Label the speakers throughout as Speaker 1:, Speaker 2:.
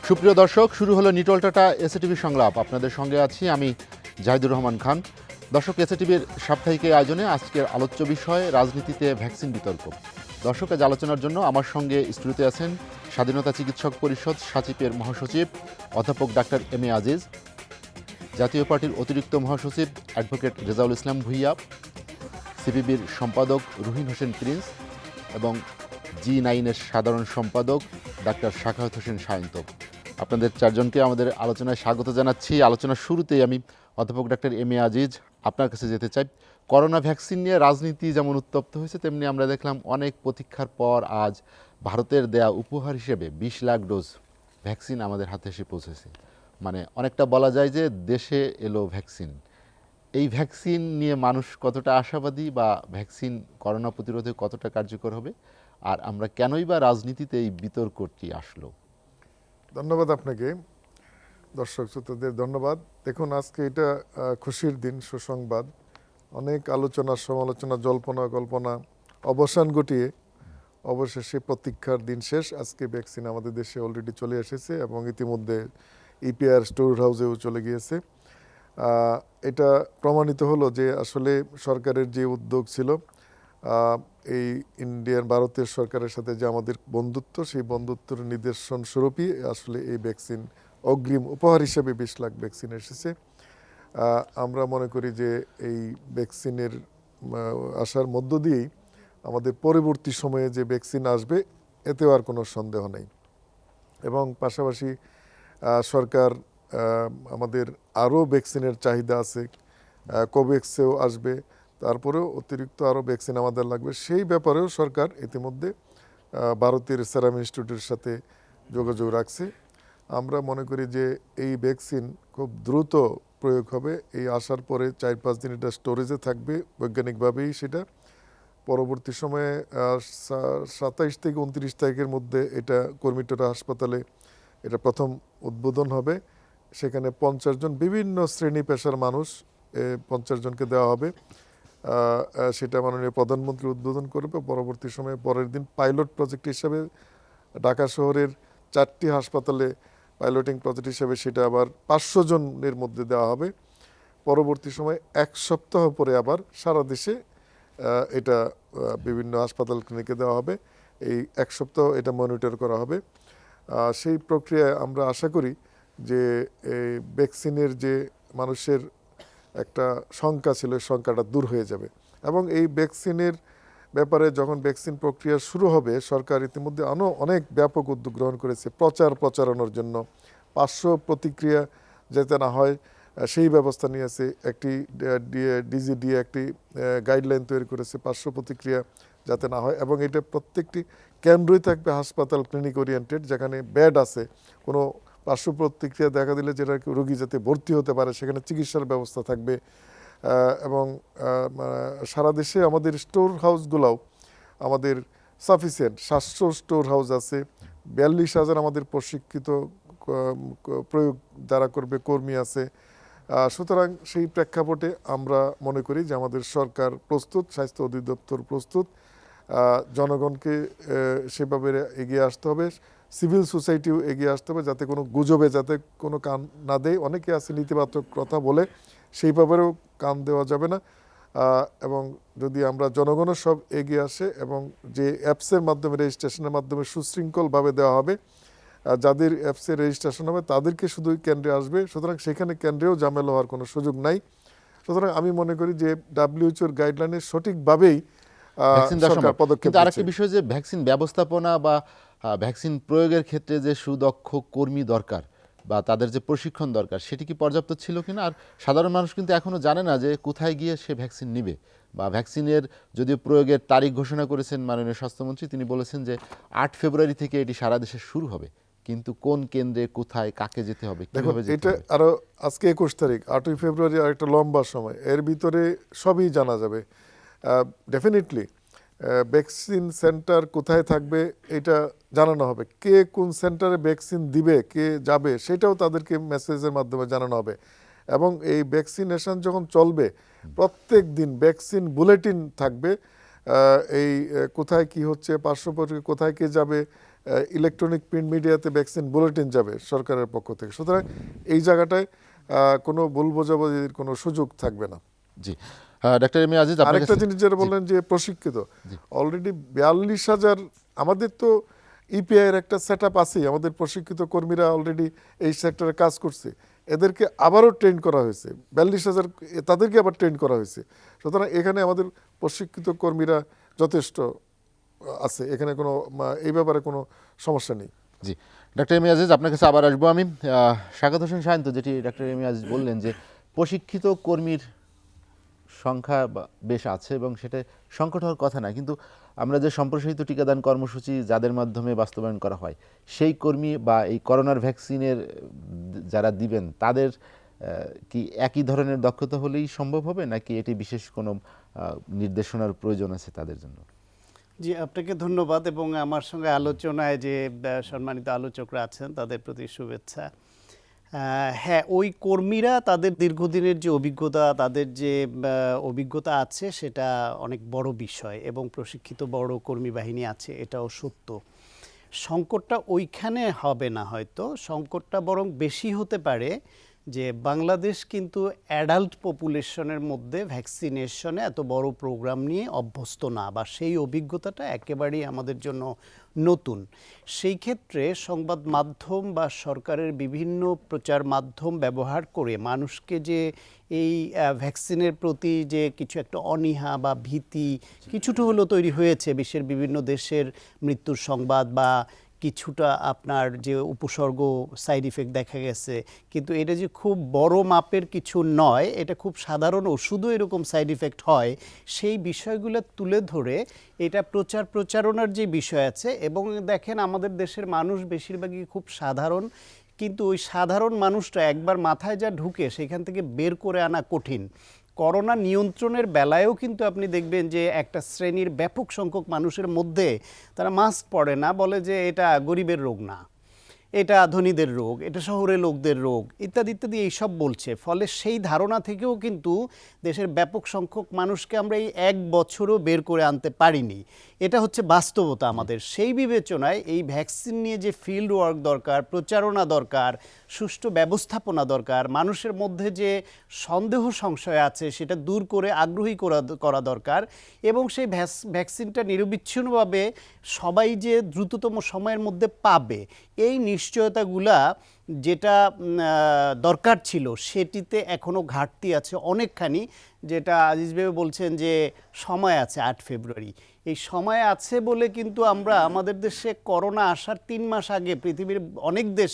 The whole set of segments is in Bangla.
Speaker 1: সুপ্রিয় দর্শক, শুরু হলো নিটল টাটা এসএটিভি সংলাপ। আপনাদের সঙ্গে আছি আমি জাহিদুর রহমান খান। দর্শক, এসএটিভির সাপ্তাহিক এই আয়োজনে আজকের আলোচ্য বিষয় রাজনীতিতে ভ্যাকসিন বিতর্ক। দর্শক, আজ আলোচনার জন্য আমার সঙ্গে স্টুডিওতে আছেন স্বাধীনতা চিকিৎসক পরিষদ সাচিপের মহাসচিব অধ্যাপক ডাক্তার এম এ আজিজ, জাতীয় পার্টির অতিরিক্ত মহাসচিব অ্যাডভোকেট রেজাউল ইসলাম ভুইয়া, সিপিবির সম্পাদক রুহিন হোসেন প্রিন্স এবং G9-এর সাধারণ সম্পাদক ডাক্তার শাখাওয়াত হোসেন সায়ন্ত। আপনাদের চারজনকে আমাদের আলোচনায় স্বাগত জানাচ্ছি। আলোচনার শুরুতেই আমি অধ্যাপক ডাক্তার এম এ আজিজ আপনার কাছে যেতে চাই। করোনা ভ্যাকসিন নিয়ে রাজনীতি যেমন উত্তপ্ত হয়েছে, তেমনি আমরা দেখলাম অনেক প্রতীক্ষার পর আজ ভারতের দেয়া উপহার হিসেবে 20 লাখ ডোজ ভ্যাকসিন আমাদের হাতে এসে পৌঁছেছে। মানে অনেকটা বলা যায় যে দেশে এলো ভ্যাকসিন। এই ভ্যাকসিন নিয়ে মানুষ কতটা আশাবাদী, বা ভ্যাকসিন করোনা প্রতিরোধে কতটা কার্যকর হবে, আর আমরা কেনই বা রাজনীতিতে এই বিতর্কটি আসলো?
Speaker 2: ধন্যবাদ আপনাকে। দর্শক শ্রোতাদের ধন্যবাদ। দেখুন, আজকে এটা খুশির দিন, সুসংবাদ। অনেক আলোচনা সমালোচনা, জল্পনা কল্পনা অবসান ঘটিয়ে অবশেষে প্রতীক্ষার দিন শেষ। আজকে ভ্যাকসিন আমাদের দেশে অলরেডি চলে এসেছে এবং ইতিমধ্যে ইপিআর স্টোর হাউসেও চলে গিয়েছে। এটা প্রমাণিত হলো যে আসলে সরকারের যে উদ্যোগ ছিল, এই ভারতের সরকারের সাথে যে আমাদের বন্ধুত্ব, সেই বন্ধুত্বের নিদর্শন স্বরূপই আসলে এই ভ্যাকসিন অগ্রিম উপহার হিসেবে 20 লাখ ভ্যাকসিন এসেছে। আমরা মনে করি যে এই ভ্যাকসিনের আসার মধ্য দিয়েই আমাদের পরবর্তী সময়ে যে ভ্যাকসিন আসবে, এতেও আর কোনো সন্দেহ নেই। এবং পাশাপাশি সরকার আমাদের আরও ভ্যাকসিনের চাহিদা আছে, কোভ্যাক্সেও আসবে, তারপরেও অতিরিক্ত আরও ভ্যাকসিন আমাদের লাগবে। সেই ব্যাপারেও সরকার ইতিমধ্যে ভারতের সেরাম ইনস্টিটিউটের সাথে যোগাযোগ রাখছে। আমরা মনে করি যে এই ভ্যাকসিন খুব দ্রুত প্রয়োগ হবে। এই আসার পরে 4-5 দিন এটা স্টোরেজে থাকবে বৈজ্ঞানিকভাবেই। সেটা পরবর্তী সময়ে 27 থেকে 29 তারিখের মধ্যে এটা কর্মীটোরা হাসপাতালে এটা প্রথম উদ্বোধন হবে। সেখানে 50 জন বিভিন্ন শ্রেণী পেশার মানুষ, 50 জনকে দেওয়া হবে। সেটা মাননীয় প্রধানমন্ত্রী উদ্বোধন করবে। পরবর্তী সময়ে পরের দিন পাইলট প্রজেক্ট হিসাবে ঢাকা শহরের 4টি হাসপাতালে পাইলটিং প্রজেক্ট হিসাবে সেটা আবার 500 জনের মধ্যে দেওয়া হবে। পরবর্তী সময়ে 1 সপ্তাহ পরে আবার সারা দেশে এটা বিভিন্ন হাসপাতাল ক্লিনিকে দেওয়া হবে। এই 1 সপ্তাহ এটা মনিটর করা হবে। সেই প্রক্রিয়ায় আমরা আশা করি যে এই ভ্যাকসিনের যে মানুষের একটা শঙ্কা ছিল, শঙ্কাটা দূর হয়ে যাবে। এবং এই ভ্যাকসিনের ব্যাপারে যখন ভ্যাকসিন প্রক্রিয়া শুরু হবে, সরকার ইতিমধ্যে অনেক ব্যাপক উদ্যোগ গ্রহণ করেছে প্রচারণার জন্য। 500 প্রতিক্রিয়া যাতে না হয় সেই ব্যবস্থা নিয়েছে। একটি ডিজিডি একটি গাইডলাইন তৈরি করেছে 500 প্রতিক্রিয়া যাতে না হয়, এবং এটা প্রত্যেকটি কেন্দ্রই থাকবে হাসপাতাল ক্লিনিক ওরিয়েন্টেড, যেখানে বেড আছে। কোনো 500 প্রতিক্রিয়া দেখা দিলে যেটা রোগী যাতে ভর্তি হতে পারে, সেখানে চিকিৎসার ব্যবস্থা থাকবে। এবং সারা দেশে আমাদের স্টোর হাউসগুলোও আমাদের সাফিসিয়েন্ট 700 স্টোর হাউস আছে। 42,000 আমাদের প্রশিক্ষিত প্রয়োগ যারা করবে কর্মী আছে। সুতরাং সেই প্রেক্ষাপটে আমরা মনে করি যে আমাদের সরকার প্রস্তুত, স্বাস্থ্য অধিদপ্তর প্রস্তুত। জনগণকে সেভাবে এগিয়ে আসতে হবে, সিভিল সোসাইটিও এগিয়ে আসতে হবে, যাতে কোনো গুজবে যাতে কোনো কান না দেয়। অনেকে আছে নীতিবাচক কথা বলে, সেইভাবেও কান দেওয়া যাবে না। এবং যদি আমরা জনগণের সব এগিয়ে আসে এবং যে অ্যাপসের মাধ্যমে, রেজিস্ট্রেশনের মাধ্যমে সুশৃঙ্খলভাবে দেওয়া হবে, যাদের অ্যাপসে রেজিস্ট্রেশন হবে তাদেরকে শুধু কেন্দ্রে আসবে। সুতরাং সেখানে কেন্দ্রেও ঝামেলা হওয়ার কোনো সুযোগ নাই। সুতরাং আমি মনে করি যে WHO গাইডলাইনের সঠিকভাবেই সরকার পদক্ষেপ
Speaker 1: কিন্তু আরেকটা বিষয় যে ভ্যাকসিন ব্যবস্থাপনা বা ভ্যাকসিন প্রয়োগের ক্ষেত্রে যে সুদক্ষ কর্মী দরকার বা তাদের যে প্রশিক্ষণ দরকার, সেটি কি পর্যাপ্ত ছিল কিনা? আর সাধারণ মানুষ কিন্তু এখনও জানে না যে কোথায় গিয়ে সে ভ্যাকসিন নেবে, বা ভ্যাকসিনের যদিও প্রয়োগের তারিখ ঘোষণা করেছেন মাননীয় স্বাস্থ্যমন্ত্রী, তিনি বলেছেন যে 8 ফেব্রুয়ারি থেকে এটি সারা দেশে শুরু হবে, কিন্তু কোন কেন্দ্রে, কোথায়, কাকে যেতে হবে, কিভাবে যেতে
Speaker 2: এটা
Speaker 1: হবে?
Speaker 2: আরো আজকে 21 তারিখ, 8ই ফেব্রুয়ারি আর একটা লম্বা সময়, এর ভিতরে সবই জানা যাবে। ডেফিনেটলি ভ্যাকসিন সেন্টার কোথায় থাকবে এটা জানানো হবে। কে কোন সেন্টারে ভ্যাকসিন দিবে, কে যাবে, সেটাও তাদেরকে মেসেজের মাধ্যমে জানানো হবে। এবং এই ভ্যাকসিনেশন যখন চলবে, প্রত্যেক দিন ভ্যাকসিন বুলেটিন থাকবে। এই কোথায় কি হচ্ছে, পার্শ্ববর্তী কোথায় কে যাবে, ইলেকট্রনিক প্রিন্ট মিডিয়াতে ভ্যাকসিন বুলেটিন যাবে সরকারের পক্ষ থেকে। সুতরাং এই জায়গাটায় কোনো ভুল বোঝাবুঝির কোনো সুযোগ থাকবে না।
Speaker 1: জি, ডাক্তার এম এ আজিজ, আপনার
Speaker 2: আরেকটা
Speaker 1: কাছে-
Speaker 2: জিনিস যেটা বললেন যে প্রশিক্ষিত, অলরেডি 42,000 আমাদের তো ইপিআই এর একটা সেট আপ আছে, আমাদের প্রশিক্ষিত কর্মীরা অলরেডি এই সেক্টরে কাজ করছে, এদেরকে আবারও ট্রেন করা হয়েছে, 42,000 তাদেরকে আবার ট্রেন করা হয়েছে। সুতরাং এখানে আমাদের প্রশিক্ষিত কর্মীরা যথেষ্ট আছে, এখানে কোনো এই ব্যাপারে কোনো সমস্যা নেই।
Speaker 1: জি, ডাক্তার এম এ আজিজ, আপনার কাছে আবার আসবো আমি। স্বাগত হোসেন সায়ন্ত, যেটি ডাক্তার এম এ আজিজ বললেন যে প্রশিক্ষিত কর্মীর সংখ্যা বেশ আছে এবং সেটা সংকট হওয়ার কথা না, কিন্তু আমরা যে সম্প্রসারিত টিকাদান কর্মসূচি যাদের মাধ্যমে বাস্তবায়ন করা হয়, সেই কর্মী বা এই করোনার ভ্যাকসিনের যারা দিবেন তাদের কি একই ধরনের দক্ষতা হলেই সম্ভব হবে, নাকি এটি বিশেষ কোনো নির্দেশনার প্রয়োজন আছে তাদের জন্য?
Speaker 3: জি, আপনাকে ধন্যবাদ, এবং আমার সঙ্গে আলোচনায় যে সম্মানিত আলোচকরা আছেন তাদের প্রতি শুভেচ্ছা। হ্যাঁ, ওই কর্মীরা তাদের দীর্ঘদিনের যে অভিজ্ঞতা, তাদের যে অভিজ্ঞতা আছে সেটা অনেক বড় বিষয়, এবং প্রশিক্ষিত বড় কর্মী বাহিনী আছে, এটাও সত্য। সংকটটা ওইখানে হবে না, হয়তো সংকটটা বরং বেশি হতে পারে যে বাংলাদেশ কিন্তু অ্যাডাল্ট পপুলেশনের মধ্যে ভ্যাকসিনেশনে এত বড় প্রোগ্রাম নিয়ে অভ্যস্ত না, বা সেই অভিজ্ঞতাটা একেবারেই আমাদের জন্য নতুন। সেই ক্ষেত্রে সংবাদ মাধ্যম বা সরকারের বিভিন্ন প্রচার মাধ্যম ব্যবহার করে মানুষকে যে এই ভ্যাকসিনের প্রতি যে কিছু একটা অনীহা বা ভীতি কিছুটা হলেও তৈরি হয়েছে, বিশ্বের বিভিন্ন দেশের মৃত্যুর সংবাদ বা কিছুটা আপনার যে উপসর্গ সাইড ইফেক্ট দেখা গেছে, কিন্তু এটা যে খুব বড় মাপের কিছু নয়, এটা খুব সাধারণ ওষুধও এরকম সাইড ইফেক্ট হয়, সেই বিষয়গুলো তুলে ধরে এটা প্রচারণার যে বিষয় আছে। এবং দেখেন, আমাদের দেশের মানুষ বেশিরভাগই খুব সাধারণ, কিন্তু ওই সাধারণ মানুষটা একবার মাথায় যা ঢুকে সেখান থেকে বের করে আনা কঠিন। করোনা নিয়ন্ত্রণের বেলায়ও কিন্তু আপনি দেখবেন যে একটা শ্রেণীর ব্যাপক সংখ্যক মানুষের মধ্যে তারা মাস্ক পরে না, বলে যে এটা গরিবের রোগ না, এটা ধনীদের রোগ, এটা শহরের লোকদের রোগ, ইত্যাদি ইত্যাদি এইসব বলছে। ফলে সেই ধারণা থেকেও কিন্তু দেশের ব্যাপক সংখ্যক মানুষকে আমরা এই 1 বছরও বের করে আনতে পারিনি। এটা হচ্ছে বাস্তবতা আমাদের। সেই বিবেচনায় এই ভ্যাকসিন নিয়ে যে ফিল্ড ওয়ার্ক দরকার, প্রচারণা দরকার, সুষ্ঠু ব্যবস্থাপনা দরকার, মানুষের মধ্যে যে সন্দেহ সংশয় আছে সেটা দূর করে আগ্রহী করা দরকার, এবং সেই ভ্যাকসিনটা নিরবিচ্ছিন্নভাবে সবাই যে দ্রুততম সময়ের মধ্যে পাবে, এই নিশ্চয়তাগুলা যেটা দরকার ছিল সেটিতে এখনও ঘাটতি আছে অনেকখানি। যেটা আজিজ ভাই বলছেন যে সময় আছে 8 ফেব্রুয়ারি, এই সময় আছে বলে কিন্তু আমরা আমাদের দেশে করোনা আসার 3 মাস আগে পৃথিবীর অনেক দেশ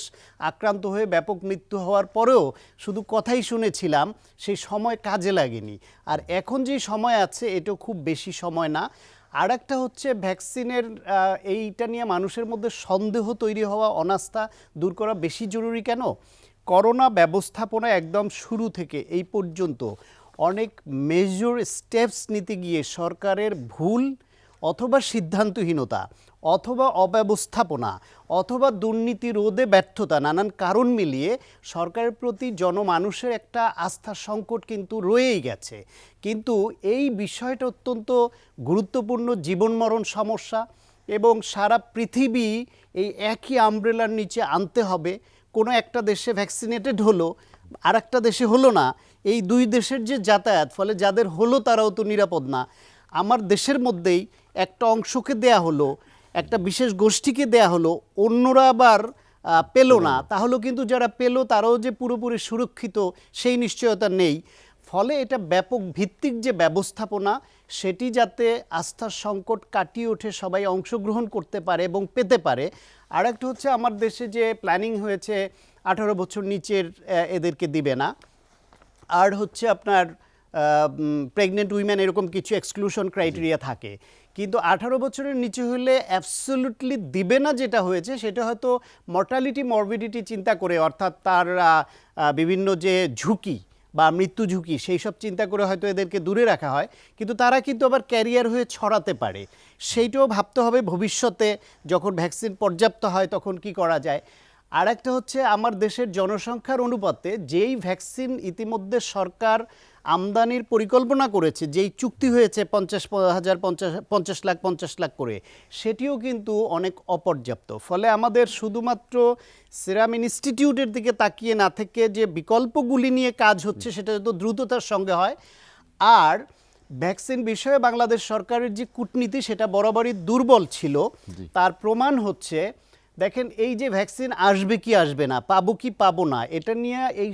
Speaker 3: আক্রান্ত হয়ে ব্যাপক মৃত্যু হওয়ার পরেও শুধু কথাই শুনেছিলাম, সেই সময় কাজে লাগেনি। আর এখন যে সময় আছে এটাও খুব বেশি সময় না। আর একটা হচ্ছে ভ্যাকসিনের এইটা নিয়ে মানুষের মধ্যে সন্দেহ তৈরি হওয়া, অনাস্থা দূর করা বেশি জরুরি কেন? করোনা ব্যবস্থাপনা একদম শুরু থেকে এই পর্যন্ত অনেক মেজর স্টেপস নিতে গিয়ে সরকারের ভুল অথবা সিদ্ধান্তহীনতা অথবা অব্যবস্থাপনা অথবা দুর্নীতি রোধে ব্যর্থতা, নানান কারণ মিলিয়ে সরকারের প্রতি জনমানুষের একটা আস্থার সংকট কিন্তু রয়েই গেছে। কিন্তু এই বিষয়টা অত্যন্ত গুরুত্বপূর্ণ, জীবন মরণ সমস্যা, এবং সারা পৃথিবী এই একই আমব্রেলার নিচে আনতে হবে। কোনো একটা দেশে ভ্যাকসিনেটেড হলো, আর একটা দেশে হলো না, এই 2 দেশের যে যাতায়াত, ফলে যাদের হলো তারাও তো নিরাপদ না। আমার দেশের মধ্যেই একটা অংশকে দেয়া হলো, একটা বিশেষ গোষ্ঠীকে দেয়া হলো, অন্যরা আবার পেল না, তাহলে কিন্তু যারা পেল তারাও যে পুরোপুরি সুরক্ষিত সেই নিশ্চয়তা নেই। ফলে এটা ব্যাপক ভিত্তিক যে ব্যবস্থাপনা, সেটি যাতে আস্থার সংকট কাটিয়ে ওঠে, সবাই অংশগ্রহণ করতে পারে এবং পেতে পারে। আর একটা হচ্ছে আমার দেশে যে প্ল্যানিং হয়েছে 18 বছর নিচের এদেরকে দিবে না, আর হচ্ছে আপনার প্রেগনেন্ট উইমেন, এরকম কিছু এক্সক্লুশন ক্রাইটেরিয়া থাকে, কিন্তু 18 বছরের নিচে হলে অ্যাবসলিউটলি দিবে না। যেটা হয়েছে সেটা হয়তো মর্টালিটি মরবিডিটি চিন্তা করে, অর্থাৎ তার বিভিন্ন যে ঝুঁকি বা মৃত্যু ঝুঁকি সেই সব চিন্তা করে হয়তো এদেরকে দূরে রাখা হয়, কিন্তু তারা কিন্তু আবার ক্যারিয়ার হয়ে ছড়াতে পারে। সেইটাও ভাবতে হবে ভবিষ্যতে, যখন ভ্যাকসিন পর্যাপ্ত হয় তখন কি করা যায়। আর একটা হচ্ছে আমার দেশের জনসংখ্যার অনুপাতে যেই ভ্যাকসিন ইতিমধ্যে সরকার আমদানির পরিকল্পনা করেছে, যেই চুক্তি হয়েছে 50,000 50 লাখ করে, সেটিও কিন্তু অনেক অপর্যাপ্ত। ফলে আমাদের শুধুমাত্র সিরাম ইনস্টিটিউটের দিকে তাকিয়ে না থেকে যে বিকল্পগুলি নিয়ে কাজ হচ্ছে সেটা যত দ্রুততার সঙ্গে হয়। আর ভ্যাকসিন বিষয়ে বাংলাদেশ সরকারের যে কূটনীতি সেটা বরাবরই দুর্বল ছিল। তার প্রমাণ হচ্ছে, দেখেন এই যে ভ্যাকসিন আসবে কি আসবে না, পাবো কি পাবো না, এটা নিয়ে এই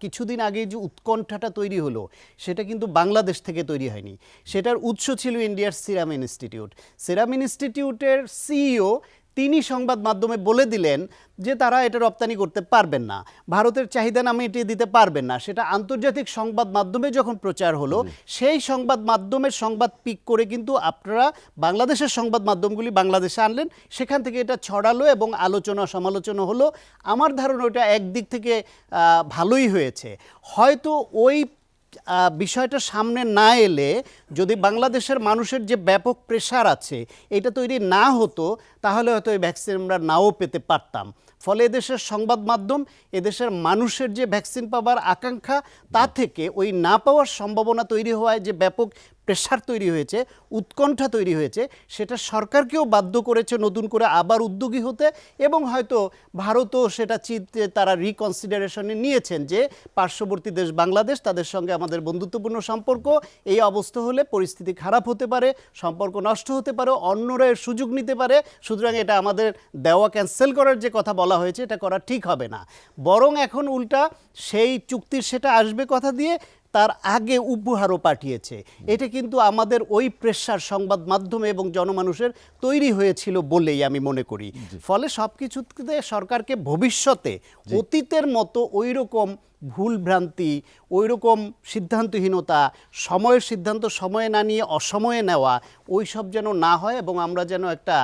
Speaker 3: কিছুদিন আগে যে উৎকণ্ঠাটা তৈরি হলো সেটা কিন্তু বাংলাদেশ থেকে তৈরি হয়নি। সেটার উৎস ছিল ইন্ডিয়ার সিরাম ইনস্টিটিউট। সিরাম ইনস্টিটিউটের সিইও তিনি সংবাদ মাধ্যমে বলে দিলেন যে তারা এটা রপ্তানি করতে পারবেন না, ভারতের চাহিদা না মিটিয়ে দিতে পারবেন না। সেটা আন্তর্জাতিক সংবাদ মাধ্যমে যখন প্রচার হলো, সেই সংবাদ মাধ্যমের সংবাদ পিক করে কিন্তু আপনারা বাংলাদেশের সংবাদ মাধ্যমগুলি বাংলাদেশে আনলেন, সেখান থেকে এটা ছড়ালো এবং আলোচনা সমালোচনা হলো। আমার ধারণা ওটা একদিক থেকে ভালোই হয়েছে। হয়তো ওই বিষয়টা সামনে না এলে, যদি বাংলাদেশের মানুষের যে ব্যাপক প্রেশার আছে এটা তৈরি না হতো, তাহলে হয়তো এই ভ্যাকসিন আমরা নাও পেতে পারতাম। ফলে এদেশের সংবাদ মাধ্যম, এদেশের মানুষের যে ভ্যাকসিন পাবার আকাঙ্ক্ষা, তা থেকে ওই না পাওয়ার সম্ভাবনা তৈরি হওয়ায় যে ব্যাপক প্রেশার তৈরি হয়েছে, উৎকণ্ঠা তৈরি হয়েছে, সেটা সরকারকেও বাধ্য করেছে নতুন করে আবার উদ্যোগী হতে। এবং হয়তো ভারতও সেটা চিন্তে তারা রিকনসিডারেশনে নিয়েছেন যে পার্শ্ববর্তী দেশ বাংলাদেশ, তাদের সঙ্গে আমাদের বন্ধুত্বপূর্ণ সম্পর্ক, এই অবস্থা হলে পরিস্থিতি খারাপ হতে পারে, সম্পর্ক নষ্ট হতে পারে, অন্যরা এর সুযোগ নিতে পারে, সুতরাং এটা আমাদের দেওয়া ক্যান্সেল করার যে কথা বলা হয়েছে এটা করা ঠিক হবে না। বরং এখন উল্টা সেই চুক্তির সেটা আসবে কথা দিয়ে তার আগে উপহারও পাঠিয়েছে। এটা কিন্তু আমাদের ওই প্রেশার সংবাদ মাধ্যমে এবং জনমানুষের তৈরি হয়েছিল বলেই আমি মনে করি। ফলে সব কিছুতে সরকারকে ভবিষ্যতে অতীতের মতো ওই রকম ভুলভ্রান্তি, ওই রকম সিদ্ধান্তহীনতা, সময়ের সিদ্ধান্ত সময়ে না নিয়ে অসময়ে নেওয়া, ওই সব যেন না হয় এবং আমরা যেন একটা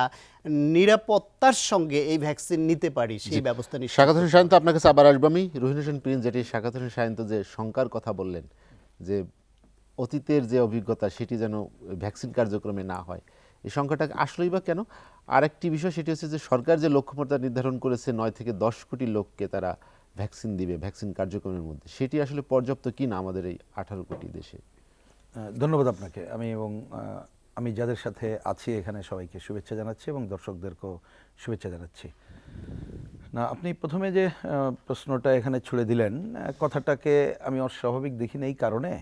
Speaker 3: নিরাপত্তার সঙ্গে এই ভ্যাকসিন নিতে পারি, সেই ব্যবস্থা নিশ্চিত।
Speaker 1: শাকাত হোসেন সায়ন্ত, আপনার কাছে আবার আসবো আমি। রহিন হোসেন প্রিন্স, যেটি শাকাত হোসেন সায়ন্ত যে শঙ্কার কথা বললেন যে অতীতের যে অভিজ্ঞতা সেটি যেন ভ্যাকসিন কার্যক্রমে না হয়, এই সংখ্যাটা আসলেই বা কেন? আরেকটি বিষয় সেটি হচ্ছে যে সরকার যে লক্ষ্যমাত্রা নির্ধারণ করেছে 9 থেকে 10 কোটি লোককে তারা ভ্যাকসিন দিবে ভ্যাকসিন কার্যক্রমের মধ্যে, সেটি আসলে পর্যাপ্ত কি না আমাদের এই 18 কোটি দেশে?
Speaker 4: ধন্যবাদ আপনাকে। আমি যাদের সাথে আছি এখানে সবাইকে শুভেচ্ছা জানাচ্ছি এবং দর্শকদেরকেও শুভেচ্ছা জানাচ্ছি। না, আপনি প্রথমে যে প্রশ্নটা এখানে ছুড়ে দিলেন, কথাটাকে আমি অস্বাভাবিক দেখি না এই কারণে,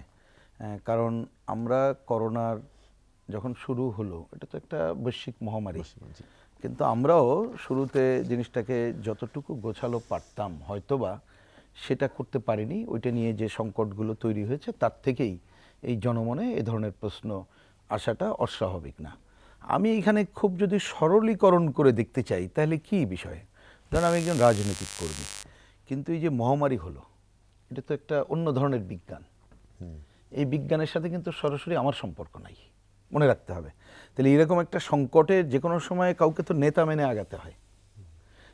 Speaker 4: কারণ আমরা করোনার যখন শুরু হলো, এটা তো একটা বৈশ্বিক মহামারী, কিন্তু আমরাও শুরুতে জিনিসটাকে যতটুকু গোছালো পারতাম হয়তোবা সেটা করতে পারিনি। ওইটা নিয়ে যে সংকটগুলো তৈরি হয়েছে তার থেকেই এই জনমনে এ ধরনের প্রশ্ন আসাটা অস্বাভাবিক না। আমি এখানে খুব যদি সরলীকরণ করে দেখতে চাই তাহলে কি বিষয়, ধরুন আমি একজন রাজনৈতিক কর্মী, কিন্তু এই যে মহামারী হলো এটা তো একটা অন্য ধরনের বিজ্ঞান। এই বিজ্ঞানের সাথে কিন্তু সরাসরি আমার সম্পর্ক নাই, মনে রাখতে হবে। তাহলে এরকম একটা সংকটে যে কোনো সময় কাউকে তো নেতা মেনে আগাতে হয়।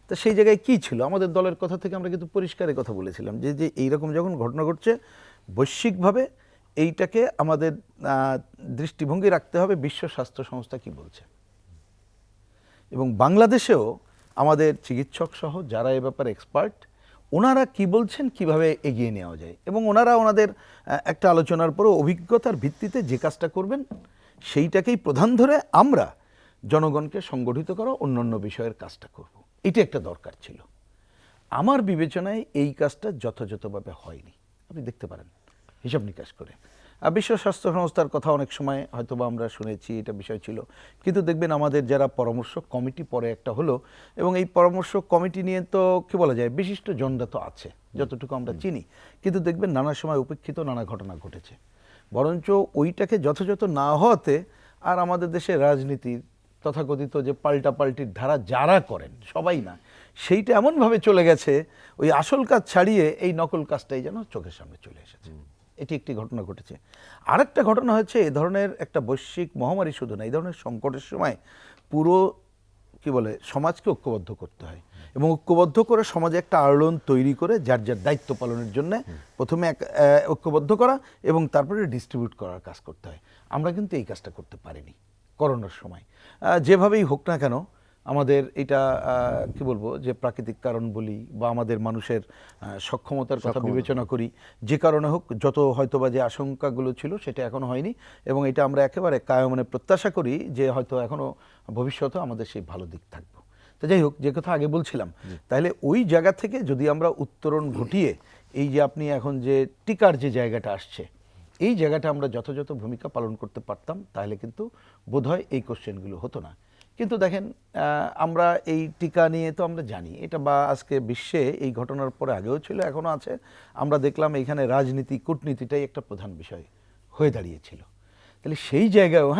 Speaker 4: তা সেই জায়গায় কি ছিল, আমাদের দলের কথা থেকে আমরা কিন্তু পরিষ্কার কথা বলেছিলাম যে যে এইরকম যখন ঘটনা ঘটছে বৈশ্বিকভাবে এইটাকে আমাদের দৃষ্টিভঙ্গি রাখতে হবে বিশ্ব স্বাস্থ্য সংস্থা কি বলছে। এবং বাংলাদেশেও আমাদের চিকিৎসক সহ যারা এ ব্যাপারে এক্সপার্ট, ওনারা কি বলছেন কিভাবে এগিয়ে নেওয়া যায়, এবং ওনারা ওনাদের একটা আলোচনার পরও অভিজ্ঞতার ভিত্তিতে যে কাজটা করবেন সেইটাকেই প্রধান ধরে আমরা জনগণকে সংগঠিত করা অন্যান্য বিষয়ের কাজটা করব। এটা একটা দরকার ছিল। আমার বিবেচনায় এই কাজটা যথাযথভাবে হয়নি। আপনি দেখতে পারেন হিসাব নিকাশ করে। বিশ্ব স্বাস্থ্য সংস্থার কথা অনেক সময় হয়তোবা আমরা শুনেছি, এটা বিষয় ছিল, কিন্তু দেখবেন আমাদের যারা পরামর্শ কমিটি পরে একটা হলো, এবং এই পরামর্শ কমিটি নিয়ে তো কি বলা যায় বিশিষ্ট জনরা তো আছে যতটুকু আমরা চিনি, কিন্তু দেখবেন নানা সময় উপেক্ষিত নানা ঘটনা ঘটেছে। বরঞ্চ ওইটাকে যথাযথ না হওয়াতে আর আমাদের দেশে রাজনীতির তথাকথিত যে পাল্টাপাল্টির ধারা যারা করেন সবাই না, সেইটা এমনভাবে চলে গেছে ওই আসল কাজ ছাড়িয়ে এই নকল কাজটাই যেন চোখের সামনে চলে এসেছে। এটি একটি ঘটনা ঘটেছে। আরেকটা ঘটনা হচ্ছে, এ ধরনের একটা বৈশ্বিক মহামারী শুধু না, এই ধরনের সংকটের সময় পুরো কি বলে সমাজকে ঐক্যবদ্ধ করতে হয়, এবং ঐক্যবদ্ধ করে সমাজে একটা আলোড়ন তৈরি করে যার যার দায়িত্ব পালনের জন্য প্রথমে ঐক্যবদ্ধ করা এবং তারপরে ডিস্ট্রিবিউট করার কাজ করতে হয়। আমরা কিন্তু এই কাজটা করতে পারিনি করোনার সময়। যেভাবেই হোক না কেন আমাদের এটা কি বলবো যে প্রাকৃতিক কারণ বলি বা আমাদের মানুষের সক্ষমতার কথা বিবেচনা করি, যে কারণে হোক, যত হয়তোবা যে আশঙ্কাগুলো ছিল সেটা এখনো হয়নি, এবং এটা আমরা একেবারে কায়মনে প্রত্যাশা করি যে হয়তো এখনো ভবিষ্যতে আমাদের সেই ভালো দিক থাকবে। তো যাই হোক, যে কথা আগে বলছিলাম, তাহলে ওই জায়গা থেকে যদি আমরা উত্তরণ ঘটিয়ে এই যে আপনি এখন যে টিকার যে জায়গাটা আসছে, এই জায়গাটা আমরা যথাযথ ভূমিকা পালন করতে পারতাম, তাহলে কিন্তু বোধহয় এই কোশ্চেনগুলো হতো না। কিন্তু দেখেন, আমরা এই টিকা নিয়ে তো আমরা জানি এটা, বা আজকে বিশ্বে এই ঘটনার পরে আগেও ছিল, এখনও আছে। আমরা দেখলাম এইখানে রাজনীতি, কূটনীতিটাই একটা প্রধান বিষয় হয়ে দাঁড়িয়েছিল। তাহলে সেই জায়গায়ও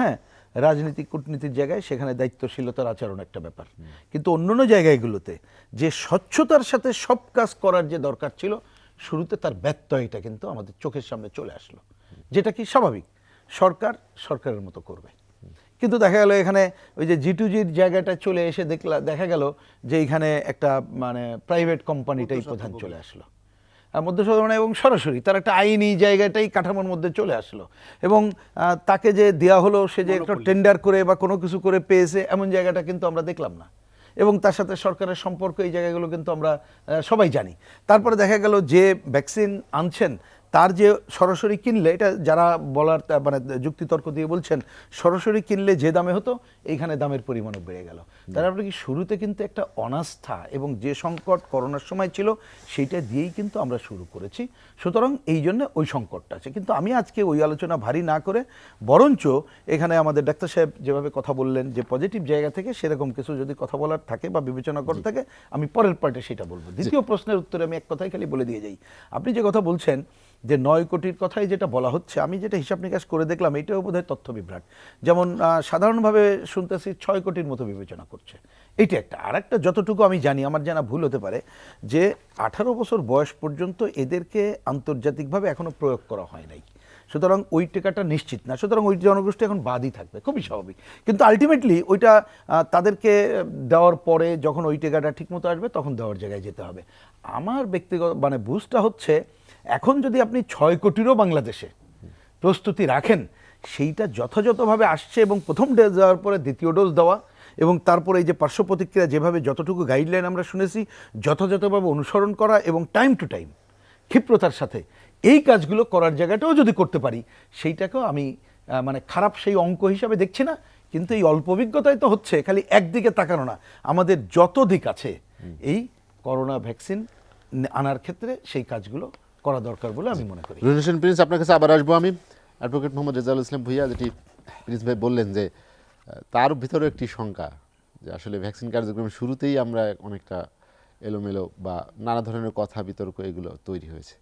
Speaker 4: রাজনীতি কূটনীতির জায়গায় সেখানে দায়িত্বশীলতার আচরণ একটা ব্যাপার, কিন্তু অন্যান্য জায়গাগুলোতে যে স্বচ্ছতার সাথে সব কাজ করার যে দরকার ছিল, শুরুতে তার ব্যত্যয়টা কিন্তু আমাদের চোখের সামনে চলে আসলো, যেটা কি স্বাভাবিক, সরকার সরকারের মতো করবে। কিন্তু দেখা গেল এখানে ওই যে G2Gর জায়গাটা চলে এসে দেখা গেল যে এখানে একটা মানে প্রাইভেট কোম্পানিটাই প্রধান চলে আসলো, মধ্যস্বত্ব এবং সরাসরি তার একটা আইনি জায়গাটাই কাঠামোর মধ্যে চলে আসলো, এবং তাকে যে দেয়া হলো সে যে একটা টেন্ডার করে বা কোনো কিছু করে পেয়েছে, এমন জায়গাটা কিন্তু আমরা দেখলাম না। এবং তার সাথে সরকারের সম্পর্ক, এই জায়গাগুলো কিন্তু আমরা সবাই জানি। তারপরে দেখা গেল যে ভ্যাকসিন আনছেন তার যে সরাসরি কিনলে, এটা যারা বলার মানে যুক্তিতর্ক দিয়ে বলছেন সরাসরি কিনলে যে দামে হতো, এইখানে দামের পরিমাণও বেড়ে গেল। তারপরে কি শুরুতে কিন্তু একটা অনাস্থা এবং যে সংকট করোনার সময় ছিল সেইটা দিয়েই কিন্তু আমরা শুরু করেছি। সুতরাং এই জন্য ওই সংকটটা আছে। কিন্তু আমি আজকে ওই আলোচনা ভারী না করে বরঞ্চ এখানে আমাদের ডাক্তার সাহেব যেভাবে কথা বললেন যে পজিটিভ জায়গা থেকে, সেরকম কিছু যদি কথা বলার থাকে বা বিবেচনা করে থাকে, আমি পরের পার্টে সেটা বলবো। দ্বিতীয় প্রশ্নের উত্তরে আমি এক কথাই খালি বলে দিয়ে যাই। আপনি যে কথা বলছেন যে 9 কোটির কথাই যেটা বলা হচ্ছে, আমি যেটা হিসাব নিকাশ করে দেখলাম, এটাও বোধহয় তথ্য বিভ্রাট। যেমন সাধারণভাবে শুনতেছি 6 কোটির মতো বিবেচনা করছে, এইটা একটা। আর একটা, যতটুকু আমি জানি, আমার জানা ভুল হতে পারে, যে 18 বছর বয়স পর্যন্ত এদেরকে আন্তর্জাতিকভাবে এখনো প্রয়োগ করা হয় নাই, সুতরাং ওই টিকাটা নিশ্চিত না, সুতরাং ওই জনগোষ্ঠী এখন বাদই থাকবে, খুবই স্বাভাবিক। কিন্তু আলটিমেটলি ওইটা তাদেরকে দেওয়ার পরে যখন ওই টিকাটা ঠিকমতো আসবে, তখন দেওয়ার জায়গায় যেতে হবে। আমার ব্যক্তিগত মানে বুঝটা হচ্ছে, এখন যদি আপনি 6 কোটিরও বাংলাদেশে প্রস্তুতি রাখেন, সেইটা যথাযথভাবে আসছে, এবং প্রথম ডোজ দেওয়ার পরে দ্বিতীয় ডোজ দেওয়া, এবং তারপরে এই যে পার্শ্ব প্রতিক্রিয়া, যেভাবে যতটুকু গাইডলাইন আমরা শুনেছি যথাযথভাবে অনুসরণ করা, এবং টাইম টু টাইম ক্ষিপ্রতার সাথে এই কাজগুলো করার জায়গাটাও যদি করতে পারি, সেইটাকেও আমি মানে খারাপ সেই অঙ্ক হিসাবে দেখছি না। কিন্তু এই অল্প অভিজ্ঞতায় তো হচ্ছে, খালি একদিকে তাকানো না, আমাদের যত দিক আছে এই করোনা ভ্যাকসিন আনার ক্ষেত্রে সেই কাজগুলো করা দরকার বলে আমি মনে করি।
Speaker 1: রুহুল হোসেন প্রিন্স, আপনার কাছে আবার আসবো আমি। অ্যাডভোকেট মোহাম্মদ রেজাউল ইসলাম ভূঁইয়া, যেটি প্রিন্স ভাই বললেন যে তার ভিতরে একটি শঙ্কা যে আসলে ভ্যাকসিন কার্যক্রমের শুরুতেই আমরা অনেকটা এলোমেলো বা নানা ধরনের কথা, বিতর্ক এগুলো তৈরি হয়েছে।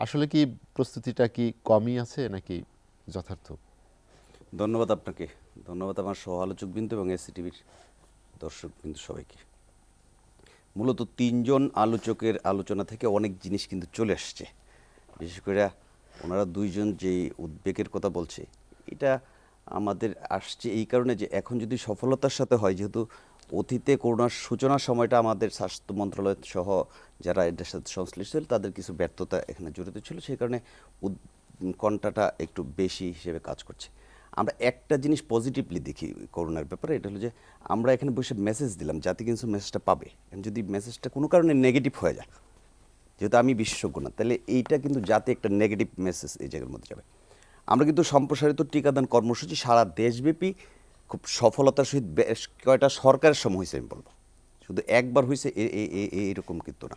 Speaker 1: আসলে কি প্রস্তুতিটা কি কমই আছে নাকি যথার্থ?
Speaker 5: ধন্যবাদ আপনাকে, ধন্যবাদ আমার সহ আলোচকবৃন্দ এবং এসসিটিভির দর্শকবৃন্দ সবাইকে। মূলত 3 জন আলোচকের আলোচনা থেকে অনেক জিনিস কিন্তু চলে আসছে। বিশেষ করে ওনারা 2 জন যে উদ্বেগের কথা বলছে, এটা আমাদের আসছে এই কারণে যে এখন যদি সফলতার সাথে হয়, যেহেতু অতীতে করোনার সূচনার সময়টা আমাদের স্বাস্থ্য মন্ত্রণালয় সহ যারা এটার সাথে সংশ্লিষ্ট ছিল, তাদের কিছু ব্যর্থতা এখানে জড়িত ছিল, সেই কারণে উৎকণ্ঠাটা একটু বেশি হিসেবে কাজ করছে। আমরা একটা জিনিস পজিটিভলি দেখি করোনার ব্যাপারে, এটা হলো যে আমরা এখানে বসে মেসেজ দিলাম, জাতি কিন্তু মেসেজটা পাবে। যদি মেসেজটা কোনো কারণে নেগেটিভ হয়ে যায়, যেহেতু আমি বিশেষজ্ঞ না, তাহলে এইটা কিন্তু জাতি একটা নেগেটিভ মেসেজ এই জায়গার মধ্যে যাবে। আমরা কিন্তু সম্প্রসারিত টিকাদান কর্মসূচি সারা দেশব্যাপী খুব সফলতার সহিত বেশ কয়টা সরকারের সময় হয়েছে, আমি বলবো শুধু একবার হয়েছে এরকম কিন্তু না।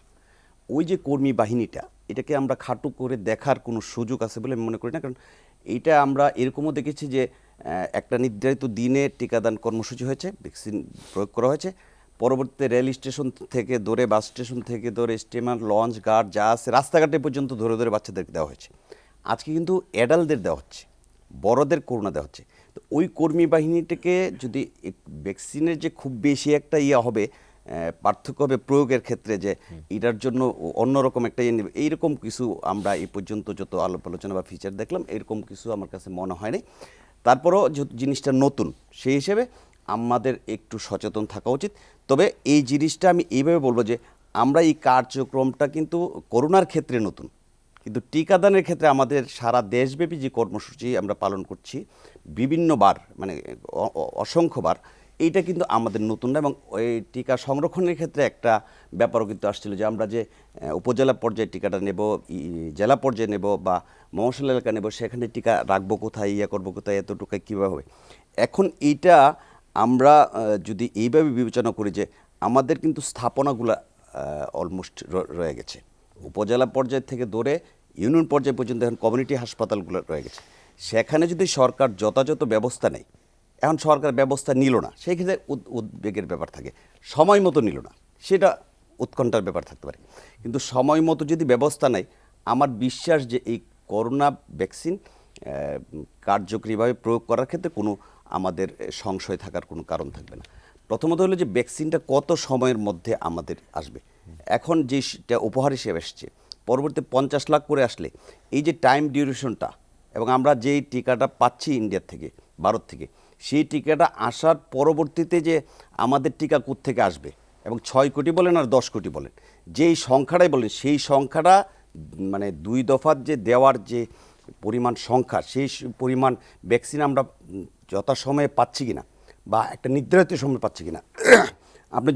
Speaker 5: ওই যে কর্মী বাহিনীটা, এটাকে আমরা খাটো করে দেখার কোনো সুযোগ আছে বলে আমি মনে করি না। কারণ এইটা আমরা এরকমও দেখেছি যে একটা নির্ধারিত দিনে টিকাদান কর্মসূচি হয়েছে, ভ্যাকসিন প্রয়োগ করা হয়েছে, পরবর্তীতে রেল স্টেশন থেকে ধরে, বাস স্টেশন থেকে ধরে, স্টিমার, লঞ্চ, গার্ড যা আছে রাস্তাঘাটে পর্যন্ত ধরে ধরে বাচ্চাদেরকে দেওয়া হয়েছে। আজকে কিন্তু অ্যাডাল্টদের দেওয়া হচ্ছে, বড়দের করোনা দেওয়া হচ্ছে। তো ওই কর্মী বাহিনীটাকে যদি ভ্যাকসিনের যে খুব বেশি একটা হবে, পার্থক্য হবে প্রয়োগের ক্ষেত্রে, যে এটার জন্য অন্যরকম একটা নেবে, এইরকম কিছু আমরা এই পর্যন্ত যত আলোচনা বা ফিচার দেখলাম, এরকম কিছু আমার কাছে মনে হয়নি। তারপরও যেহেতু জিনিসটা নতুন, সেই হিসেবে আমাদের একটু সচেতন থাকা উচিত। তবে এই জিনিসটা আমি এইভাবে বলবো যে আমরা এই কার্যক্রমটা কিন্তু করোনার ক্ষেত্রে নতুন, কিন্তু টিকাদানের ক্ষেত্রে আমাদের সারা দেশব্যাপী যে কর্মসূচি আমরা পালন করছি বিভিন্নবার, মানে অসংখ্যবার, এইটা কিন্তু আমাদের নতুন না, এবং ওই টিকা সংরক্ষণের ক্ষেত্রে একটা ব্যাপারও কিন্তু আসছিল যে আমরা যে উপজেলা পর্যায়ে টিকাটা নেব, জেলা পর্যায়ে নেব বা মফস্বল এলাকা নেব, সেখানে টিকা রাখবো কোথায়, ইয়ে করবো কোথায়, এতটুকু কীভাবে হবে। এখন এইটা আমরা যদি এইভাবে বিবেচনা করি যে আমাদের কিন্তু স্থাপনাগুলো অলমোস্ট রয়ে গেছে, উপজেলা পর্যায় থেকে ধরে ইউনিয়ন পর্যায় পর্যন্ত এখন কমিউনিটি হাসপাতালগুলো রয়ে গেছে। সেখানে যদি সরকার যথাযথ ব্যবস্থা নেয়, এখন সরকার ব্যবস্থা নিল না, সেই ক্ষেত্রে উদ্বেগের ব্যাপার থাকে, সময় মতো নিল না, সেটা উৎকণ্ঠার ব্যাপার থাকতে পারে। কিন্তু সময় মতো যদি ব্যবস্থা নেয়, আমার বিশ্বাস যে এই করোনা ভ্যাকসিন কার্যকরীভাবে প্রয়োগ করার ক্ষেত্রে কোনো আমাদের সংশয় থাকার কোনো কারণ থাকবে না। প্রথমত হলো যে ভ্যাকসিনটা কত সময়ের মধ্যে আমাদের আসবে। এখন যেটা উপহার হিসেবে এসছে, পরবর্তী 50 লাখ করে আসলে এই যে টাইম ডিউরেশনটা, এবং আমরা যেই টিকাটা পাচ্ছি ইন্ডিয়ার থেকে, ভারত থেকে, সেই টিকাটা আসার পরবর্তীতে যে আমাদের টিকা কোত্থেকে আসবে, এবং 6 কোটি বলেন আর 10 কোটি বলেন, যেই সংখ্যাটাই বলেন, সেই সংখ্যাটা মানে 2 দফার যে দেওয়ার যে পরিমাণ সংখ্যা, সেই পরিমাণ ভ্যাকসিন আমরা যথাসময়ে পাচ্ছি কিনা বা একটা নির্ধারিত সময় পাচ্ছি কিনা। আপনি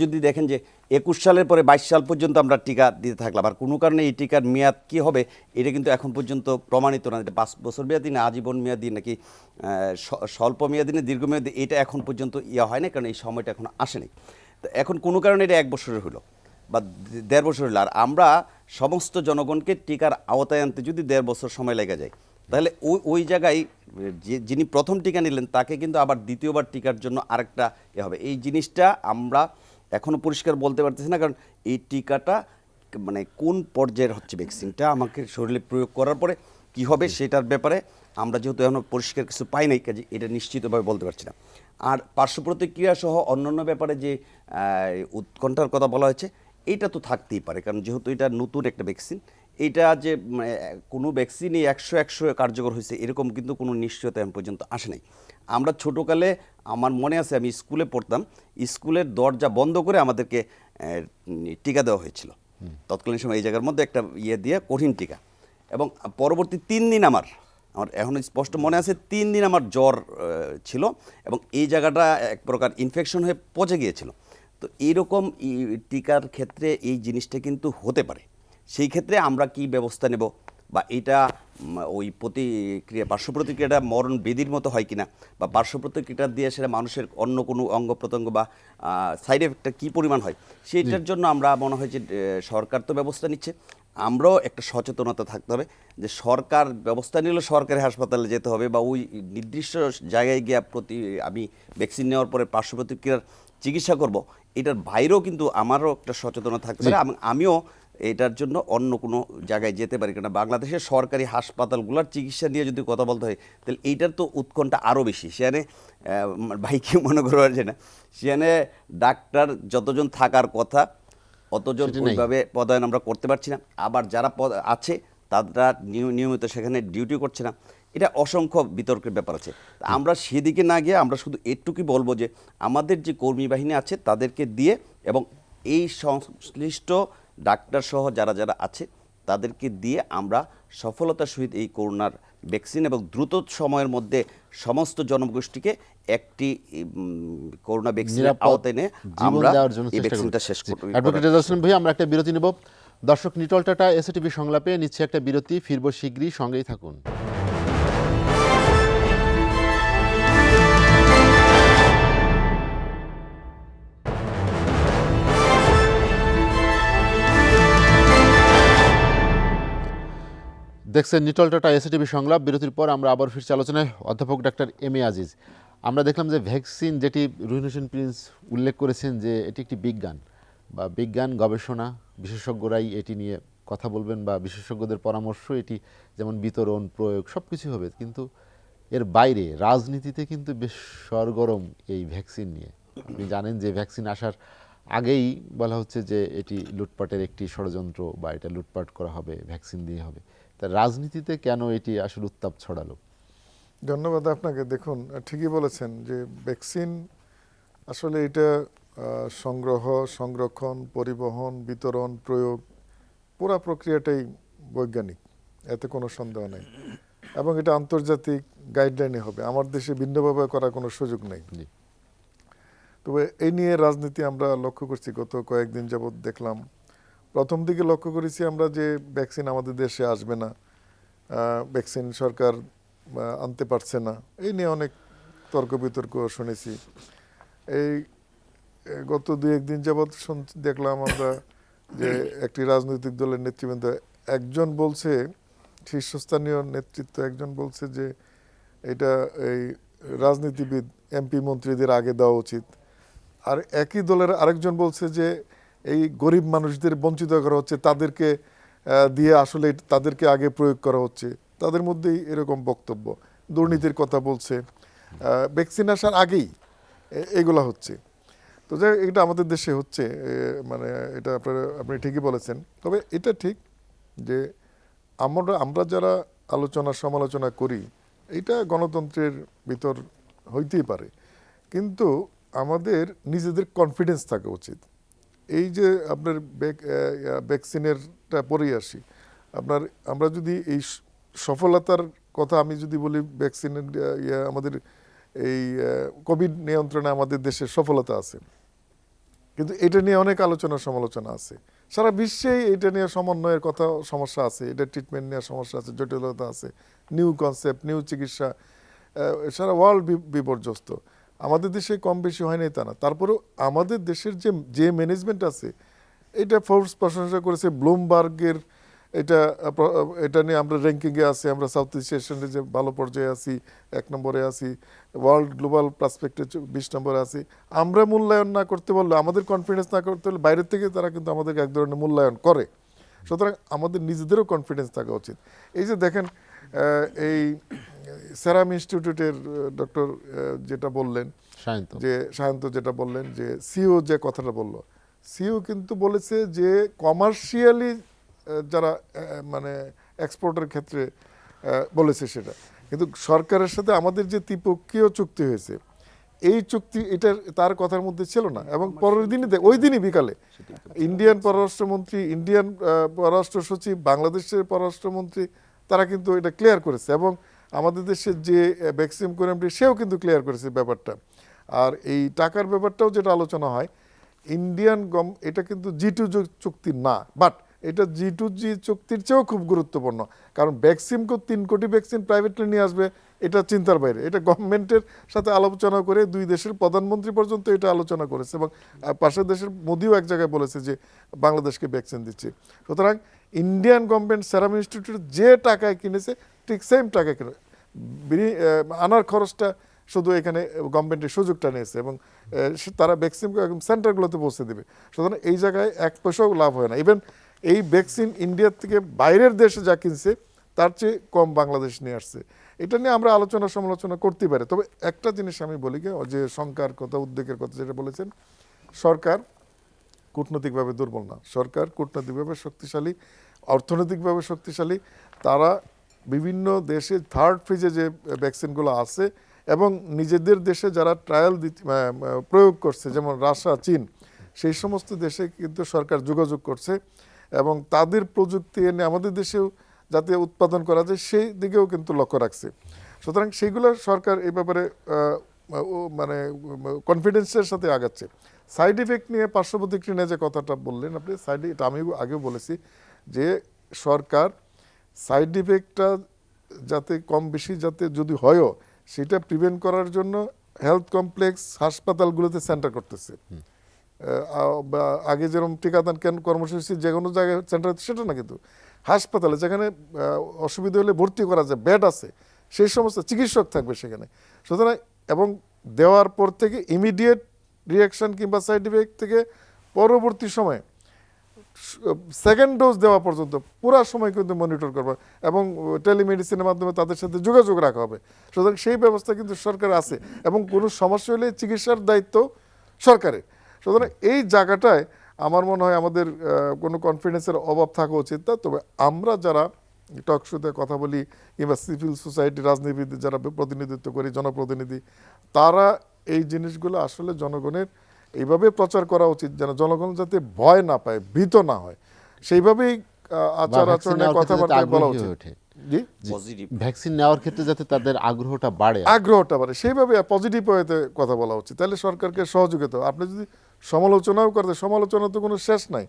Speaker 5: যদি দেখেন যে 21 সালের পরে 22 সাল পর্যন্ত আমরা টিকা দিতে থাকলাম, আর কোনো কারণে এই টিকার মেয়াদ কী হবে এটা কিন্তু এখন পর্যন্ত প্রমাণিত না। এটা 5 বছর মেয়াদি না আজীবন মেয়াদি নাকি স্বল্প মেয়াদি না দীর্ঘমেয়াদী, এটা এখন পর্যন্ত হয় না, কারণ এই সময়টা এখন আসেনি। তো এখন কোনো কারণে এটা 1 বছরের হলো বা 1.5 বছর হলো, আর আমরা সমস্ত জনগণকে টিকার আওতায় আনতে যদি 1.5 বছর সময় লেগে যায়, তাহলে ওই জায়গায় যিনি প্রথম টিকা নিলেন তাকে কিন্তু আবার দ্বিতীয়বার টিকার জন্য আরেকটা হবে। এই জিনিসটা আমরা এখনও পরিষ্কার বলতে পারতেছি না, কারণ এই টিকাটা মানে কোন পর্যায়ের হচ্ছে ভ্যাকসিনটা আমাকে শরীরে প্রয়োগ করার পরে কি হবে সেটার ব্যাপারে আমরা যেহেতু এখনও পরিষ্কার কিছু পাই নাই, কাজে এটা নিশ্চিতভাবে বলতে পারছি না। আর পার্শ্ব প্রতিক্রিয়া সহ অন্যান্য ব্যাপারে যে উৎকণ্ঠার কথা বলা হয়েছে, এইটা তো থাকতেই পারে, কারণ যেহেতু এটা নতুন একটা ভ্যাকসিন, এটা যে কোনো ভ্যাকসিনই 100 কার্যকর হয়েছে এরকম কিন্তু কোনো নিশ্চয়তা এখন পর্যন্ত আসে নাই। আমরা ছোটোকালে, আমার মনে আছে আমি স্কুলে পড়তাম, স্কুলের দরজা বন্ধ করে আমাদেরকে টিকা দেওয়া হয়েছিল তৎকালীন সময়, এই জায়গার মধ্যে একটা দিয়ে কঠিন টিকা, এবং পরবর্তী 3 দিন আমার এখন স্পষ্ট মনে আছে, 3 দিন আমার জ্বর ছিল, এবং এই জায়গাটা এক প্রকার ইনফেকশন হয়ে পচে গিয়েছিল। তো এইরকম টিকার ক্ষেত্রে এই জিনিসটা কিন্তু হতে পারে। সেই ক্ষেত্রে আমরা কি ব্যবস্থা নেব, বা এটা ওই পার্শ্ব প্রতিক্রিয়াটা মরণ ব্যাধির মতো হয় কিনা, বা পার্শ্ব প্রতিক্রিয়া দিয়ে সেটা মানুষের অন্য কোনো অঙ্গ প্রত্যঙ্গ বা সাইড এফেক্টটা কী পরিমাণ হয়, সেইটার জন্য আমরা মনে হয় যে সরকার তো ব্যবস্থা নিচ্ছে, আমরাও একটা সচেতনতা থাকতে হবে যে সরকার ব্যবস্থা নিলে সরকারি হাসপাতালে যেতে হবে, বা ওই নির্দিষ্ট জায়গায় গিয়ে আমি ভ্যাকসিন নেওয়ার পরে পার্শ্ব প্রতিক্রিয়ার চিকিৎসা করব, এটার বাইরেও কিন্তু আমারও একটা সচেতনতা থাকতে পারে। আমিও এটার জন্য অন্য কোনো জায়গায় যেতে পারি, কারণ বাংলাদেশের সরকারি হাসপাতালগুলোর চিকিৎসা নিয়ে যদি কথা বলতে হয়, তাহলে এইটার তো উৎকণ্ঠা আরও বেশি। সেখানে ভাইকে মনে করবার যে না, সেখানে ডাক্তার যতজন থাকার কথা অতজন ওইভাবে পদায়ন আমরা করতে পারছি না, আবার যারা আছে তারা নিয়মিত সেখানে ডিউটি করছে না, এটা অসংখ্য বিতর্কের ব্যাপার আছে। আমরা সেদিকে না গিয়ে আমরা শুধু এটুকুই বলবো যে আমাদের যে কর্মী বাহিনী আছে তাদেরকে দিয়ে, এবং এই সংশ্লিষ্ট ডাক্তার সহ যারা আছে তাদেরকে দিয়ে আমরা সফলতার সহিত এই করোনার ভ্যাকসিন এবং দ্রুত সময়ের মধ্যে সমস্ত জনগোষ্ঠীকে একটি করোনা ভ্যাকসিনের আওতায় এনে আমরা এই ভ্যাকসিনটা শেষ করব।
Speaker 1: অ্যাডভোকেট রেজাউল ইসলাম ভাই, আমরা একটা বিরতি নেব। দর্শক, নিটল টাটা এসএটিভি সংলাপে নিচ্ছে একটা বিরতি, ফিরবো শীঘ্রই, সঙ্গেই থাকুন। দেখছেন নিটল টাটা এসএটিভি সংলাপ। বিরতির পর আমরা আবার ফিরছি আলোচনায়। অধ্যাপক ডাক্তার এম এ আজিজ, আমরা দেখলাম যে ভ্যাকসিন, যেটি রুহিন হোসেন প্রিন্স উল্লেখ করেছেন যে এটি একটি বিজ্ঞান বা বিজ্ঞান গবেষণা, বিশেষজ্ঞরাই এটি নিয়ে কথা বলবেন বা বিশেষজ্ঞদের পরামর্শ, এটি যেমন বিতরণ, প্রয়োগ সব কিছু হবে, কিন্তু এর বাইরে রাজনীতিতে কিন্তু বেশ সরগরম এই ভ্যাকসিন নিয়ে। আপনি জানেন যে ভ্যাকসিন আসার আগেই বলা হচ্ছে যে এটি লুটপাটের একটি ষড়যন্ত্র, বা এটা লুটপাট করা হবে, ভ্যাকসিন দিয়ে হবে। তা রাজনীতিতে কেন এটি আসলে উত্তাপ ছড়ালো?
Speaker 2: ধন্যবাদ আপনাকে। দেখুন, ঠিকই বলেছেন যে ভ্যাকসিন আসলে এটা সংগ্রহ, সংরক্ষণ, পরিবহন, বিতরণ, প্রয়োগ পুরা প্রক্রিয়াটাই বৈজ্ঞানিক, এতে কোনো সন্দেহ নেই, এবং এটা আন্তর্জাতিক গাইডলাইনে হবে। আমার দেশে ভিন্নভাবে করার কোনো সুযোগ নেই।
Speaker 1: জি।
Speaker 2: তবে এই নিয়ে রাজনীতি আমরা লক্ষ্য করছি, গত কয়েকদিন যাবৎ দেখলাম। প্রথম দিকে লক্ষ্য করেছি আমরা যে ভ্যাকসিন আমাদের দেশে আসবে না, ভ্যাকসিন সরকার আনতে পারছে না, এই নিয়ে অনেক তর্ক বিতর্ক শুনেছি। এই গত দুই একদিন যাবৎ দেখলাম আমরা যে একটি রাজনৈতিক দলের নেতৃবৃন্দ একজন বলছে, শীর্ষস্থানীয় নেতৃত্ব একজন বলছে যে এটা এই রাজনীতিবিদ এমপি মন্ত্রীদের আগে দেওয়া উচিত, আর একই দলের আরেকজন বলছে যে এই গরিব মানুষদের বঞ্চিত করা হচ্ছে, তাদেরকে দিয়ে আসলে তাদেরকে আগে প্রয়োগ করা হচ্ছে। তাদের মধ্যেই এরকম বক্তব্য, দুর্নীতির কথা বলছে, ভ্যাকসিন আসার আগেই এগুলা হচ্ছে। তো যাই হোক, এটা আমাদের দেশে হচ্ছে, মানে এটা আপনি ঠিকই বলেছেন। তবে এটা ঠিক যে আমরা যারা আলোচনা সমালোচনা করি, এটা গণতন্ত্রের ভিতর হইতেই পারে, কিন্তু আমাদের নিজেদের কনফিডেন্স থাকা উচিত। এই যে আপনার ভ্যাকসিনেরটা পরেই আসি, আমরা যদি এই সফলতার কথা আমি যদি বলি, ভ্যাকসিনের আমাদের এই কোভিড নিয়ন্ত্রণে আমাদের দেশের সফলতা আছে, কিন্তু এটা নিয়ে অনেক আলোচনা সমালোচনা আছে। সারা বিশ্বেই এটা নিয়ে সমন্বয়ের কথা, সমস্যা আছে, এটা ট্রিটমেন্ট নেওয়ার সমস্যা আছে, জটিলতা আছে, নিউ কনসেপ্ট, নিউ চিকিৎসা, সারা ওয়ার্ল্ড বিপর্যস্ত। আমাদের দেশে কম বেশি হয় নাই তা না, তারপরেও আমাদের দেশের যে ম্যানেজমেন্ট আছে, এটা ফোর্স প্রশংসা করেছে। ব্লুমবার্গের এটা নিয়ে আমরা র্যাঙ্কিংয়ে আছি, আমরা সাউথ ইস্ট এশিয়ানে যে ভালো পর্যায়ে আছি, 1 নম্বরে আছি, ওয়ার্ল্ড গ্লোবাল প্রসপেক্টে 20 নম্বরে আছি। আমরা মূল্যায়ন না করতে পারলে, আমাদের কনফিডেন্স না করতে হলে, বাইরের থেকে তারা কিন্তু আমাদেরকে এক ধরনের মূল্যায়ন করে। সুতরাং আমাদের নিজেদেরও কনফিডেন্স থাকা উচিত। এই যে দেখেন, এই সেরাম ইনস্টিটিউটের ডক্টর যেটা বললেন, সায়ন্ত যেটা বললেন, যে সিও যে কথাটা বলল, সিও কিন্তু বলেছে যে কমার্শিয়ালি যারা মানে এক্সপোর্টের ক্ষেত্রে বলেছে সেটা, কিন্তু সরকারের সাথে আমাদের যে ত্রিপক্ষীয় চুক্তি হয়েছে, এই চুক্তি এটা তার কথার মধ্যে ছিল না। এবং পরের দিনই ওই দিনই বিকালে ইন্ডিয়ান পররাষ্ট্রমন্ত্রী, ইন্ডিয়ান পররাষ্ট্র সচিব, বাংলাদেশের পররাষ্ট্রমন্ত্রী, তারা কিন্তু এটা ক্লিয়ার করেছে। এবং আমাদের দেশের যে ভ্যাকসিন কোরেমটি, সেও কিন্তু ক্লিয়ার করেছে ব্যাপারটা। আর এই টাকার ব্যাপারটাও যেটা আলোচনা হয়, এটা কিন্তু G2 চুক্তি না, বাট এটা G2G চুক্তির চেয়েও খুব গুরুত্বপূর্ণ। কারণ ভ্যাকসিনকে 3 কোটি ভ্যাকসিন প্রাইভেটলি নিয়ে আসবে, এটা চিন্তার বাইরে। এটা গভর্নমেন্টের সাথে আলোচনা করে 2 দেশের প্রধানমন্ত্রী পর্যন্ত এটা আলোচনা করেছে, এবং পাশের দেশের মোদিও এক জায়গায় বলেছে যে বাংলাদেশকে ভ্যাকসিন দিচ্ছে। সুতরাং ইন্ডিয়ান গভর্নমেন্ট সেরাম ইনস্টিটিউট যে টাকায় কিনেছে, ঠিক সেম টাকায় কিনে আনার খরচটা শুধু এখানে গভর্নমেন্টের সুযোগটা নিয়েছে, এবং তারা ভ্যাকসিন একদম সেন্টারগুলোতে পৌঁছে দেবে। সুতরাং এই জায়গায় 1 পয়সাও লাভ হয় না। ইভেন এই ভ্যাকসিন ইন্ডিয়ার থেকে বাইরের দেশে যা কিনছে, তার চেয়ে কম বাংলাদেশ নিয়ে আসছে। এটা নিয়ে আমরা আলোচনা সমালোচনা করতে পারি। তবে একটা জিনিস আমি বলি, যে শঙ্কার কথা, উদ্বেগের কথা যেটা বলেছেন, সরকার কূটনৈতিকভাবে দুর্বল না, সরকার কূটনৈতিকভাবে শক্তিশালী, অর্থনৈতিকভাবে শক্তিশালী। তারা বিভিন্ন দেশে থার্ড ফেজে যে ভ্যাকসিনগুলো আছে, এবং নিজেদের দেশে যারা ট্রায়াল প্রয়োগ করছে, যেমন রাশিয়া, চীন, সেই সমস্ত দেশে কিন্তু সরকার যোগাযোগ করছে, এবং তাদের প্রযুক্তি এনে আমাদের দেশেও যাতে উৎপাদন করা যায়, সেই দিকেও কিন্তু লক্ষ্য রাখছে। সুতরাং সেইগুলো সরকার এই ব্যাপারে মানে কনফিডেন্সের সাথে আগাচ্ছে। সাইড ইফেক্ট নিয়ে, পার্শ্ব প্রতিক্রিয়া নিয়ে যে কথাটা বললেন আপনি, এটা আমি আগেও বলেছি যে সরকার সাইড ইফেক্টটা যাতে কম বেশি যাতে যদি হয়ও, সেটা প্রিভেন্ট করার জন্য হেলথ কমপ্লেক্স হাসপাতালগুলোতে সেন্টার করতেছে। আগে যেরকম টিকাদান কর্মসূচি যে কোনো জায়গায় সেন্টার, সেটা না, কিন্তু হাসপাতালে যেখানে অসুবিধা হলে ভর্তি করা যায়, বেড আছে, সেই সমস্ত চিকিৎসক থাকবে সেখানে। সুতরাং এবং দেওয়ার পর থেকে ইমিডিয়েট রিয়াকশন কিংবা সাইড ইফেক্ট থেকে পরবর্তী সময়ে সেকেন্ড ডোজ দেওয়া পর্যন্ত পুরো সময় কিন্তু মনিটর করবে, এবং টেলিমেডিসিনের মাধ্যমে তাদের সাথে যোগাযোগ রাখা হবে। সুতরাং সেই ব্যবস্থা কিন্তু সরকার আছে, এবং কোনো সমস্যা হলে চিকিৎসার দায়িত্ব সরকারের। সুতরাং এই জায়গাটায় আমার মনে হয় আমাদের কোনো কনফিডেন্সের অভাব থাকা উচিত না। তবে আমরা যারা টক শোতে কথা বলি, কিংবা সিভিল সোসাইটি, রাজনীতিবিদ যারা প্রতিনিধিত্ব করি, জনপ্রতিনিধি, তারা এই জিনিসগুলো আসলে জনগণের এইভাবে প্রচার করা উচিত, যেন জনগণ যাতে ভয় না পায়, ভীত না হয়, সেইভাবেই আচার
Speaker 1: ভ্যাকসিন
Speaker 2: আচরণে
Speaker 1: নেওয়ার ক্ষেত্রে যাতে
Speaker 2: কথাবার্তায় বলা
Speaker 1: আগ্রহী
Speaker 2: উচিত।
Speaker 1: হয়ে ওঠে।
Speaker 2: জি,
Speaker 5: পজিটিভ
Speaker 1: ভ্যাকসিন নেওয়ার ক্ষেত্রে যাতে তাদের আগ্রহটা বাড়ে।
Speaker 2: আগ্রহটা বাড়ে সেইভাবে পজিটিভ ওয়েতে কথা বলা উচিত, তাহলে সরকারকে সহযোগিতা। আপনি যদি সমালোচনাও করতে, সমালোচনা তো কোনো শেষ নাই।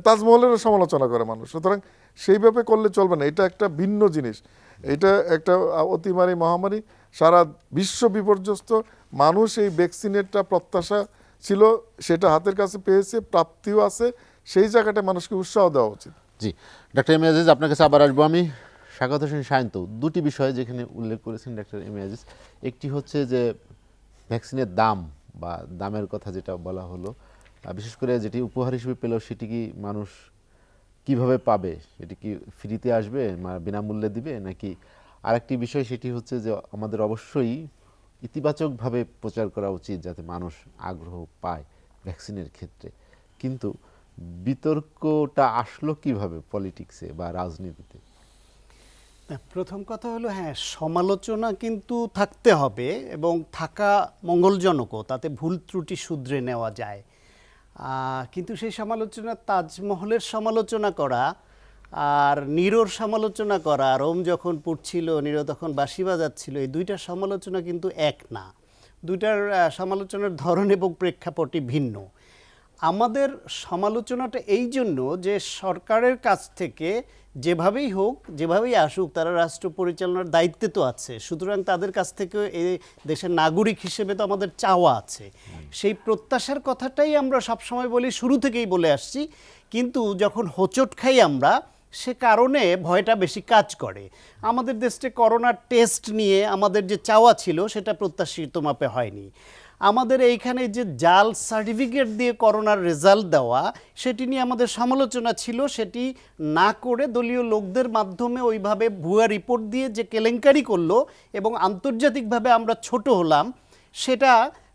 Speaker 2: তাজমহলেরও সমালোচনা করে মানুষ, সুতরাং সেইভাবে করলে চলবে না। এটা একটা ভিন্ন জিনিস, এটা একটা অতিমারি মহামারী, সারা বিশ্ব বিপর্যস্ত। মানুষ এই ভ্যাকসিনেরটা প্রত্যাশা ছিল, সেটা হাতের কাছে পেয়েছে, প্রাপ্তিও আছে, সেই জায়গাটা মানুষকে উৎসাহ দেওয়া উচিত।
Speaker 1: জি, ডাক্তার এম এ আজিজ, আপনার কাছে আবার আসবো আমি। স্বাগত হোসেন সায়ন্ত, দুটি বিষয় যেখানে উল্লেখ করেছেন ডাক্তার এম এ আজিজ, একটি হচ্ছে যে ভ্যাকসিনের দাম বা দামের কথা যেটা বলা হলো, বিশেষ করে যেটি উপহার হিসেবে পেল সেটি কি মানুষ কিভাবে পাবে, এটি কি ফ্রিতে আসবে, বিনামূল্যে দিবে নাকি? আরেকটি বিষয় সেটি হচ্ছে যে আমাদের অবশ্যই ইতিবাচকভাবে প্রচার করা উচিত যাতে মানুষ আগ্রহ পায় ভ্যাকসিনের ক্ষেত্রে, কিন্তু বিতর্কটা আসলো কিভাবে পলিটিক্সে বা রাজনীতিতে?
Speaker 3: প্রথম কথা হলো, হ্যাঁ, সমালোচনা কিন্তু থাকতে হবে এবং থাকা মঙ্গলজনকও, তাতে ভুল ত্রুটি শুধরে নেওয়া যায়। কিন্তু সেই সমালোচনা, তাজমহলের সমালোচনা করা আর নিরোর সমালোচনা করা, রোম যখন পুড়ছিল নিরো তখন বাঁশি বাজাচ্ছিল, এই দুইটা সমালোচনা কিন্তু এক না। দুইটার সমালোচনার ধরন এবং প্রেক্ষাপটই ভিন্ন। আমাদের সমালোচনাটা এই জন্য যে সরকারের কাছ থেকে যেভাবেই হোক, যেভাবেই আসুক, তারা রাষ্ট্র পরিচালনার দায়িত্বে তো আছে, সুতরাং তাদের কাছ থেকে এই দেশের নাগরিক হিসেবে তো আমাদের চাওয়া আছে। সেই প্রত্যাশার কথাটাই আমরা সবসময় বলি, শুরু থেকেই বলে আসছি, কিন্তু যখন হোঁচট খাই আমরা, সে কারণে ভয়টা বেশি কাজ করে। আমাদের দেশে করোনার টেস্ট নিয়ে আমাদের যে চাওয়া ছিল সেটা প্রত্যাশিত মাপে হয়নি। আমাদের এইখানে যে জাল সার্টিফিকেট দিয়ে করোনার রেজাল্ট দেওয়া, সেটি নিয়ে আমাদের সমালোচনা ছিল। সেটি না করে দলীয় লোকদের মাধ্যমে ওইভাবে ভুয়া রিপোর্ট দিয়ে যে কেলেঙ্কারি করলো এবং আন্তর্জাতিকভাবে আমরা ছোট হলাম, সেটা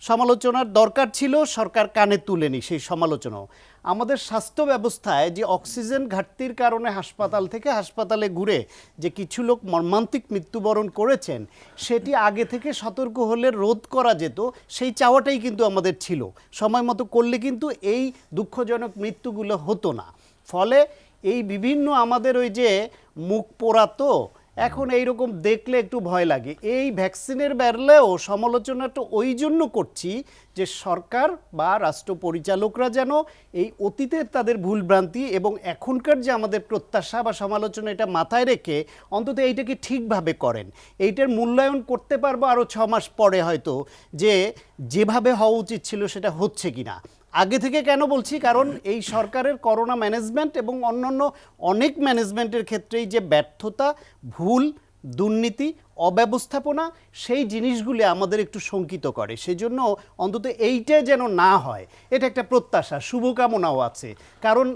Speaker 3: সমালোচনার দরকার ছিল, সরকার কানে তুলেনি সেই সমালোচনাও। আমাদের স্বাস্থ্য ব্যবস্থায় যে অক্সিজেন ঘাটতির কারণে হাসপাতাল থেকে হাসপাতালে ঘুরে যে কিছু লোক মর্মান্তিক মৃত্যুবরণ করেছেন, সেটি আগে থেকে সতর্ক হলে রোধ করা যেত, সেই চাওয়াটাই কিন্তু আমাদের ছিল। সময় মতো করলে কিন্তু এই দুঃখজনক মৃত্যুগুলো হতো না। ফলে এই বিভিন্ন আমাদের ওই যে মুখ পোড়াতো, এখন এইরকম দেখলে একটু ভয় লাগে। এই ভ্যাকসিনের বেরলেও সমালোচনাটা ওই জন্য করছি যে সরকার বা রাষ্ট্র পরিচালকরা যেন এই অতীতের তাদের ভুলভ্রান্তি এবং এখনকার যে আমাদের প্রত্যাশা বা সমালোচনা, এটা মাথায় রেখে অন্তত এইটাকে ঠিকভাবে করেন। এইটার মূল্যায়ন করতে পারবো আরও 6 মাস পরে হয়তো, যে যেভাবে হওয়া উচিত ছিল সেটা হচ্ছে কিনা। আগে থেকে কেন বলছি, কারণ এই সরকারের করোনা ম্যানেজমেন্ট এবং অন্যান্য অনেক ম্যানেজমেন্টের ক্ষেত্রেই যে ব্যর্থতা, ভুল, দুর্নীতি, অব্যবস্থাপনা, সেই জিনিসগুলি আমাদের একটু শঙ্কিত করে। সেজন্য অন্তত এইটা যেন না হয়, এটা একটা প্রত্যাশা, শুভকামনাও আছে। কারণ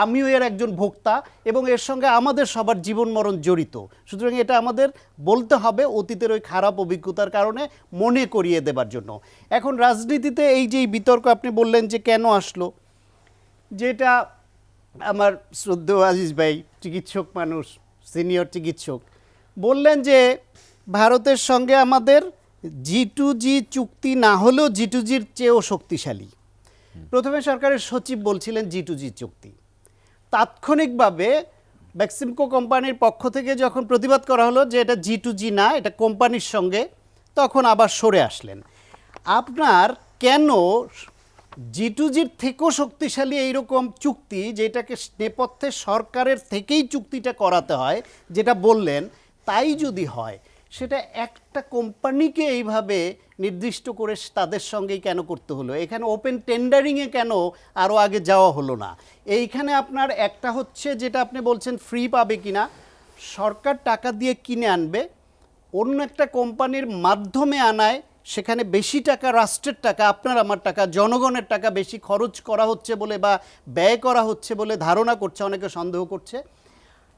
Speaker 3: আমিও এর একজন ভোক্তা এবং এর সঙ্গে আমাদের সবার জীবন মরণ জড়িত। সুতরাং এটা আমাদের বলতে হবে অতীতের ওই খারাপ অভিজ্ঞতার কারণে মনে করিয়ে দেবার জন্য। এখন রাজনীতিতে এই যে বিতর্ক আপনি বললেন যে কেন আসলো, যেটা আমার শ্রদ্ধেয় আজিজ ভাই, চিকিৎসক মানুষ, সিনিয়র চিকিৎসক, বললেন যে ভারতের সঙ্গে আমাদের G2G চুক্তি না হলেও G2Gর চেয়েও শক্তিশালী। প্রথমে সরকারের সচিব বলছিলেন G2G চুক্তি, তাৎক্ষণিকভাবে ভ্যাকসিমকো কোম্পানির পক্ষ থেকে যখন প্রতিবাদ করা হলো যে এটা G2G না, এটা কোম্পানির সঙ্গে, তখন আবার সরে আসলেন। আপনার কেন G2Gর থেকেও শক্তিশালী এইরকম চুক্তি, যেটাকে নেপথ্যে সরকারের থেকেই চুক্তিটা করাতে হয়, যেটা বললেন, তাই যদি হয় সেটা একটা কোম্পানিকে এইভাবে নির্দিষ্ট করে তাদের সঙ্গেই কেন করতে হলো? এখানে ওপেন টেন্ডারিংয়ে কেন আরও আগে যাওয়া হলো না? এইখানে আপনার একটা হচ্ছে যেটা আপনি বলছেন ফ্রি পাবে কিনা, সরকার টাকা দিয়ে কিনে আনবে, অন্য একটা কোম্পানির মাধ্যমে আনায় সেখানে বেশি টাকা, রাষ্ট্রের টাকা, আপনার আমার টাকা, জনগণের টাকা বেশি খরচ করা হচ্ছে বলে বা ব্যয় করা হচ্ছে বলে ধারণা করছে, অনেকে সন্দেহ করছে।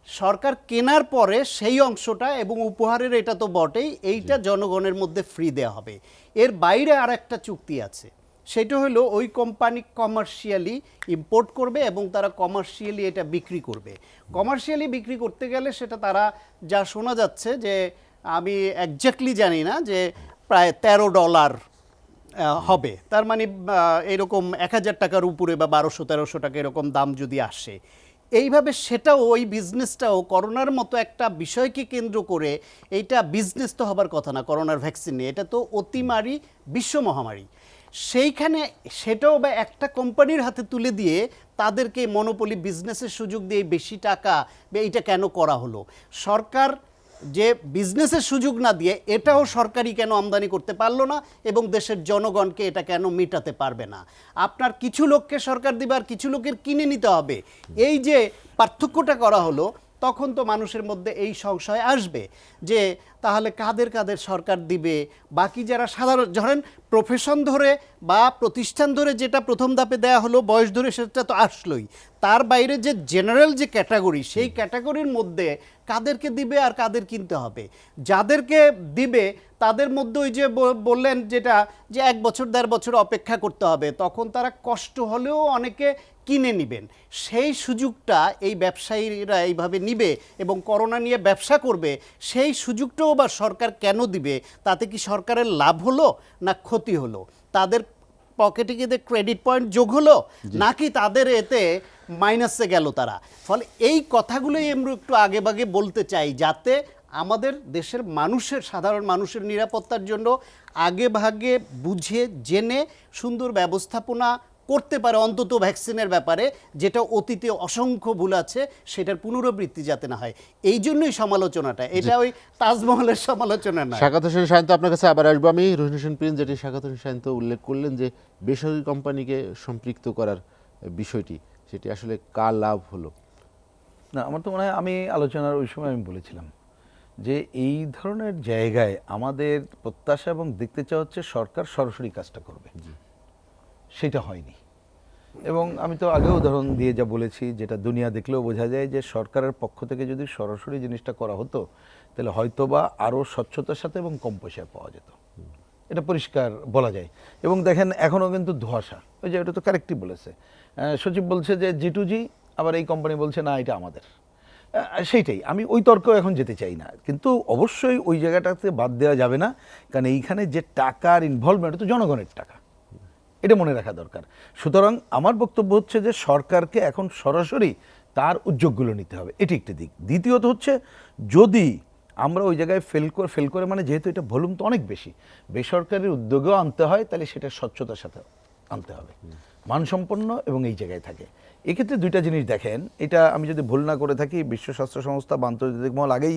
Speaker 3: সরকার কেনার পরে সেই অংশটা এবং উপহারের এটা তো বটেই, এইটা জনগণের মধ্যে ফ্রি দেওয়া হবে। এর বাইরে আর একটা চুক্তি আছে, সেটা হলো ওই কোম্পানি কমার্শিয়ালি ইম্পোর্ট করবে এবং তারা কমার্শিয়ালি এটা বিক্রি করবে। কমার্শিয়ালি বিক্রি করতে গেলে সেটা তারা, যা শোনা যাচ্ছে, যে আমি একজ্যাক্টলি জানি না, যে প্রায় $13 হবে, তার মানে এরকম 1000 টাকার উপরে বা 1200-1300 টাকা এরকম দাম যদি আসে, এইভাবে সেটাও ওই বিজনেসটাও করোনার মতো একটা বিষয়কে কেন্দ্র করে এইটা বিজনেস তো হবার কথা না করোনার ভ্যাকসিন নিয়ে, এটা তো অতিমারি বিশ্ব মহামারী। সেইখানে সেটাও বা একটা কোম্পানির হাতে তুলে দিয়ে তাদেরকে মনোপলি বিজনেসের সুযোগ দিয়ে বেশি টাকা বা এইটা কেন করা হলো? সরকার যে বিজনেসের সুযোগ না দিয়ে এটাও সরকারি কেন আমদানি করতে পারলো না এবং দেশের জনগণকে এটা কেন মেটাতে পারবে না? আপনার কিছু লোককে সরকার দিবে আর কিছু লোকের কিনে নিতে হবে, এই যে পার্থক্যটা করা হলো, তখন তো মানুষের মধ্যে এই সংশয় আসবে যে তাহলে কাদের কাদের সরকার দিবে, বাকি যারা সাধারণ ধরেন প্রফেশন ধরে বা প্রতিষ্ঠান ধরে যেটা প্রথম ধাপে দেয়া হলো, বয়স ধরে সেটা তো আসলোই, তার বাইরে যে জেনারেল যে ক্যাটাগরি, সেই ক্যাটাগরির মধ্যে কাদেরকে দিবে আর কাদের কিনতে হবে? যাদেরকে দিবে তাদের মধ্যে ওই যে বললেন যেটা, যে 1 বছর 1.5 বছর অপেক্ষা করতে হবে, তখন তারা কষ্ট হলেও অনেকে কিনে নেবেন। সেই সুযোগটা এই ব্যবসায়ীরা এইভাবে নিবে এবং করোনা নিয়ে ব্যবসা করবে, সেই সুযোগটাও বা সরকার কেন দিবে? তাতে কি সরকারের লাভ হলো না ক্ষতি হলো? তাদের পকেটে কি ক্রেডিট পয়েন্ট যোগ হলো নাকি তাদের এতে মাইনাসে গেল তারা? ফলে এই কথাগুলোই আমরা একটু আগে ভাগে বলতে চাই, যাতে আমাদের দেশের মানুষের, সাধারণ মানুষের নিরাপত্তার জন্য আগে ভাগে বুঝে জেনে সুন্দর ব্যবস্থাপনা করতে পারে, অন্তত ভ্যাকসিনের ব্যাপারে, যেটা অতীতে অসংখ্য ভুল আছে সেটার পুনরাবৃত্তি যাতে না হয়। এই জন্যই সমালোচনাটা, এটা ওই তাজমহলের সমালোচনা না।
Speaker 1: শাকাত হোসেন শান্ত, আপনার কাছে আবার আসবো আমি। রহিন হোসেন প্রিন্স, যেটি শাকাত হোসেন শান্ত উল্লেখ করলেন যে বেসরকারি কোম্পানিকে সম্পৃক্ত করার বিষয়টি, সেটি আসলে কার লাভ হলো?
Speaker 4: না, আমার তো মনে হয় আমি আলোচনার ওই সময় আমি বলেছিলাম যে এই ধরনের জায়গায় আমাদের প্রত্যাশা এবং দেখতে চাওয়া হচ্ছে সরকার সরাসরি কাজটা করবে, সেটা হয়নি। এবং আমি তো আগেও উদাহরণ দিয়ে যা বলেছি, যেটা দুনিয়া দেখলেও বোঝা যায় যে সরকারের পক্ষ থেকে যদি সরাসরি জিনিসটা করা হতো তাহলে হয়তোবা আরও স্বচ্ছতার সাথে এবং কম পয়সায় পাওয়া যেত, এটা পরিষ্কার বলা যায়। এবং দেখেন এখনও কিন্তু ধোঁয়াশা, ওই যে এটা তো কারেক্টই বলেছে সচিব, বলছে যে G2G, আবার এই কোম্পানি বলছে না এটা আমাদের। সেইটাই, আমি ওই তর্কেও এখন যেতে চাই না, কিন্তু অবশ্যই ওই জায়গাটাতে বাদ দেওয়া যাবে না, কারণ এইখানে যে টাকার ইনভলভমেন্ট, তো জনগণের টাকা, এটা মনে রাখা দরকার। সুতরাং আমার বক্তব্য হচ্ছে যে সরকারকে এখন সরাসরি তার উদ্যোগগুলো নিতে হবে, এটি একটি দিক। দ্বিতীয়ত হচ্ছে, যদি আমরা ওই জায়গায় ফেল করে মানে যেহেতু এটা ভলিউম তো অনেক বেশি, বেসরকারি উদ্যোগেও আনতে হয়, তাহলে সেটা স্বচ্ছতার সাথে আনতে হবে, মানসম্পন্ন এবং এই জায়গায় থাকে। এক্ষেত্রে দুইটা জিনিস দেখেন, এটা আমি যদি ভুল না করে থাকি, বিশ্ব স্বাস্থ্য সংস্থা বা আন্তর্জাতিক মহল আগেই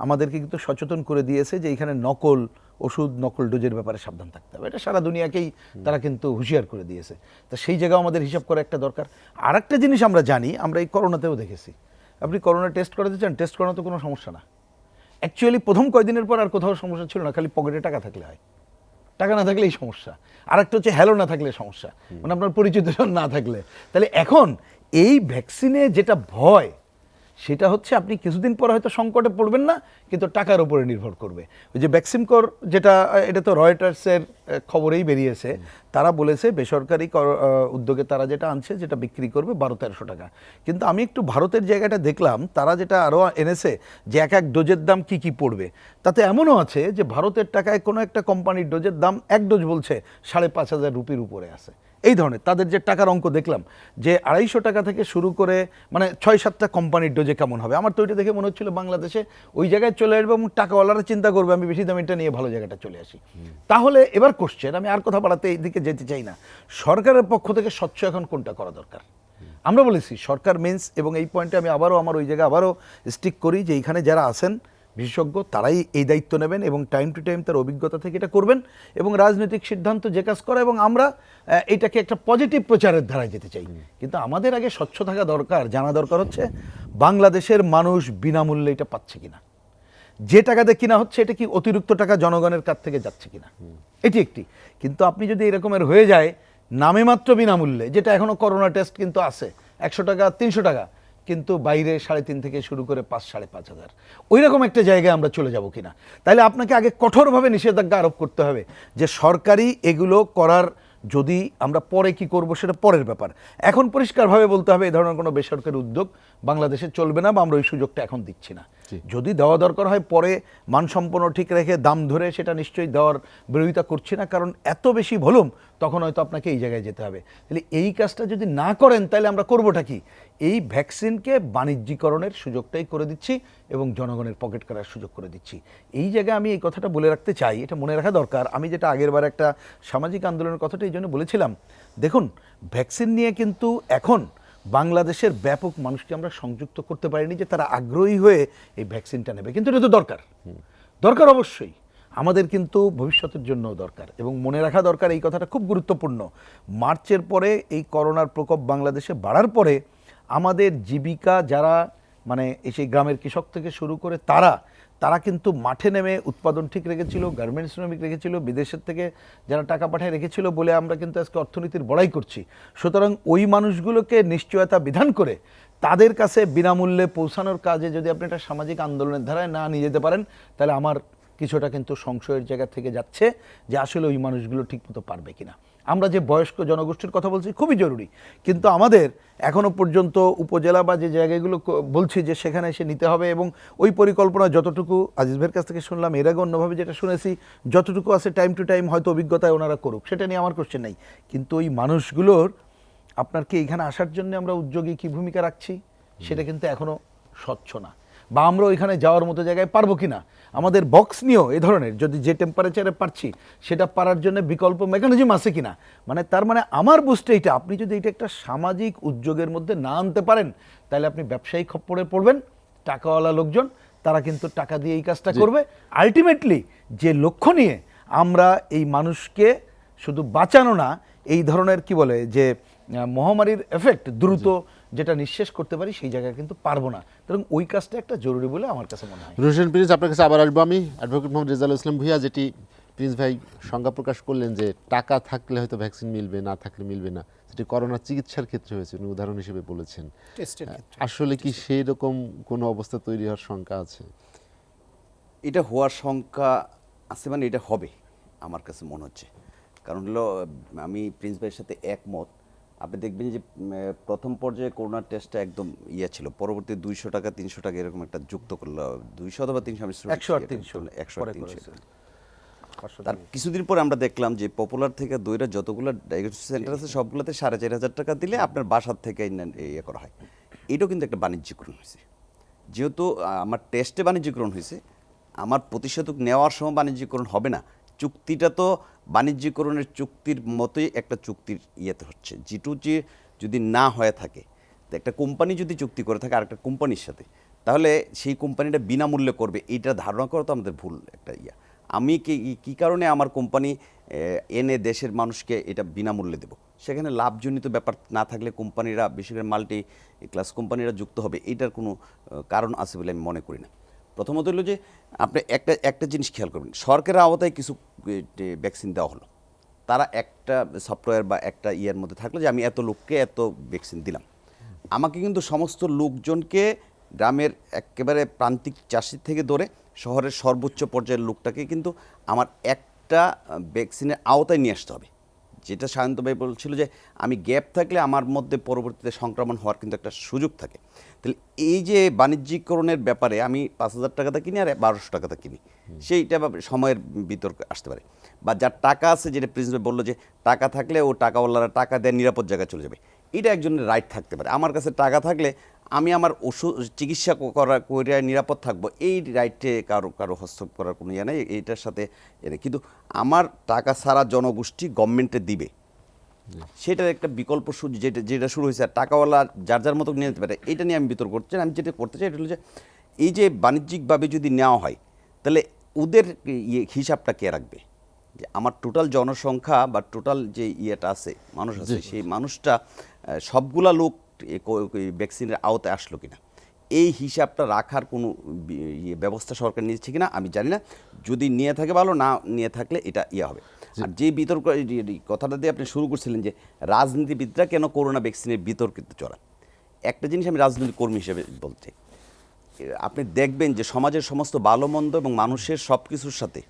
Speaker 4: আমাদেরকে কিন্তু সচেতন করে দিয়েছে যে এখানে নকল ওষুধ, নকল ডোজের ব্যাপারে সাবধান থাকতে হবে, এটা সারা দুনিয়াকেই তারা কিন্তু হুঁশিয়ার করে দিয়েছে। তা সেই জায়গাও আমাদের হিসাব করা একটা দরকার। আর একটা জিনিস আমরা জানি, আমরা এই করোনাতেও দেখেছি, আপনি করোনা টেস্ট করাতে চান, টেস্ট করানো তো কোনো সমস্যা না। অ্যাকচুয়ালি প্রথম কয়েকদিনের পর আর কোথাও সমস্যা ছিল না, খালি পকেটে টাকা থাকলে হয়, টাকা না থাকলেই সমস্যা। আর একটা হচ্ছে হ্যালো না থাকলে সমস্যা, মানে আপনার পরিচিত না থাকলে। তাহলে এখন এই ভ্যাকসিনে যেটা ভয়, সেটা হচ্ছে আপনি কিছুদিন পর হয়তো সংকটে পড়বেন না, কিন্তু টাকার উপরে নির্ভর করবে। ওই যে ভ্যাকসিনকর, যেটা এটা তো রয়টার্সের খবরেই বেরিয়েছে, তারা বলেছে বেসরকারি উদ্যোগে তারা যেটা আনছে, যেটা বিক্রি করবে 1200-1300 টাকা। কিন্তু আমি একটু ভারতের জায়গাটা দেখলাম, তারা যেটা আরও এনেছে যে এক এক ডোজের দাম কি কি পড়বে, তাতে এমনও আছে যে ভারতের টাকায় কোনো একটা কোম্পানির ডোজের দাম, এক ডোজ বলছে 5500 রুপির উপরে আছে। এই ধরনের তাদের যে টাকার অঙ্ক দেখলাম, যে 250 টাকা থেকে শুরু করে মানে 6-7টা কোম্পানির ডোজে কেমন হবে। আমার তো ওইটা দেখে মনে হচ্ছিল বাংলাদেশে ওই জায়গায় চলে আসবে এবং টাকাওয়ালারা চিন্তা করবে আমি বেশি দামিটা নিয়ে ভালো জায়গাটা চলে আসি। তাহলে এবার কোশ্চেন, আমি আর কথা বাড়াতে এই দিকে যেতে চাই না, সরকারের পক্ষ থেকে স্বচ্ছ এখন কোনটা করা দরকার? আমরা বলেছি সরকার মেন্স, এবং এই পয়েন্টে আমি আবারও আমার ওই জায়গায় আবারও স্টিক করি যে এইখানে যারা আছেন বিশেষজ্ঞ, তারাই এই দায়িত্ব নেবেন এবং টাইম টু টাইম তার অভিজ্ঞতা থেকে এটা করবেন এবং রাজনৈতিক সিদ্ধান্ত যে কাজ করা, এবং আমরা এটাকে একটা পজিটিভ প্রচারের ধারায় যেতে চাই। কিন্তু আমাদের আগে স্বচ্ছ থাকা দরকার, জানা দরকার হচ্ছে বাংলাদেশের মানুষ বিনামূল্যে এটা পাচ্ছে কিনা, যে টাকাতে কিনা হচ্ছে এটা কি অতিরিক্ত টাকা জনগণের কাছ থেকে যাচ্ছে কিনা, এটি একটি। কিন্তু আপনি যদি এরকমের হয়ে যায় নামে মাত্র বিনামূল্যে, যেটা এখনো করোনা টেস্ট কিন্তু আছে 100 টাকা 300 টাকা, কিন্তু বাইরে 3.5 থেকে শুরু করে 5-5.5 ওই রকম একটা জায়গায় আমরা চলে যাব কিনা। তাইলে আপনাকে আগে কঠোরভাবে নিষেধাজ্ঞা আরোপ করতে হবে যে সরকারি এগুলো করার, যদি আমরা পরে কি করব সেটা পরের ব্যাপার। এখন পরিষ্কারভাবে বলতে হবে এই ধরনের কোনো বেসরকারি উদ্যোগ বাংলাদেশে চলবে না, বা আমরা ওই সুযোগটা এখন দিচ্ছি না। যদি দেওয়া দরকার হয় পরে মানসম্পন্ন ঠিক রেখে দাম ধরে, সেটা নিশ্চয়ই দেওয়ার বিরোধিতা করছি না, কারণ এত বেশি ভলিউম তখন হয়তো আপনাকে এই জায়গায় যেতে হবে। তাহলে এই কাজটা যদি না করেন তাহলে আমরা করবোটা কি? এই ভ্যাকসিনকে বাণিজ্যিকরণের সুযোগটাই করে দিচ্ছি এবং জনগণের পকেট করার সুযোগ করে দিচ্ছি। এই জায়গায় আমি এই কথাটা বলে রাখতে চাই, এটা মনে রাখা দরকার। আমি যেটা আগেরবার একটা সামাজিক আন্দোলনের কথাটা এই জন্য বলেছিলাম, দেখুন ভ্যাকসিন নিয়ে কিন্তু এখন বাংলাদেশের ব্যাপক মানুষকে আমরা সংযুক্ত করতে পারিনি যে তারা আগ্রহী হয়ে এই ভ্যাকসিনটা নেবে, কিন্তু এটা তো দরকার অবশ্যই আমাদের, কিন্তু ভবিষ্যতের জন্য দরকার। এবং মনে রাখা দরকার, এই কথাটা খুব গুরুত্বপূর্ণ, মার্চের পরে এই করোনার প্রকোপ বাংলাদেশে বাড়ার পরে আমাদের জীবিকা যারা মানে সেই গ্রামের কৃষক থেকে শুরু করে তারা কিন্তু মাঠে নেমে উৎপাদন ঠিক রেখেছিল, গার্মেন্টস শ্রমিক রেখেছিল, বিদেশের থেকে যারা টাকা পাঠায় রেখেছিল বলে আমরা কিন্তু আজকে অর্থনীতির বড়াই করছি। সুতরাং ওই মানুষগুলোকে নিশ্চয়তা বিধান করে তাদের কাছে বিনামূল্যে পৌঁছানোর কাজে যদি আপনি একটা সামাজিক আন্দোলনের ধারায় না নিয়ে যেতে পারেন, তাহলে আমার কিছুটা কিন্তু সংশয়ের জায়গা থেকে যাচ্ছে যে আসলে ওই মানুষগুলো ঠিকমতো পারবে কিনা। আমরা যে বয়স্ক জনগোষ্ঠীর কথা বলছি খুবই জরুরি, কিন্তু আমাদের এখনো পর্যন্ত উপজেলা বা যে জায়গাগুলো বলছি যে সেখানে এসে নিতে হবে, এবং ওই পরিকল্পনা যতটুকু আজিজ ভাইয়ের কাছ থেকে শুনলাম, এর আগে অন্যভাবে যেটা শুনেছি, যতটুকু আছে টাইম টু টাইম হয়তো অভিজ্ঞতায় ওনারা করুক, সেটা নিয়ে আমার কোশ্চেন নাই। কিন্তু ওই মানুষগুলোর আপনার কি এখানে আসার জন্য আমরা উদ্যোগী কি ভূমিকা রাখছি সেটা কিন্তু এখনো স্বচ্ছ না, বা আমরা ওইখানে যাওয়ার মতো জায়গায় পারবো কিনা। আমাদের বক্স নিয়েও এ ধরনের যদি যে টেম্পারেচারে পারছি সেটা পারার জন্য বিকল্প মেকানিজম আছে কিনা। মানে তার মানে আমার বুঝতে এইটা, আপনি যদি এটা একটা সামাজিক উদ্যোগের মধ্যে না আনতে পারেন তাহলে আপনি ব্যবসায়িক খপ্পরে পড়বেন। টাকাওয়ালা লোকজন তারা কিন্তু টাকা দিয়ে এই কাজটা করবে। আলটিমেটলি যে লক্ষ্য নিয়ে আমরা এই মানুষকে শুধু বাঁচানো না, এই ধরনের কি বলে যে মহামারীর এফেক্ট দ্রুত যেটা নিঃশেষ করতে পারি, সেই জায়গায় কিন্তু পারবো না। সুতরাং ওই কাজটা একটা জরুরি বলে আমার কাছে মনে হয়।
Speaker 1: রোশন প্রিন্স, আপনার কাছে আবার আসবো আমি। অ্যাডভোকেট মোহাম্মদ রেজাউল ইসলাম ভূঁইয়া, যেটি প্রিন্স ভাই সংজ্ঞা প্রকাশ করলেন যে টাকা থাকলে হয়তো ভ্যাকসিন মিলবে, না থাকলে মিলবে না, সেটি করোনা চিকিৎসার ক্ষেত্রে হয়েছে, উনি উদাহরণ হিসেবে বলেছেন। আসলে কি সেই রকম কোনো অবস্থা তৈরি হওয়ার শঙ্কা আছে?
Speaker 5: এটা হওয়ার শঙ্কা আছে, মানে এটা হবে আমার কাছে মনে হচ্ছে। কারণ হলো আমি প্রিন্স ভাইয়ের সাথে একমত। আপনি দেখবেন যে প্রথম পর্যায়ে করোনার টেস্টটা একদম ছিল, পরবর্তী 200 টাকা 300 টাকা এরকম একটা যুক্ত করলো, 200 অথবা 300,
Speaker 4: 100 আর 300
Speaker 5: তার কিছুদিন পরে আমরা দেখলাম যে পপুলার থেকে দইরা যতগুলো ডায়াগনস্টিক সেন্টার আছে সবগুলোতে 4500 টাকা দিলে আপনার বাসার থেকে ইয়ে করা হয়। এটাও কিন্তু একটা বাণিজ্যিকরণ হয়েছে। যেহেতু আমার টেস্টে বাণিজ্যিকরণ হয়েছে, আমার প্রতিষেধক নেওয়ার সময় বাণিজ্যিকরণ হবে না। চুক্তিটা তো বাণিজ্যিকরণের চুক্তির মতোই একটা চুক্তির ইয়েতে হচ্ছে। যে যদি না হয়ে থাকে, তো একটা কোম্পানি যদি চুক্তি করে থাকে আরেকটা কোম্পানির সাথে, তাহলে সেই কোম্পানিটা বিনামূল্যে করবে, এইটা ধারণা করা তো আমাদের ভুল একটা ইয়া। আমি কি কারণে আমার কোম্পানি এনে দেশের মানুষকে এটা বিনামূল্যে দেব? সেখানে লাভজনিত ব্যাপার না থাকলে কোম্পানিরা, বিশেষ করে মাল্টি ক্লাস কোম্পানিরা যুক্ত হবে, এইটার কোনো কারণ আছে বলে আমি মনে করি না। প্রথমত হলো যে আপনি একটা জিনিস খেয়াল করবেন, সরকারের আওতায় কিছু ভ্যাকসিন দেওয়া হলো, তারা একটা সফটওয়্যার বা একটা ইয়ের মধ্যে থাকলো যে আমি এত লোককে এত ভ্যাকসিন দিলাম। আমাকে কিন্তু সমস্ত লোকজনকে, গ্রামের একেবারে প্রান্তিক চাষি থেকে ধরে শহরের সর্বোচ্চ পর্যায়ের লোকটাকে কিন্তু আমার একটা ভ্যাকসিনের আওতায় নিয়ে আসতে হবে। যেটা সায়ন্ত ভাই বলছিল যে আমি গ্যাপ থাকলে আমার মধ্যে পরবর্তীতে সংক্রমণ হওয়ার কিন্তু একটা সুযোগ থাকে। তাহলে এই যে বাণিজ্যিকরণের ব্যাপারে আমি 5000 টাকাতে কিনি আর 1200 টাকাতে কিনি, সেইটা সময়ের বিতর্ক আসতে পারে। বা যার টাকা আছে, যেটা প্রিন্স ভাই বললো যে টাকা থাকলে ও টাকাওয়ালারা টাকা দেয় নিরাপদ জায়গায় চলে যাবে, এটা একজনের রাইট থাকতে পারে। আমার কাছে টাকা থাকলে আমি আমার চিকিৎসা করে নিরাপদ থাকবো, এই রাইটে কারো হস্তক্ষেপ করার কোনো ইয়ে নেই এইটার সাথে। কিন্তু আমার টাকা ছাড়া জনগোষ্ঠী গভর্নমেন্টে দিবে, সেটার একটা বিকল্প যেটা শুরু হয়েছে, আর টাকাওয়ালা যার যার মতো নিয়ে নিতে পারে, এটা নিয়ে আমি বিতর্ক করছি। আমি যেটা করতে চাই এটা হলো যে এই যে বাণিজ্যিকভাবে যদি নেওয়া হয়, তাহলে ওদের হিসাবটা কে রাখবে? যে আমার টোটাল জনসংখ্যা বা টোটাল যে ইয়েটা আছে, মানুষ আছে, সেই মানুষটা সবগুলা লোক ভ্যাকসিনের আওতায় আসলো কিনা, এই হিসাবটা রাখার কোনো ব্যবস্থা সরকার নিয়েছে কিনা আমি জানি না। যদি নিয়ে থাকে ভালো, না নিয়ে থাকলে এটা হবে। আর যে বিতর্ক কথাটা দিয়ে আপনি শুরু করছিলেন যে রাজনীতিবিদরা কেন করোনা ভ্যাকসিনের বিতর্কিত চড়া, একটা জিনিস আমি রাজনৈতিক কর্মী হিসেবে বলতে, আপনি দেখবেন যে সমাজের সমস্ত ভালো মন্দ এবং মানুষের সব কিছুর সাথে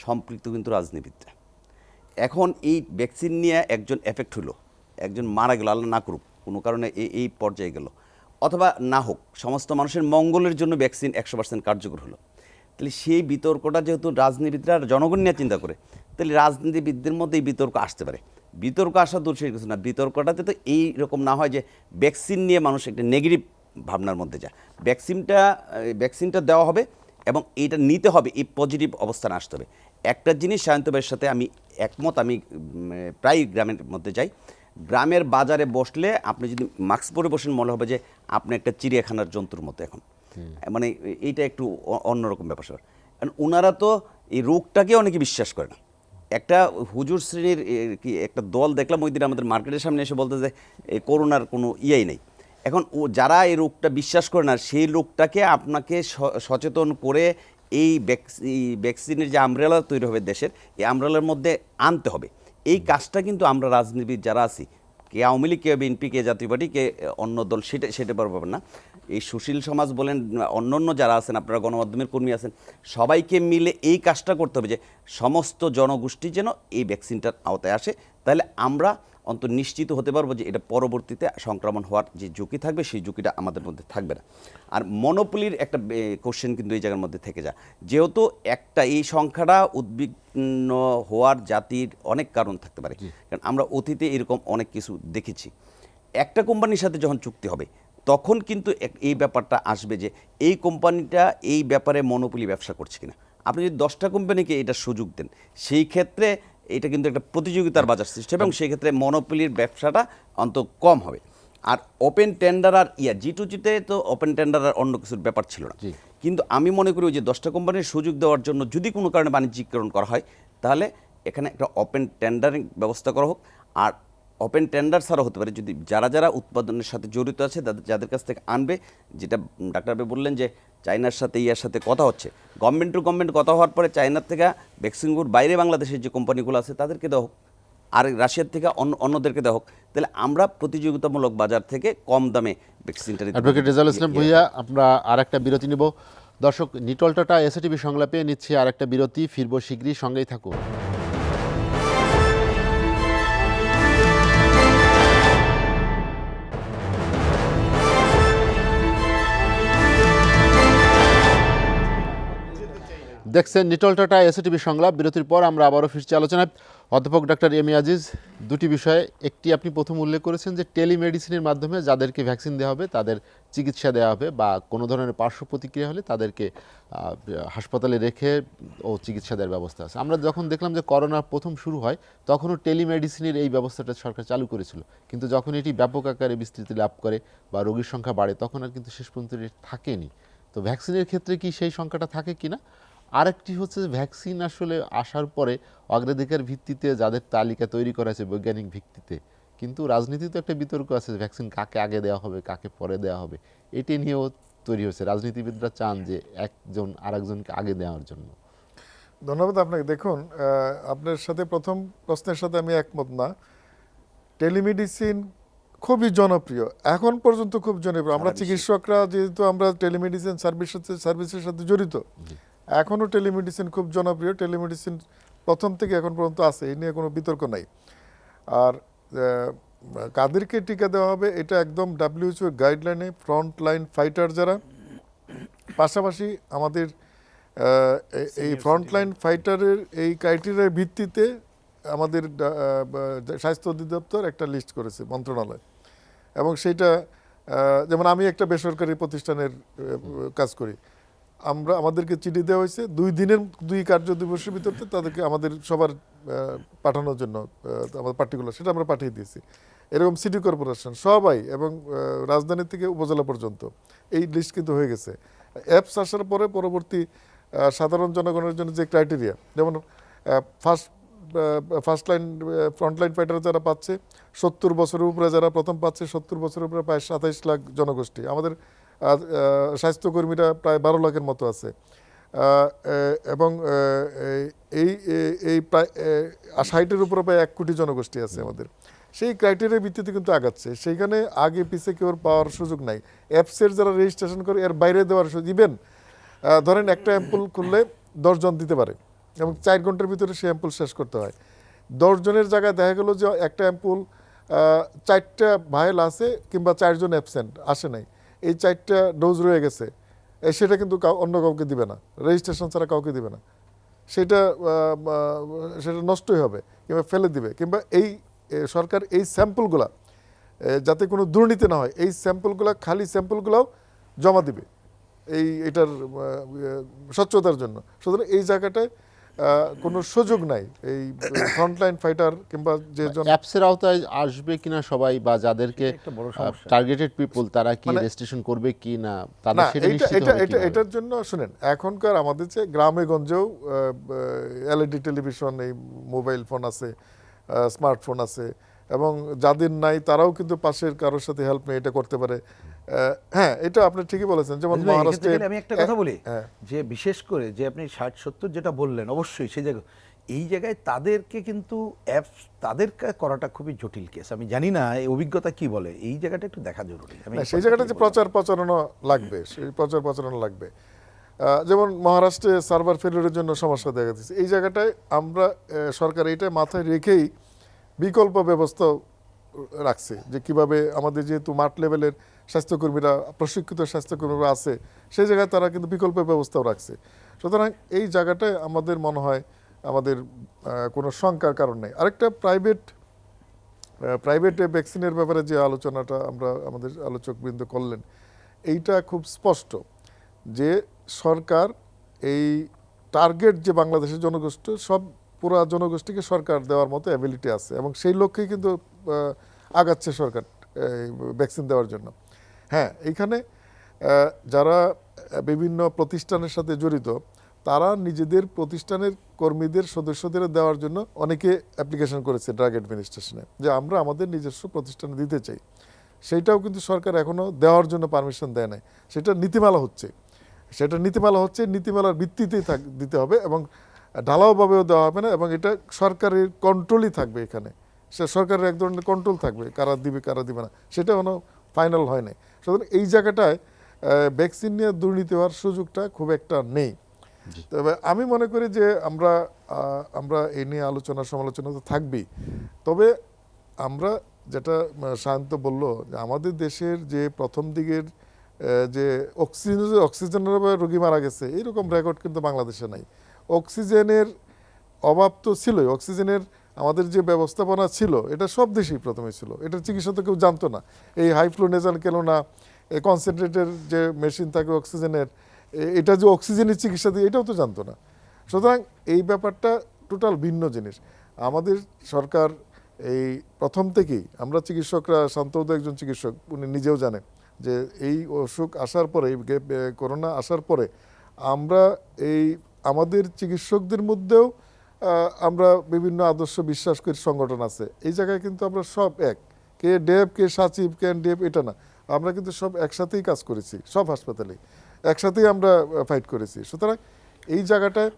Speaker 5: সম্পৃক্ত কিন্তু রাজনীতিবিদরা। এখন এই ভ্যাকসিন নিয়ে একজন এফেক্ট হলো, একজন মারা গেল, আল্লাহ না করুক, কোনো কারণে এই পর্যায়ে গেল, অথবা না হোক, সমস্ত মানুষের মঙ্গলের জন্য ভ্যাকসিন 100% কার্যকর হলো, তাহলে সেই বিতর্কটা যেহেতু রাজনীতিবিদরা জনগণ নিয়ে চিন্তা করে, তাহলে রাজনীতিবিদদের মধ্যে এই বিতর্ক আসতে পারে। বিতর্ক আসা দূর সেই কিছু না, বিতর্কটাতে তো এই রকম না হয় যে ভ্যাকসিন নিয়ে মানুষ একটা নেগেটিভ ভাবনার মধ্যে যায়। ভ্যাকসিনটা দেওয়া হবে এবং এইটা নিতে হবে, এই পজিটিভ অবস্থানে আসতে হবে। একটা জিনিস সায়ন্ত ভাইয়ের সাথে আমি একমত, আমি প্রায় গ্রামের মধ্যে যাই, গ্রামের বাজারে বসলে আপনি যদি মাস্ক পরে বসেন মনে হবে যে আপনি একটা চিড়িয়াখানার জন্তুর মতো এখন, মানে এইটা একটু অন্যরকম ব্যাপার স্যাপার। কারণ ওনারা তো এই রোগটাকে অনেকে বিশ্বাস করে না। একটা হুজুর শ্রেণীর কি একটা দল দেখলাম ওই দিন আমাদের মার্কেটের সামনে এসে বলতে যে এই করোনার কোনো ইয়েই নেই। এখন যারা এই রোগটা বিশ্বাস করে না সেই লোকটাকে আপনাকে সচেতন করে এই ভ্যাকসিনের যে আমব্রেলা তৈরি হবে দেশের, এই আমব্রেলার মধ্যে আনতে হবে। এই কাজটা কিন্তু আমরা রাজনীতিবিদ যারা আছি, কে আওয়ামী লীগ, কে বিএনপি, কে জাতীয় পার্টি, কে অন্য দল, সেটা পারবেন না। এই সুশীল সমাজ বলেন, অন্য যারা আছেন, আপনারা গণমাধ্যমের কর্মী আছেন, সবাইকে মিলে এই কাজটা করতে হবে যে সমস্ত জনগোষ্ঠী যেন এই ভ্যাকসিনটার আওতায় আসে। তাহলে আমরা অন্তত নিশ্চিত হতে পারবো যে এটা পরবর্তীতে সংক্রমণ হওয়ার যে ঝুঁকি থাকবে সেই ঝুঁকিটা আমাদের মধ্যে থাকবে না। আর মনোপলির একটা কোশ্চেন কিন্তু এই জায়গার মধ্যে থেকে যায়, যেহেতু একটা এই সংখ্যাটা উদ্বিগ্ন হওয়ার জাতির অনেক কারণ থাকতে পারে, কারণ আমরা অতীতে এরকম অনেক কিছু দেখেছি। একটা কোম্পানির সাথে যখন চুক্তি হবে তখন কিন্তু এই ব্যাপারটা আসবে যে এই কোম্পানিটা এই ব্যাপারে মনোপলি ব্যবসা করছে কিনা। আপনি যদি 10টা কোম্পানিকে এটা সুযোগ দেন, সেই ক্ষেত্রে এটা কিন্তু একটা প্রতিযোগিতার বাজার সৃষ্টি হবে এবং সেই ক্ষেত্রে মনোপলির ব্যবসাটা অন্তত কম হবে। আর ওপেন টেন্ডার আর G2G-তে তো ওপেন টেন্ডার আর অন্য কিছুর ব্যাপার ছিল না, কিন্তু আমি মনে করি যে 10টা কোম্পানির সুযোগ দেওয়ার জন্য যদি কোনো কারণে বাণিজ্যিকরণ করা হয় তাহলে এখানে একটা ওপেন টেন্ডারিং ব্যবস্থা করা হোক। আর ওপেন টেন্ডার ছাড়া হতে পারে যদি যারা উৎপাদনের সাথে জড়িত আছে যাদের কাছ থেকে আনবে, যেটা ডাক্তার ভাই বললেন যে চায়নার সাথে ইয়ার সাথে কথা হচ্ছে, গভর্নমেন্ট টু গভর্নমেন্ট কথা হওয়ার পরে চায়নার থেকে ভ্যাকসিনগুলোর বাইরে বাংলাদেশের যে কোম্পানিগুলো আছে তাদেরকে দেওয়া হোক, আর রাশিয়ার থেকে অন্যদেরকে দেওয়া হোক। তাহলে আমরা প্রতিযোগিতামূলক বাজার থেকে কম দামে ভ্যাকসিনটা নিতে।
Speaker 1: অ্যাডভোকেট রেজাউল ইসলাম ভূঁইয়া, আমরা আর একটা বিরতি নিব। দর্শক, নিটলটা এসএটিভি সংলাপে নিচ্ছে আর একটা বিরতি, ফিরবো শীঘ্রই, সঙ্গেই থাকুন। দেখছেন নিটলটা এসএটিভি সংলাপ। বিরতির পর আমরা আবারও ফিরছি আলোচনায়। অধ্যাপক ডাক্তার এম এ আজিজ, দুটি বিষয়ে, একটি আপনি প্রথম উল্লেখ করেছেন যে টেলিমেডিসিনের মাধ্যমে যাদেরকে ভ্যাকসিন দেওয়া হবে তাদের চিকিৎসা দেওয়া হবে, বা কোনো ধরনের পার্শ্ব প্রতিক্রিয়া হলে তাদেরকে হাসপাতালে রেখে চিকিৎসা দেওয়ার ব্যবস্থা আছে। আমরা যখন দেখলাম যে করোনা প্রথম শুরু হয় তখনও টেলিমেডিসিনের এই ব্যবস্থাটা সরকার চালু করেছিল, কিন্তু যখন এটি ব্যাপক আকারে বিস্তৃতি লাভ করে বা রোগীর সংখ্যা বাড়ে তখন আর কিন্তু শেষ পর্যন্ত থাকেনি। তো ভ্যাকসিনের ক্ষেত্রে কি সেই সংখ্যাটা থাকে কিনা? আরেকটি হচ্ছে ভ্যাকসিন আসলে আসার পরে অগ্রাধিকার ভিত্তিতে যাদের তালিকা তৈরি করা হয়েছে বৈজ্ঞানিক ভিত্তিতে, কিন্তু রাজনীতিতে একটা বিতর্ক আছে ভ্যাকসিন কাকে আগে দেওয়া হবে কাকে পরে দেওয়া হবে, এটি নিয়েও তৈরি হয়েছে। রাজনীতিবিদরা চান যে একজন আরেকজনকে আগে দেওয়ার জন্য।
Speaker 2: ধন্যবাদ আপনাকে। দেখুন, আপনার সাথে প্রথম প্রশ্নের সাথে আমি একমত না। টেলিমেডিসিন খুবই জনপ্রিয়, এখন পর্যন্ত খুব জনপ্রিয়। আমরা চিকিৎসকরা যেহেতু আমরা টেলিমেডিসিন সার্ভিসের সাথে জড়িত, এখনও টেলিমেডিসিন খুব জনপ্রিয়। টেলিমেডিসিন প্রথম থেকে এখন পর্যন্ত আছে, এই নিয়ে কোনো বিতর্ক নাই। আর কাদেরকে টিকা দেওয়া হবে এটা একদম WHO গাইডলাইনে ফ্রন্ট লাইন ফাইটার যারা, পাশাপাশি আমাদের এই ফ্রন্ট লাইন ফাইটারের এই ক্রাইটেরিয়ার ভিত্তিতে আমাদের স্বাস্থ্য অধিদপ্তর একটা লিস্ট করেছে মন্ত্রণালয়, এবং সেইটা যেমন আমি একটা বেসরকারি প্রতিষ্ঠানের কাজ করি, আমাদেরকে চিঠি দেওয়া হয়েছে 2 কার্য দিবসের ভিতরে তাদেরকে আমাদের সবার পাঠানোর জন্য আমাদের পার্টিকুলার সেটা আমরা পাঠিয়ে দিয়েছি। এরকম সিটি কর্পোরেশন সবাই এবং রাজধানী থেকে উপজেলা পর্যন্ত এই লিস্ট কিন্তু হয়ে গেছে। অ্যাপস আসার পরে পরবর্তী সাধারণ জনগণের জন্য যে ক্রাইটেরিয়া, যেমন first line front line fighter যারা পাচ্ছে 70 বছরের উপরে, যারা প্রথম পাচ্ছে 70 বছরের উপরে প্রায় 27 লাখ জনগোষ্ঠী। আমাদের স্বাস্থ্যকর্মীরা প্রায় 12 লাখের মতো আছে, এবং এই প্রায় 60-এর উপরে প্রায় 1 কোটি জনগোষ্ঠী আছে আমাদের। সেই ক্রাইটেরিয়ার ভিত্তিতে কিন্তু আগাচ্ছে, সেইখানে আগে পিছিয়ে কেউ পাওয়ার সুযোগ নাই। অ্যাপসের যারা রেজিস্ট্রেশন করে এর বাইরে দেওয়ার সুযোগ, ইভেন ধরেন একটা অ্যাম্পুল খুললে 10 জন দিতে পারে এবং 4 ঘন্টার ভিতরে সেই অ্যাম্পুল শেষ করতে হয়। 10 জনের জায়গায় দেখা গেল যে একটা অ্যাম্পুল 4টা ভায়েল আছে কিংবা 4 জন অ্যাবসেন্ট আসে নাই, এই 4টা ডোজ রয়ে গেছে, সেটা কিন্তু অন্য কাউকে দিবে না, রেজিস্ট্রেশন ছাড়া কাউকে দিবে না। সেটা সেটা নষ্টই হবে কিংবা ফেলে দিবে, কিংবা এই সরকার এই স্যাম্পলগুলা যাতে কোনো দুর্নীতি না হয়, এই স্যাম্পলগুলা খালি স্যাম্পলগুলাও জমা দিবে এটার স্বচ্ছতার জন্য। সুতরাং এই জায়গাটায় কোনো সুযোগ নাই এই ফ্রন্টলাইন ফাইটার কিংবা যে
Speaker 1: অ্যাপসের আওতায় আসবে কিনা সবাই, বা যাদেরকে
Speaker 4: একটা বড় সমস্যা।
Speaker 1: টার্গেটেড পিপল তারা কি
Speaker 2: মানে-
Speaker 1: রেজিস্ট্রেশন করবে কি না, তাদের
Speaker 2: না,
Speaker 1: সেটা
Speaker 2: এটা
Speaker 1: নিশ্চিত
Speaker 2: এটা
Speaker 1: হবে
Speaker 2: এটা
Speaker 1: কিভাবে?
Speaker 2: এটার জন্য শুনেন, এখনকার আমাদের যে গ্রামে গঞ্জেও এলইডি টেলিভিশন, এই মোবাইল ফোন আছে, স্মার্টফোন আছে, এবং যাদের নাই তারাও কিন্তু পাশের কারোর সাথে হেল্প নিয়ে এটা করতে পারে। হ্যাঁ, এটা আপনি ঠিকই বলেছেন। যেমন
Speaker 4: বুঝলেন, এক্ষেত্রে
Speaker 2: মহারাষ্ট্রে
Speaker 4: গেলে আমি একটা কথা বলি,
Speaker 2: হ্যাঁ।
Speaker 4: যে বিশেষ করে যে আপনি 60-70 যেটা বললেন, অবশ্যই সেই জায়গায় এই জায়গায় তাদেরকে কিন্তু অ্যাপস তাদের করাটা খুবই জটিল কেস। আমি জানি না এই অভিজ্ঞতা কি বলে, এই জায়গাটা একটু দেখা জরুরি। আমি
Speaker 2: না, সেই জায়গাটা যে প্রচারণা লাগবে, সেই প্রচারণা লাগবে। যেমন মহারাষ্ট্রে সার্ভার ফেলিওরের জন্য সমস্যা দেখা দিচ্ছে, এই জায়গাটায় আমরা সরকার এইটা মাথায় রেখেই বিকল্প ব্যবস্থা রাখছে, যে কিভাবে আমাদের যেহেতু মাঠ লেভেলের স্বাস্থ্যকর্মীরা, প্রশিক্ষিত স্বাস্থ্যকর্মীরা আছে, সেই জায়গায় তারা কিন্তু বিকল্প ব্যবস্থাও রাখছে। সুতরাং এই জায়গাটায় আমাদের মনে হয় আমাদের কোনো শঙ্কার কারণ নেই। আরেকটা প্রাইভেট ভ্যাকসিনের ব্যাপারে যে আলোচনাটা আমাদের আলোচকবৃন্দ করলেন, এইটা খুব স্পষ্ট যে সরকার এই টার্গেট যে বাংলাদেশের জনগোষ্ঠী, সব পুরা জনগোষ্ঠীকে সরকার দেওয়ার মতো অ্যাবিলিটি আছে, এবং সেই লক্ষ্যেই কিন্তু আগাচ্ছে সরকার ভ্যাকসিন দেওয়ার জন্য। হ্যাঁ, এইখানে যারা বিভিন্ন প্রতিষ্ঠানের সাথে জড়িত, তারা নিজেদের প্রতিষ্ঠানের কর্মীদের, সদস্যদের দেওয়ার জন্য অনেকে অ্যাপ্লিকেশন করেছে ড্রাগ অ্যাডমিনিস্ট্রেশনে, যে আমরা আমাদের নিজস্ব প্রতিষ্ঠানে দিতে চাই। সেইটাও কিন্তু সরকার এখনও দেওয়ার জন্য পারমিশন দেয় নাই। সেটা নীতিমালা হচ্ছে, নীতিমালার ভিত্তিতেই দিতে হবে, এবং ঢালাওভাবেও দেওয়া হবে না, এবং এটা সরকারের কন্ট্রোলই থাকবে। এখানে সে সরকারের এক ধরনের কন্ট্রোল থাকবে, কারা দিবে কারা দিবে না, সেটা কোনো ফাইনাল হয় নাই। সুতরাং এই জায়গাটায় ভ্যাকসিন নিয়ে দুর্নীতি হওয়ার সুযোগটা খুব একটা নেই। তবে আমি মনে করি যে আমরা এই নিয়ে আলোচনা সমালোচনা তো থাকবেই। তবে আমরা যেটা সায়ন্ত বলল, যে আমাদের দেশের যে প্রথম দিকের যে অক্সিজেনের অভাবে রোগী মারা গেছে, এইরকম রেকর্ড কিন্তু বাংলাদেশে নাই। অক্সিজেনের অভাব তো ছিলই, অক্সিজেনের আমাদের যে ব্যবস্থাপনা ছিল, এটা সব দেশেই প্রথমে ছিল, এটার চিকিৎসা তো কেউ জানতো না। এই হাই ফ্লো নেজাল কেলোনা, এই কনসেন্ট্রেটের যে মেশিন থাকে অক্সিজেনের, এটা যে অক্সিজেনের চিকিৎসা দিয়ে, এটাও তো জানতো না। সুতরাং এই ব্যাপারটা টোটাল ভিন্ন জিনিস। আমাদের সরকার এই প্রথম থেকেই, আমরা চিকিৎসকরা, শান্তদ একজন চিকিৎসক, উনি নিজেও জানেন যে এই অসুখ আসার পরে, এই করোনা আসার পরে, আমরা এই আমাদের চিকিৎসকদের মধ্যেও আমরা বিভিন্ন আদর্শ বিশ্বাস করি সংগঠন আছে। এই জায়গায় কিন্তু আমরা সব এক, কে ডেভ, কে সাচিব, কে ডেভ, এটা না, আমরা কিন্তু সব একসাথেই কাজ করেছি, সব হাসপাতালেই একসাথেই আমরা ফাইট করেছি। সুতরাং এই জায়গাটায়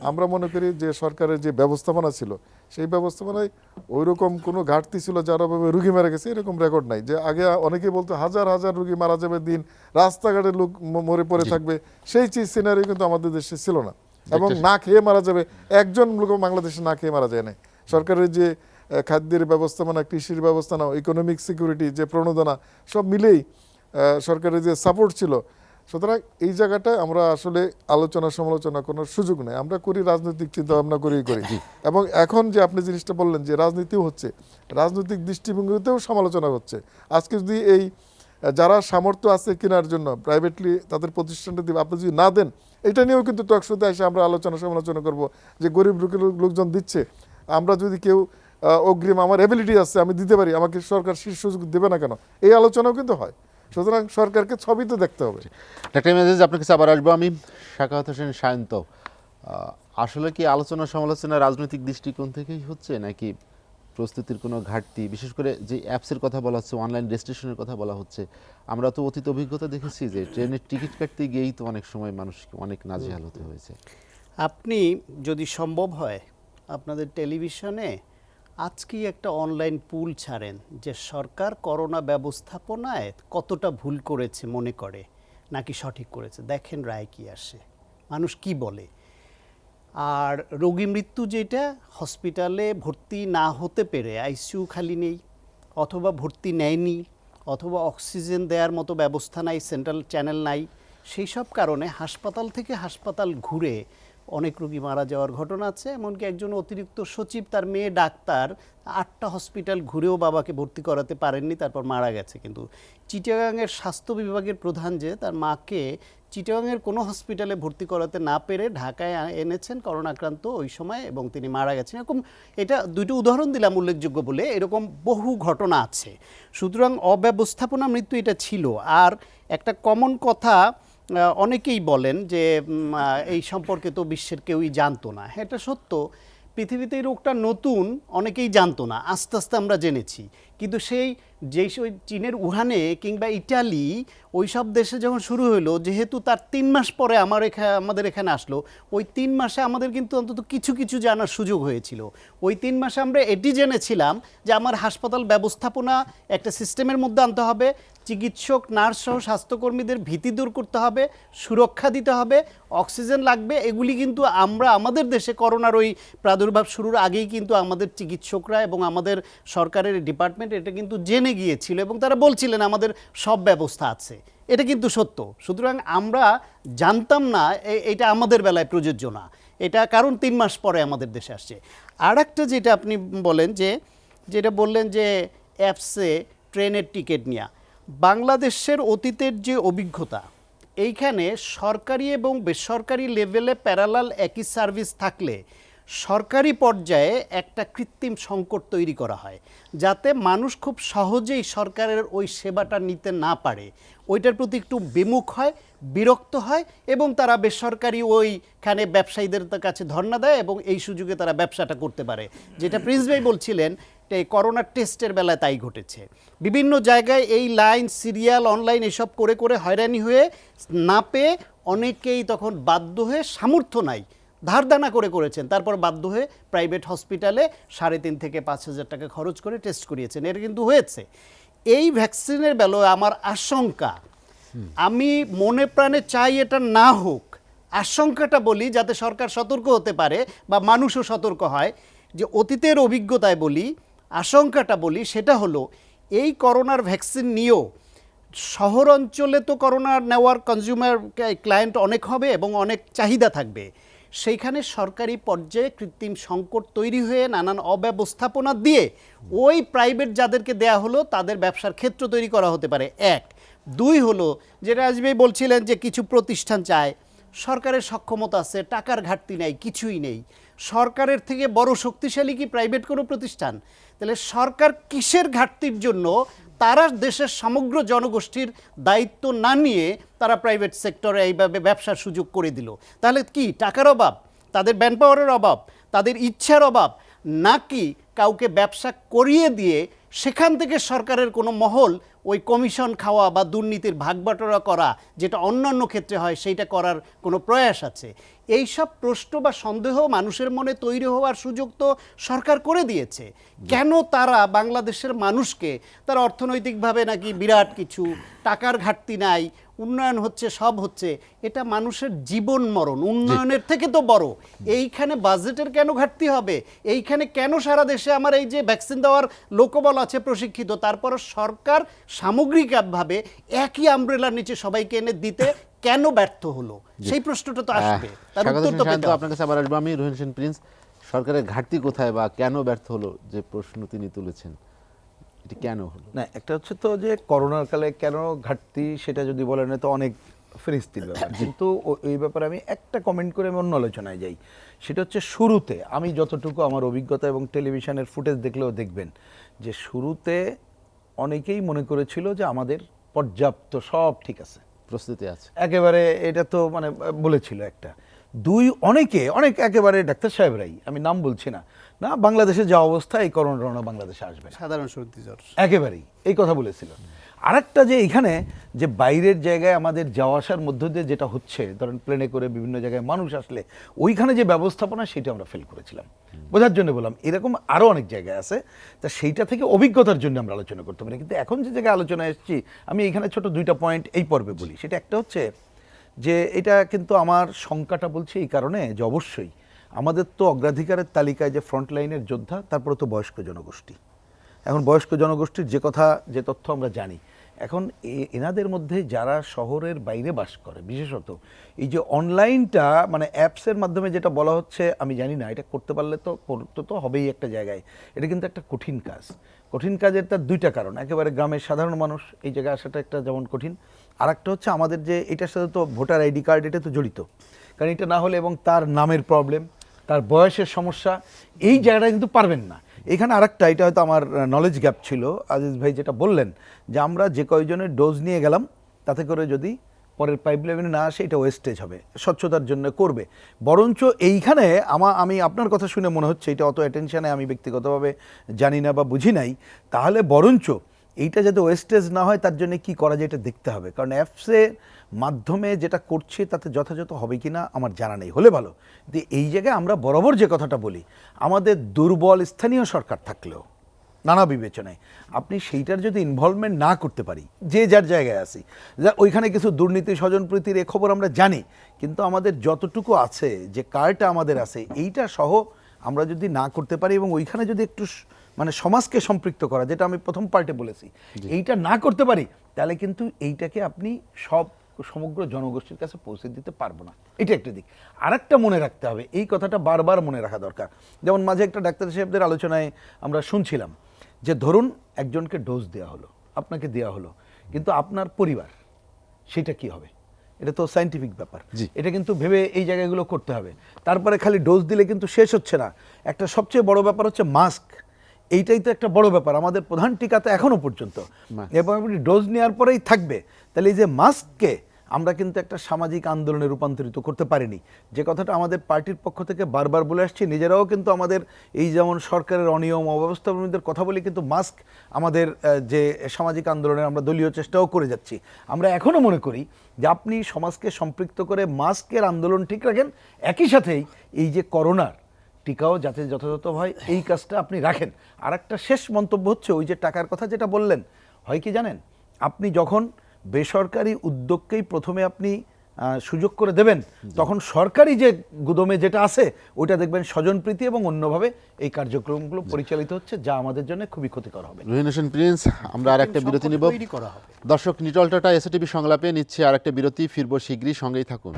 Speaker 2: আমরা মনে করি যে সরকারের যে ব্যবস্থাপনা ছিল, সেই ব্যবস্থাপনায় ওইরকম কোনো ঘাটতি ছিল যার অভাবে রুগী মারা গেছে, এরকম রেকর্ড নাই। যে আগে অনেকে বলতো হাজার হাজার রুগী মারা যাবে দিন, রাস্তাঘাটে লোক মরে পড়ে থাকবে, সেই সিনারি কিন্তু আমাদের দেশে ছিল না। এবং না খেয়ে মারা যাবে, একজন লোক বাংলাদেশে না খেয়ে মারা যায় না। সরকারের যে খাদ্যের ব্যবস্থাপনা, কৃষির ব্যবস্থাপনা, ইকোনমিক সিকিউরিটি, যে প্রণোদনা, সব মিলেই সরকারের যে সাপোর্ট ছিল। সুতরাং এই জায়গাটায় আমরা আসলে আলোচনা সমালোচনা কোনো সুযোগ নেই, আমরা করি রাজনৈতিক চিন্তা ভাবনা করি। এবং এখন যে আপনি জিনিসটা বললেন যে রাজনীতিও হচ্ছে, রাজনৈতিক দৃষ্টিভঙ্গিতেও সমালোচনা হচ্ছে। আজকে যদি এই যারা সামর্থ্য আছে কেনার জন্য প্রাইভেটলি তাদের প্রতিষ্ঠানটা দিবে, আপনি যদি না দেন, এটা নিয়েও কিন্তু টকশোতে এসে আমরা আলোচনা সমালোচনা করব, যে গরিব লোকজন দিচ্ছে, আমরা যদি কেউ অগ্রিম, আমার অ্যাবিলিটি আছে, আমি দিতে পারি, আমাকে সরকার শীর্ষ সুযোগ দেবে না কেন, এই আলোচনাও কিন্তু হয়। সুতরাং সরকারকে ছবি তো দেখতে হবে।
Speaker 1: ডাক্তার মেজাজ, আপনার কাছে আবার আসবো আমি। সাখাওয়াত হোসেন সায়ন্ত, আসলে কি আলোচনা সমালোচনা রাজনৈতিক দৃষ্টিকোণ থেকেই হচ্ছে, নাকি প্রস্তুতির কোনো ঘাটতি, বিশেষ করে যে অ্যাপসের কথা বলা হচ্ছে, অনলাইন রেজিস্ট্রেশনের কথা বলা হচ্ছে, আমরা তো অতীত অভিজ্ঞতা দেখেছি যে ট্রেনের টিকিট কাটতে গিয়েই তো অনেক সময় মানুষকে অনেক নাজেহাল হতে হয়েছে।
Speaker 3: আপনি যদি সম্ভব হয় আপনাদের টেলিভিশনে আজকেই একটা অনলাইন পুল ছাড়েন, যে সরকার করোনা ব্যবস্থাপনায় কতটা ভুল করেছে মনে করে, নাকি সঠিক করেছে, দেখেন রায় কি আসে, মানুষ কি বলে। আর রোগী মৃত্যু যেটা, হসপিটালে ভর্তি না হতে পেরে আইসিইউ খালি নেই, অথবা ভর্তি নেয়নি, অথবা অক্সিজেন দেওয়ার মতো ব্যবস্থা নাই, সেন্ট্রাল চ্যানেল নাই, সেই সব কারণে হাসপাতাল থেকে হাসপাতাল ঘুরে অনেক রোগী মারা যাওয়ার ঘটনা আছে। এমনকি একজন অতিরিক্ত সচিব, তার মেয়ে ডাক্তার, 8টা হসপিটাল ঘুরেও বাবাকে ভর্তি করাতে পারেননি, তারপর মারা গেছে। কিন্তু চিটাগাংয়ের স্বাস্থ্য বিভাগের প্রধান যে তার মাকে চিটাগাংয়ের কোনো হসপিটালে ভর্তি করাতে না পেরে ঢাকায় এনেছেন করোনাক্রান্ত ওই সময়, এবং তিনি মারা গেছেন। এরকম, এটা দুটো উদাহরণ দিলাম উল্লেখযোগ্য বলে, এরকম বহু ঘটনা আছে। সুতরাং অব্যবস্থাপনা মৃত্যু এটা ছিল। আর একটা কমন কথা অনেকেই বলেন যে এই সম্পর্কে তো বিশ্বের কেউই জানতো না। এটা সত্য, পৃথিবীতে এই রোগটা নতুন, অনেকেই জানতো না, আস্তে আস্তে আমরা জেনেছি। কিন্তু যেই চীনের উহানে কিংবা ইটালি ওই সব দেশে যখন শুরু হলো, যেহেতু তার 3 মাস পরে আমাদের এখানে আসলো, ওই 3 মাসে আমাদের কিন্তু অন্তত কিছু কিছু জানার সুযোগ হয়েছিল। ওই 3 মাসে আমরা এটি জেনেছিলাম যে আমার হাসপাতাল ব্যবস্থাপনা একটা সিস্টেমের মধ্যে আনতে হবে, চিকিৎসক, নার্স সহ স্বাস্থ্যকর্মীদের ভীতি দূর করতে হবে, সুরক্ষা দিতে হবে, অক্সিজেন লাগবে। এগুলি কিন্তু আমরা আমাদের দেশে করোনার ওই প্রাদুর্ভাব শুরুর আগেই কিন্তু আমাদের চিকিৎসকরা এবং আমাদের সরকারের ডিপার্টমেন্ট এটা কিন্তু জেনে গিয়েছিল, এবং তারা বলছিলেন আমাদের সব ব্যবস্থা আছে। এটা কিন্তু সত্য। সুতরাং আমরা জানতাম না, এটা আমাদের বেলায় প্রযোজ্য না এটা, কারণ 3 মাস পরে আমাদের দেশে আসছে। আর একটা যেটা আপনি বলেন যেটা বললেন যে অ্যাপসে ট্রেনের টিকিট নেওয়া, বাংলাদেশের অতীতের যে অভিজ্ঞতা, এইখানে সরকারি এবং বেসরকারি লেভেলে প্যারালাল একই সার্ভিস থাকলে সরকারি পর্যায়ে একটা কৃত্রিম সংকট তৈরি করা হয়, যাতে মানুষ খুব সহজেই সরকারের ওই সেবাটা নিতে না পারে, ওইটার প্রতি একটু বিমুখ হয়, বিরক্ত হয়, এবং তারা বেসরকারি ওইখানে ব্যবসায়ীদের কাছে ধর্ণা দেয় এবং এই সুযোগে তারা ব্যবসাটা করতে পারে। যেটা প্রিন্স ভাই বলছিলেন, এই করোনার টেস্টের বেলায় তাই ঘটেছে। বিভিন্ন জায়গায় এই লাইন, সিরিয়াল, অনলাইন এসব করে করে হয়রানি হয়ে না পেয়ে অনেকেই তখন বাধ্য হয়ে, সামর্থ্য নাই, ধারদানা করেছেন, তারপর বাধ্য হয়ে প্রাইভেট হসপিটালে 3.5 থেকে 5,000 টাকা খরচ করে টেস্ট করিয়েছেন। এটা কিন্তু হয়েছে। এই ভ্যাকসিনের বেলায় আমার আশঙ্কা, আমি মনে প্রাণে চাই এটা না হোক, আশঙ্কাটা বলি যাতে সরকার সতর্ক হতে পারে বা মানুষও সতর্ক হয়, যে অতীতের অভিজ্ঞতায় বলি, আশঙ্কাটা বলি, সেটা হলো এই করোনার ভ্যাকসিন নিয়েও শহর অঞ্চলে তো করোনা নেওয়ার কনজিউমার ক্লায়েন্ট অনেক হবে এবং অনেক চাহিদা থাকবে, সেইখানে সরকারি পর্যায়ে কৃত্রিম সংকট তৈরি হয়ে নানান অব্যবস্থাপনা দিয়ে ওই প্রাইভেট যাদেরকে দেয়া হলো তাদের ব্যবসার ক্ষেত্র তৈরি করা হতে পারে। 1, 2 হলো যেটা আজকে বলছিলেন যে কিছু প্রতিষ্ঠান চায়, সরকারের সক্ষমতা আছে, টাকার ঘাটতি নেই, কিছুই নেই, সরকারের থেকে বড় শক্তিশালী কি প্রাইভেট কোনো প্রতিষ্ঠান? তাহলে সরকার কিসের ঘাটতির জন্য তারা দেশের সমগ্র জনগোষ্ঠীর দায়িত্ব না নিয়ে তারা প্রাইভেট সেক্টরে এইভাবে ব্যবসার সুযোগ করে দিল? তাহলে কি টাকার অভাব, তাদের ম্যানপাওয়ারের অভাব, তাদের ইচ্ছার অভাব, নাকি কাউকে ব্যবসা করিয়ে দিয়ে সেখান থেকে সরকারের কোনো মহল ওই কমিশন খাওয়া বা দুর্নীতির ভাগবাটোয়ারা করা, যেটা অন্যান্য ক্ষেত্রে হয়, সেইটা করার কোনো প্রয়াস আছে? এই সব প্রশ্ন বা সন্দেহ মানুষের মনে তৈরি হওয়ার সুযোগ তো সরকার করে দিয়েছে। কেন তারা বাংলাদেশের মানুষকে, তার অর্থনৈতিকভাবে নাকি বিরাট কিছু, টাকার ঘাটতি নাই, উন্নয়ন হচ্ছে, সব হচ্ছে, এটা মানুষের জীবন মরণ, উন্নয়নের থেকে তো বড়, এইখানে বাজেটের কেন ঘাটতি হবে? এইখানে কেন সারা দেশে আমার এই যে ভ্যাকসিন দেওয়ার লোকবল আছে প্রশিক্ষিত, তারপর সরকার সামগ্রিকভাবে একই আমব্রেলার নিচে সবাইকে এনে দিতে কেন ব্যর্থ হলো? সেই প্রশ্নটা তো আসবে, তার উত্তর তো পেতে হবে।
Speaker 1: আপনার কাছে আবার আসবো আমি, রোহিন হোসেন প্রিন্স। সরকারের ঘাটতি কোথায় বা কেন ব্যর্থ হলো, যে প্রশ্ন তিনি তুলেছেন, এটি কেন হলো?
Speaker 4: না, একটা হচ্ছে তো যে করোনার কালে কেন ঘাটতি, সেটা যদি বলেন তো অনেক ফেরিস্তির ব্যাপার, কিন্তু এই ব্যাপারে আমি একটা কমেন্ট করে আমি অন্য আলোচনায় যাই। সেটা হচ্ছে শুরুতে আমি যতটুকু আমার অভিজ্ঞতা এবং টেলিভিশনের ফুটেজ দেখলেও দেখবেন যে শুরুতে অনেকেই মনে করেছিল যে আমাদের পর্যাপ্ত সব ঠিক আছে,
Speaker 1: প্রস্তুতি আছে
Speaker 4: একেবারে, এটা তো মানে বলেছিল একটা। 2, অনেক একেবারে ডাক্তার সাহেবরাই, আমি নাম বলছি না, না বাংলাদেশে যা অবস্থা, এই করোনা বাংলাদেশে আসবে না,
Speaker 3: সাধারণ সর্দি জ্বর,
Speaker 4: একেবারেই এই কথা বলেছিল। আরেকটা যে এখানে যে বাইরের জায়গায় আমাদের যাওয়া আসার মধ্য দিয়ে যেটা হচ্ছে, ধরেন প্লেনে করে বিভিন্ন জায়গায় মানুষ আসলে ওইখানে যে ব্যবস্থাপনা, সেটা আমরা ফেল করেছিলাম। বোঝার জন্য বললাম, এরকম আরও অনেক জায়গায় আছে, তা সেইটা থেকে অভিজ্ঞতার জন্য আমরা আলোচনা করতে পারি। কিন্তু এখন যে জায়গায় আলোচনা এসেছি, আমি এখানে ছোট 2টা পয়েন্ট এই পর্বে বলি। সেটা একটা হচ্ছে যে এটা কিন্তু আমার শঙ্কাটা বলছি এই কারণে যে অবশ্যই আমাদের তো অগ্রাধিকারের তালিকায় যে ফ্রন্ট লাইনের যোদ্ধা, তারপরে তো বয়স্ক জনগোষ্ঠী। এখন বয়স্ক জনগোষ্ঠীর যে তথ্য আমরা জানি, এখন এনাদের মধ্যে যারা শহরের বাইরে বাস করে, বিশেষত এই যে অনলাইনটা মানে অ্যাপসের মাধ্যমে যেটা বলা হচ্ছে, আমি জানি না এটা করতে পারলে তো করতে তো হবেই একটা জায়গায়, এটা কিন্তু একটা কঠিন কাজ। কঠিন কাজের তার দুইটা কারণ, একেবারে গ্রামের সাধারণ মানুষ এই জায়গায় আসাটা একটা যেমন কঠিন, আর একটা হচ্ছে আমাদের যে এটার সাথে তো ভোটার আইডি কার্ড এটা তো জড়িত, কারণ এটা না হলে এবং তার নামের প্রবলেম, তার বয়সের সমস্যা, এই জায়গাটা কিন্তু পারবেন না। এখানে আরেকটা, এটা হয়তো আমার নলেজ গ্যাপ ছিল, আজিজ ভাই যেটা বললেন যে আমরা যে কয়জনের ডোজ নিয়ে গেলাম তাতে করে যদি পরের পাইপলাইনে না আসে এটা ওয়েস্টেজ হবে, স্বচ্ছতার জন্য করবে। বরঞ্চ এইখানে আমি আপনার কথা শুনে মনে হচ্ছে এটা অত অ্যাটেনশানে আমি ব্যক্তিগতভাবে জানি না বা বুঝি নাই, তাহলে বরঞ্চ এইটা যাতে ওয়েস্টেজ না হয় তার জন্য কি করা যায় এটা দেখতে হবে, কারণ অ্যাপসের মাধ্যমে যেটা করছে তাতে যথাযথ হবে কি না আমার জানা নেই, হলে ভালো। কিন্তু এই জায়গায় আমরা বরাবর যে কথাটা বলি, আমাদের দুর্বল স্থানীয় সরকার থাকলেও নানা বিবেচনায় আপনি সেইটার যদি ইনভলভমেন্ট না করতে পারি, যে যার জায়গায় আছি, যা ওইখানে কিছু দুর্নীতি স্বজনপ্রীতির এ খবর আমরা জানি, কিন্তু আমাদের যতটুকু আছে যে কার্ডটা আমাদের আছে এইটা সহ আমরা যদি না করতে পারি এবং ওইখানে যদি একটু মানে সমাজকে সম্পৃক্ত করা, যেটা আমি প্রথম পার্টে বলেছি, এইটা না করতে পারি, তাহলে কিন্তু এইটাকে আপনি সমগ্র জনগোষ্ঠীর কাছে পৌঁছে দিতে পারবো না। এটা একটা দিক। আরেকটা মনে রাখতে হবে, এই কথাটা বারবার মনে রাখা দরকার। যেমন মাঝে একটা ডাক্তার সাহেবদের আলোচনায় আমরা শুনছিলাম যে ধরুন একজনকে ডোজ দেওয়া হলো, আপনাকে দেওয়া হলো, কিন্তু আপনার পরিবার সেটা কি হবে? এটা তো সায়েন্টিফিক ব্যাপার, এটা কিন্তু ভেবে এই জায়গাগুলো করতে হবে। তারপরে খালি ডোজ দিলে কিন্তু শেষ হচ্ছে না, একটা সবচেয়ে বড় ব্যাপার হচ্ছে মাস্ক। এইটাই তো একটা বড় ব্যাপার, আমাদের প্রধান টিকা তো এখনো পর্যন্ত, এবং আপনি ডোজ নেওয়ার পরেই থাকবে। তাহলে এই যে মাস্ককে আমরা কিন্তু একটা সামাজিক আন্দোলনে রূপান্তরিত করতে পারিনি, যে কথাটা আমাদের পার্টির পক্ষ থেকে বারবার বলে আসছি, নিজেরাও কিন্তু আমাদের এই যেমন সরকারের অনিয়ম অব্যবস্থাপনাদের কথা বলি, কিন্তু মাস্ক আমাদের যে সামাজিক আন্দোলনের আমরা দলীয় চেষ্টাও করে যাচ্ছি। আমরা এখনও মনে করি যে আপনি সমাজকে সম্পৃক্ত করে মাস্কের আন্দোলন ঠিক রাখেন, একই সাথেই এই যে করোনার টিকাও যাতে যথাযথ হয় এই কাজটা আপনি রাখেন। আর একটা শেষ মন্তব্য হচ্ছে ওই যে টাকার কথা যেটা বললেন, হয় কি জানেন, আপনি যখন বেসরকারি উদ্যোগকেই প্রথমে আপনি সুযোগ করে দেবেন, তখন সরকারি যে গুদমে যেটা আছে ওইটা দেখবেন স্বজনপ্রীতি এবং অন্যভাবে এই কার্যক্রমগুলো পরিচালিত হচ্ছে, যা আমাদের জন্য খুবই ক্ষতিকর হবে।
Speaker 1: রহিন হোসেন প্রিন্স, আমরা আর একটা বিরতি নিব। দর্শক, নিটল টাটা এসএটিভি সংলাপে নিচ্ছে আর একটা বিরতি, ফিরবো শীঘ্রই, সঙ্গেই থাকুন।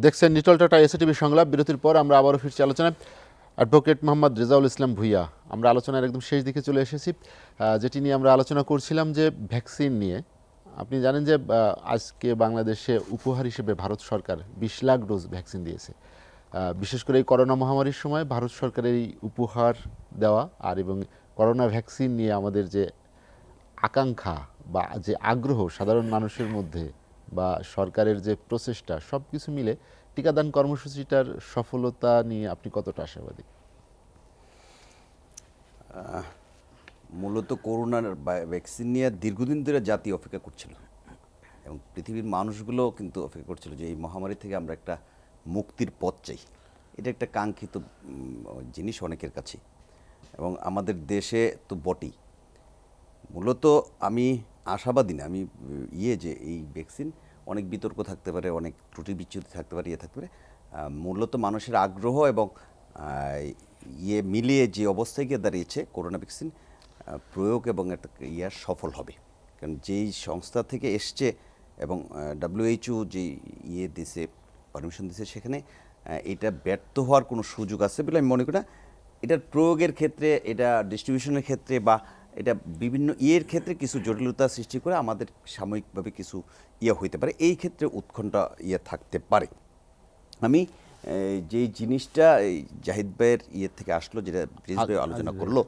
Speaker 1: দেখছেন নিটল টাটা এসএটিভি সংলাপ। বিরতির পর আমরা আবারও ফিরছি আলোচনায়। অ্যাডভোকেট মোহাম্মদ রেজাউল ইসলাম ভূঁইয়া, আমরা আলোচনার একদম শেষ দিকে চলে এসেছি, যেটি নিয়ে আমরা আলোচনা করছিলাম যে ভ্যাকসিন নিয়ে। আপনি জানেন যে আজকে বাংলাদেশে উপহার হিসেবে ভারত সরকার 20 লাখ ডোজ ভ্যাকসিন দিয়েছে। বিশেষ করে এই করোনা মহামারীর সময় ভারত সরকারের এই উপহার দেওয়া আর এবং করোনা ভ্যাকসিন নিয়ে আমাদের যে আকাঙ্ক্ষা বা যে আগ্রহ সাধারণ মানুষের মধ্যে বা সরকারের যে প্রচেষ্টা, সব কিছু মিলে টিকাদান কর্মসূচিটার সফলতা নিয়ে আপনি কতটা আশাবাদী?
Speaker 5: মূলত করোনার ভ্যাকসিন নিয়ে দীর্ঘদিন ধরে জাতি অপেক্ষা করছিল এবং পৃথিবীর মানুষগুলো কিন্তু অপেক্ষা করছিল যে এই মহামারী থেকে আমরা একটা মুক্তির পথ চাই। এটা একটা কাঙ্ক্ষিত জিনিস অনেকের কাছে, এবং আমাদের দেশে তো বটেই। মূলত আমি আশাবাদী না, আমি যে এই ভ্যাকসিন অনেক বিতর্ক থাকতে পারে, অনেক ত্রুটি বিচ্যুতি থাকতে পারে, থাকতে পারে, মূলত মানুষের আগ্রহ এবং মিলিয়ে যে অবস্থায় গিয়ে দাঁড়িয়েছে করোনা ভ্যাকসিন প্রয়োগ এবং একটা সফল হবে। কারণ যেই সংস্থা থেকে এসছে এবং WHO যে দিছে, পারমিশন দিছে, সেখানে এটা ব্যর্থ হওয়ার কোনো সুযোগ আছে বলে আমি মনে করি না। এটার প্রয়োগের ক্ষেত্রে, এটা ডিস্ট্রিবিউশনের ক্ষেত্রে বা এটা বিভিন্ন ক্ষেত্রে কিছু জটিলতা সৃষ্টি করে আমাদের সাময়িকভাবে কিছু হইতে পারে, এই ক্ষেত্রে উৎকণ্ঠা থাকতে পারে। আমি যেই জিনিসটা জাহিদ ভাইয়ের থেকে আসলো, যেটা প্রিন্স ভাই আলোচনা করলো,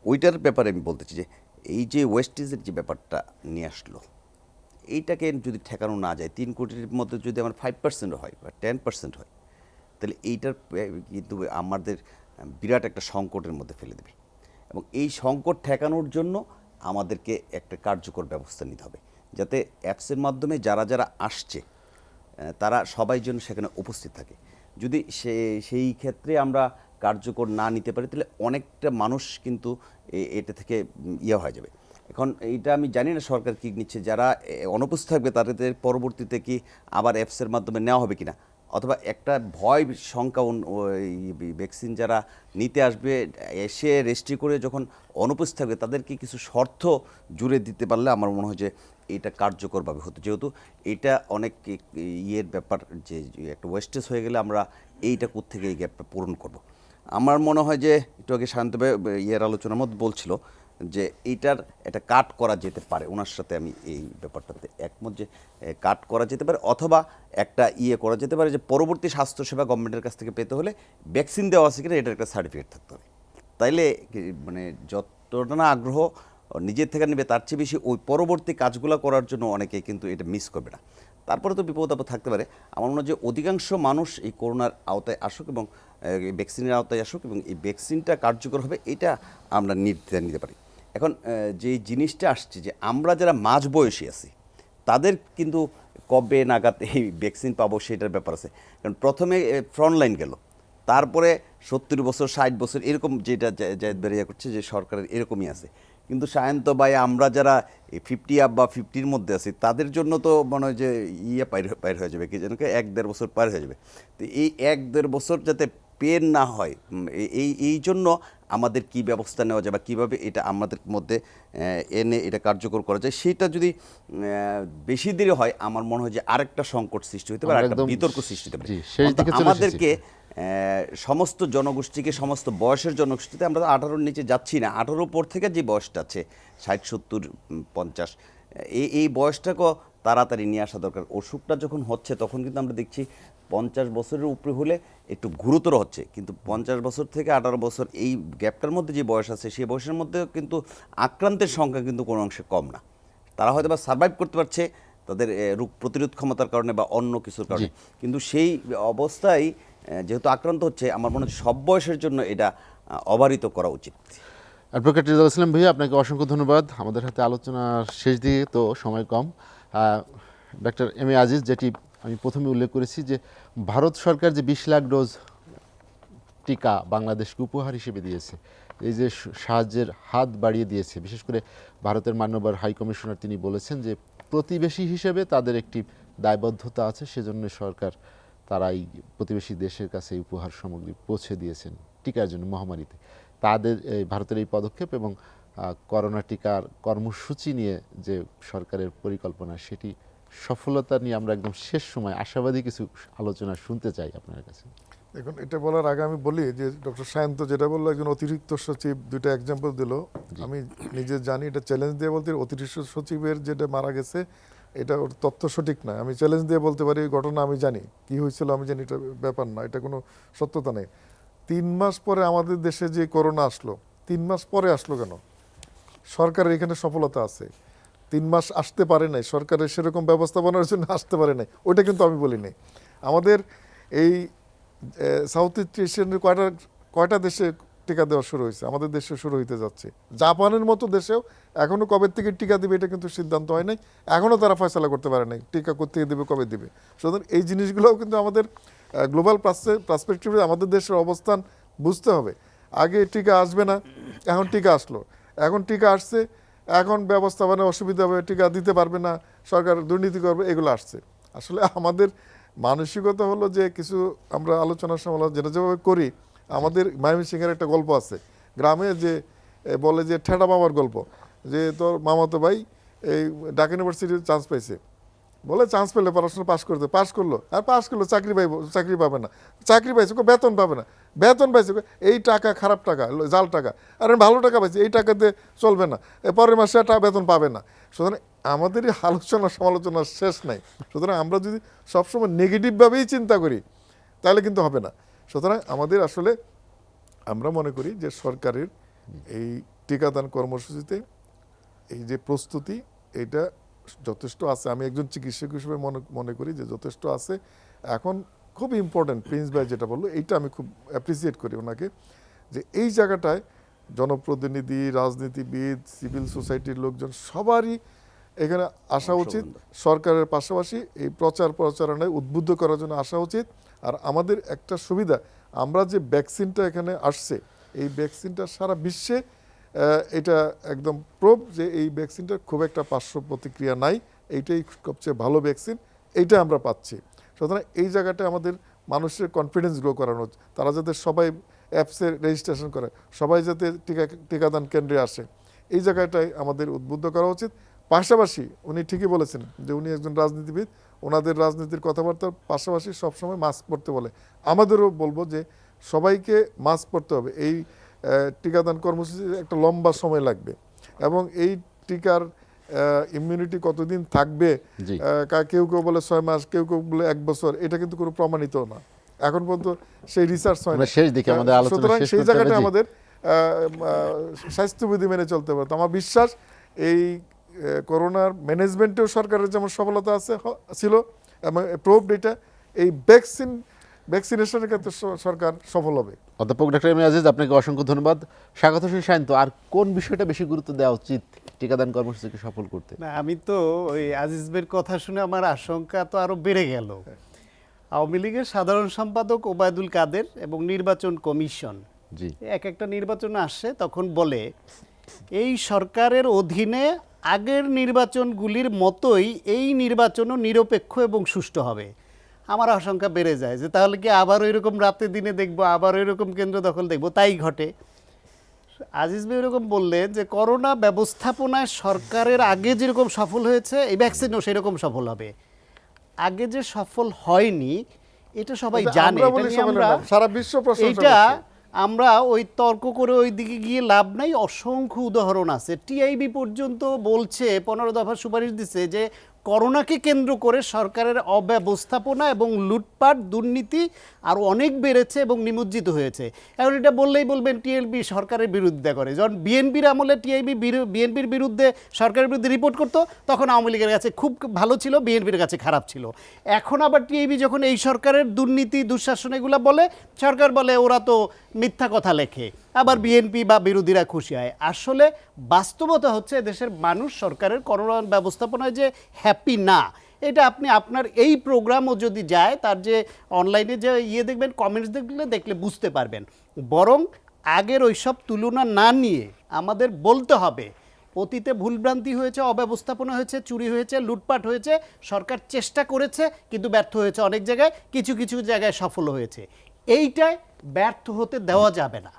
Speaker 5: ওইটার ব্যাপারে আমি বলতেছি যে এই যে ওয়েস্টেজের যে ব্যাপারটা নিয়ে আসলো, এইটাকে যদি ঠেকানো না যায়, 3 কোটির মধ্যে যদি আমার 5% হয় বা 10% হয়, তাহলে এইটার কিন্তু আমাদের বিরাট একটা সংকটের মধ্যে ফেলে দেবে। এবং এই সংকট ঠেকানোর জন্য আমাদেরকে একটা কার্যকর ব্যবস্থা নিতে হবে, যাতে অ্যাপসের মাধ্যমে যারা যারা আসছে তারা সবাই যেন সেখানে উপস্থিত থাকে। যদি সেই ক্ষেত্রে আমরা কার্যকর না নিতে পারি, তাহলে অনেকটা মানুষ কিন্তু এটা থেকে হয়ে যাবে। এখন এইটা আমি জানি না সরকার কি নিচ্ছে, যারা অনুপস্থিত থাকবে তাদের পরবর্তীতে কি আবার অ্যাপসের মাধ্যমে নেওয়া হবে কিনা, অথবা একটা ভয় শঙ্কা ভ্যাকসিন যারা নিতে আসবে এসে রেজিস্ট্রি করে যখন অনুপস্থিত থাকবে তাদেরকে কিছু শর্ত জুড়ে দিতে পারলে আমার মনে হয় যে এটা কার্যকরভাবে হতো, যেহেতু এটা অনেক ইয়ের ব্যাপার যে একটা ওয়েস্টেজ হয়ে গেলে আমরা এইটা কোত্থেকে এই গ্যাপটা পূরণ করব। আমার মনে হয় যে একটু আগে শান্তভাবে ইয়ের আলোচনার মধ্যে বলছিল যে এইটার একটা কাট করা যেতে পারে, ওনার সাথে আমি এই ব্যাপারটাতে একমত যে কাট করা যেতে পারে, অথবা একটা করা যেতে পারে যে পরবর্তী স্বাস্থ্যসেবা গভর্নমেন্টের কাছ থেকে পেতে হলে ভ্যাকসিন দেওয়া আছে কিনা এটার একটা সার্টিফিকেট থাকতে হবে। তাইলে মানে যতটা না আগ্রহ নিজের থেকে নেবে তার চেয়ে বেশি ওই পরবর্তী কাজগুলো করার জন্য অনেকে কিন্তু এটা মিস করবে না। তারপরে তো বিপদ আপদ থাকতে পারে। আমার মনে হয় যে অধিকাংশ মানুষ এই করোনার আওতায় আসুক এবং ভ্যাকসিনের আওতায় আসুক এবং এই ভ্যাকসিনটা কার্যকর হবে এটা আমরা নির্দ্বিধায় নিতে পারি। এখন যে জিনিসটা আসছে যে আমরা যারা মাঝ বয়সী আছি তাদের কিন্তু কবে নাগাদ এই ভ্যাকসিন পাবো সেটার ব্যাপার আছে। কারণ প্রথমে ফ্রন্টলাইন গেল, তারপরে 70 বছর 60 বছর এরকম যেটা জায়েদ বেরিয়া করছে যে সরকারের এরকমই আছে। কিন্তু সায়ন্ত ভাই আমরা যারা 50 আপ বা 50-র মধ্যে আছি তাদের জন্য তো মনে হয় যে পার হয়ে যাবে, কি যেন 1-1.5 বছর পার হয়ে যাবে। তো এই 1-1.5 বছর যাতে পেন না হয় এই জন্য আমাদের কি ব্যবস্থা নেওয়া যায় বা কীভাবে এটা আমাদের মধ্যে এনে এটা কার্যকর করা যায়, সেটা যদি বেশি দেরি হয় আমার মনে হয় যে আরেকটা সংকট সৃষ্টি হতে পারে, একটা বিতর্ক সৃষ্টি হতে পারে। আমাদেরকে সমস্ত জনগোষ্ঠীকে সমস্ত বয়সের জনগোষ্ঠীতে আমরা 18-র নিচে যাচ্ছি না, 18 পর থেকে যে বয়সটা আছে 60, 70, 50 এই বয়সটাকেও তাড়াতাড়ি নিয়ে আসা দরকার। অসুখটা যখন হচ্ছে তখন কিন্তু আমরা দেখছি 50 বছরের উপরে হলে একটু গুরুতর হচ্ছে, কিন্তু 50 বছর থেকে 18 বছর এই গ্যাপটার মধ্যে যে বয়স আছে সেই বয়সের মধ্যে কিন্তু আক্রান্তের সংখ্যা কিন্তু কোনো অংশে কম না। তারা হয়তো বা সার্ভাইভ করতে পারছে তাদের রোগ প্রতিরোধ ক্ষমতার কারণে বা অন্য কিছুর কারণে, কিন্তু সেই অবস্থায় যেহেতু আক্রান্ত হচ্ছে আমার মনে হচ্ছে সব বয়সের জন্য এটা অবারিত করা উচিত।
Speaker 1: অ্যাডভোকেট রেজাউল ইসলাম ভাইয়া, আপনাকে অসংখ্য ধন্যবাদ। আমাদের হাতে আলোচনার শেষ দিকে তো সময় কম। ডক্টর এম এ আজিজ, যেটি আমি প্রথমে উল্লেখ করেছি যে ভারত সরকার যে 20 লাখ ডোজ টিকা বাংলাদেশকে উপহার হিসেবে দিয়েছে, এই যে সাহায্যের হাত বাড়িয়ে দিয়েছে, বিশেষ করে ভারতের মাননীয় হাই কমিশনার তিনি বলেছেন যে প্রতিবেশী হিসেবে তাদের একটি দায়বদ্ধতা আছে, সেজন্য সরকার তারা এই প্রতিবেশী দেশের কাছে এই উপহার সামগ্রী পৌঁছে দিয়েছেন টিকার জন্য মহামারীতে। তাদের ভারতের এই পদক্ষেপ এবং করোনা টিকার কর্মসূচি নিয়ে যে সরকারের পরিকল্পনা, সেটি সফলতা নিয়ে আমরা একদম শেষ সময় আশাবাদী কিছু আলোচনা শুনতে চাই আপনার কাছে।
Speaker 2: এখন এটা বলার আগে আমি বলি যে ডক্টর সায়ন্ত যেটা বললো, একজন অতিরিক্ত সচিব 2টা এক্সাম্পল দিল, আমি নিজে জানি এটা চ্যালেঞ্জ দিয়ে বলতে অতিরিক্ত সচিবের যেটা মারা গেছে এটা ওর তথ্য সঠিক না। আমি চ্যালেঞ্জ দিয়ে বলতে পারি ঘটনা আমি জানি কি হয়েছিল, আমি জানি, এটা ব্যাপার না, এটা কোনো সত্যতা নেই। 3 মাস পরে আমাদের দেশে যে করোনা আসলো, 3 মাস পরে আসলো কেন? সরকারের এখানে সফলতা আছে। 3 মাস আসতে পারে নাই, সরকারের সেরকম ব্যবস্থাপনার জন্য আসতে পারে নাই, ওইটা কিন্তু আমি বলি নাই। আমাদের এই সাউথ ইস্ট এশিয়ানের কয়টা দেশে টিকা দেওয়া শুরু হয়েছে, আমাদের দেশে শুরু হইতে যাচ্ছে। জাপানের মতো দেশেও এখনও কবে থেকে টিকা দিবে এটা কিন্তু সিদ্ধান্ত হয় নাই, এখনও তারা ফয়সালা করতে পারে নাই টিকা কোথেকে দেবে, কবে দিবে। সুতরাং এই জিনিসগুলোও কিন্তু আমাদের গ্লোবাল পার্সপেক্টিভে আমাদের দেশের অবস্থান বুঝতে হবে। আগে টিকা আসবে না, এখন টিকা আসলো, এখন টিকা আসছে, এখন ব্যবস্থাপনায় অসুবিধা হবে, টিকা দিতে পারবে না, সরকার দুর্নীতি করবে, এগুলো আসছে। আসলে আমাদের মানসিকতা হলো যে কিছু আমরা আলোচনা সমালোচনা যেটা যেভাবে করি, আমাদের ময়মনসিংহের একটা গল্প আছে, গ্রামে যে বলে যে ঠেটা মামার গল্প, যে তোর মামাতো ভাই এই ঢাকা ইউনিভার্সিটির চান্স পাইছে, বলে চান্স পেলে পড়াশোনা পাস করলো আর পাস করলো, চাকরি পাবে না, চাকরি পাইছে বেতন পাবে না, বেতন পাইছে এই টাকা খারাপ টাকা, জাল টাকা, আর ভালো টাকা পাইছে এই টাকাতে চলবে না, পরের মাসে টাকা বেতন পাবে না। সুতরাং আমাদের এই আলোচনা সমালোচনার শেষ নাই। সুতরাং আমরা যদি সবসময় নেগেটিভভাবেই চিন্তা করি তাহলে কিন্তু হবে না। সুতরাং আমাদের আসলে আমরা মনে করি যে সরকারের এই টিকাদান কর্মসূচিতে এই যে প্রস্তুতি, এটা যথেষ্ট আছে। আমি একজন চিকিৎসক হিসেবে মনে করি যে যথেষ্ট আছে। এখন খুব ইম্পর্টেন্ট প্রিন্স ভাই যেটা বললো, এইটা আমি খুব অ্যাপ্রিসিয়েট করি ওনাকে, যে এই জায়গাটায় জনপ্রতিনিধি, রাজনীতিবিদ, সিভিল সোসাইটির লোকজন সবারই এখানে আসা উচিত। সরকারের পাশাপাশি এই প্রচারণায় উদ্বুদ্ধ করার জন্য আসা উচিত। আর আমাদের একটা সুবিধা, আমরা যে ভ্যাকসিনটা এখানে আসছে, এই ভ্যাকসিনটা সারা বিশ্বে এটা একদম প্রুফ যে এই ভ্যাকসিনটার খুব একটা পার্শ্ব প্রতিক্রিয়া নাই, এইটাই সবচেয়ে ভালো ভ্যাকসিন, এইটা আমরা পাচ্ছি। সুতরাং এই জায়গাটা আমাদের মানুষের কনফিডেন্স গ্রো করানো হচ্ছে, তারা যাতে সবাই অ্যাপসে রেজিস্ট্রেশন করে, সবাই যাতে টিকাদান কেন্দ্রে আসে, এই জায়গাটায় আমাদের উদ্বুদ্ধ করা উচিত। পাশাপাশি উনি ঠিকই বলেছেন যে উনি একজন রাজনীতিবিদ, ওনাদের রাজনীতির কথাবার্তার পাশাপাশি সবসময় মাস্ক পরতে বলে। আমাদেরও বলবো যে সবাইকে মাস্ক পরতে হবে। এই টিকাদান কর্মসূচির একটা লম্বা সময় লাগবে এবং এই টিকার ইমিউনিটি কতদিন থাকবে,
Speaker 1: জি।
Speaker 2: কেউ কেউ বলে 6 মাস, কেউ কেউ বলে 1 বছর, এটা কিন্তু কোনো প্রমাণিত না, এখন পর্যন্ত সেই রিসার্চ হয় না।
Speaker 1: আমরা শেষ দিকে আমাদের আলোচনা
Speaker 2: সুতরাং
Speaker 1: শেষ
Speaker 2: সেই
Speaker 1: করতে
Speaker 2: জায়গাটা
Speaker 1: হবে, জি।
Speaker 2: আমাদের স্বাস্থ্যবিধি মেনে চলতে হবে। তো আমার বিশ্বাস এই করোনার ম্যানেজমেন্টেও সরকারের যেমন সফলতা ছিল এবং প্রুভড এটা, এই ভ্যাকসিনেশনের ক্ষেত্রে সরকার সফল হবে।
Speaker 1: অধ্যাপক ডক্টর এম এ আজিজ, আপনাকে অসংখ্য ধন্যবাদ। স্বাগত হোসেন শান্ত, আর কোন বিষয়টা বেশি গুরুত্ব দেওয়া উচিত টিকাদান কর্মসূচিকে সফল করতে?
Speaker 3: না, আমি তো ওই আজিজ ভাইয়ের কথা শুনে আমার আশঙ্কা তো আরো বেড়ে গেল। আওয়ামী লীগের সাধারণ সম্পাদক ওবায়দুল কাদের এবং নির্বাচন কমিশন
Speaker 1: জি।
Speaker 3: এক একটা নির্বাচন আসে তখন বলে এই সরকারের অধীনে আগের নির্বাচনগুলির মতোই এই নির্বাচনও নিরপেক্ষ এবং সুষ্ঠু হবে। আমার আশঙ্কা বেড়ে যায় যে তাহলে কি আবার ওইরকম রাতে দিনে দেখবো, আবার ওইরকম কেন্দ্র দখল দেখবো। তাই ঘটে। আজিজ ভাই এরকম বললেন যে করোনা ব্যবস্থাপনায় সরকারের আগে যেরকম সফল হয়েছে এই ভ্যাকসিনও সেরকম সফল হবে। আগে যে সফল হয়নি এটা সবাই জানে,
Speaker 2: আমরা
Speaker 3: এটা
Speaker 2: বলি
Speaker 3: নিয়ে
Speaker 2: সফল
Speaker 3: আমরা
Speaker 2: না, সারা বিশ্ব প্রশংসা
Speaker 3: এটা
Speaker 2: করছে।
Speaker 3: আমরা ওই তর্ক করে ওই দিকে গিয়ে লাভ নাই। অসংখ্য উদাহরণ আছে। টিআইবি পর্যন্ত বলছে, 15 দফা সুপারিশ দিচ্ছে যে করোনাকে কেন্দ্র করে সরকারের অব্যবস্থাপনা এবং লুটপাট দুর্নীতি আরও অনেক বেড়েছে এবং নিমজ্জিত হয়েছে। এখন এটা বললেই বলবেন টিএলবি সরকারের বিরুদ্ধে করে। যখন বিএনপির আমলে টিআইবি বিএনপির বিরুদ্ধে সরকারের বিরুদ্ধে রিপোর্ট করতো তখন আওয়ামী লীগের কাছে খুব ভালো ছিল, বিএনপির কাছে খারাপ ছিল। এখন আবার টিআইবি যখন এই সরকারের দুর্নীতি দুঃশাসন এগুলো বলে, সরকার বলে ওরা তো মিথ্যা কথা লেখে, আবার বিএনপি বা বিরোধীরা খুশি হয়। আসলে বাস্তবতা হচ্ছে দেশের মানুষ সরকারের করোনা ব্যবস্থাপনায় যে হ্যাপি না, এটা আপনি আপনার এই প্রোগ্রামও যদি যায়, তার যে অনলাইনে যে দেখবেন, কমেন্টস দেখলে বুঝতে পারবেন। বরং আগের ওইসব তুলনা না নিয়ে আমাদের বলতে হবে অতীতে ভুলভ্রান্তি হয়েছে, অব্যবস্থাপনা হয়েছে, চুরি হয়েছে, লুটপাট হয়েছে, সরকার চেষ্টা করেছে কিন্তু ব্যর্থ হয়েছে অনেক জায়গায়, কিছু কিছু জায়গায় সফল হয়েছে। এইটায় ব্যর্থ হতে দেওয়া যাবে না,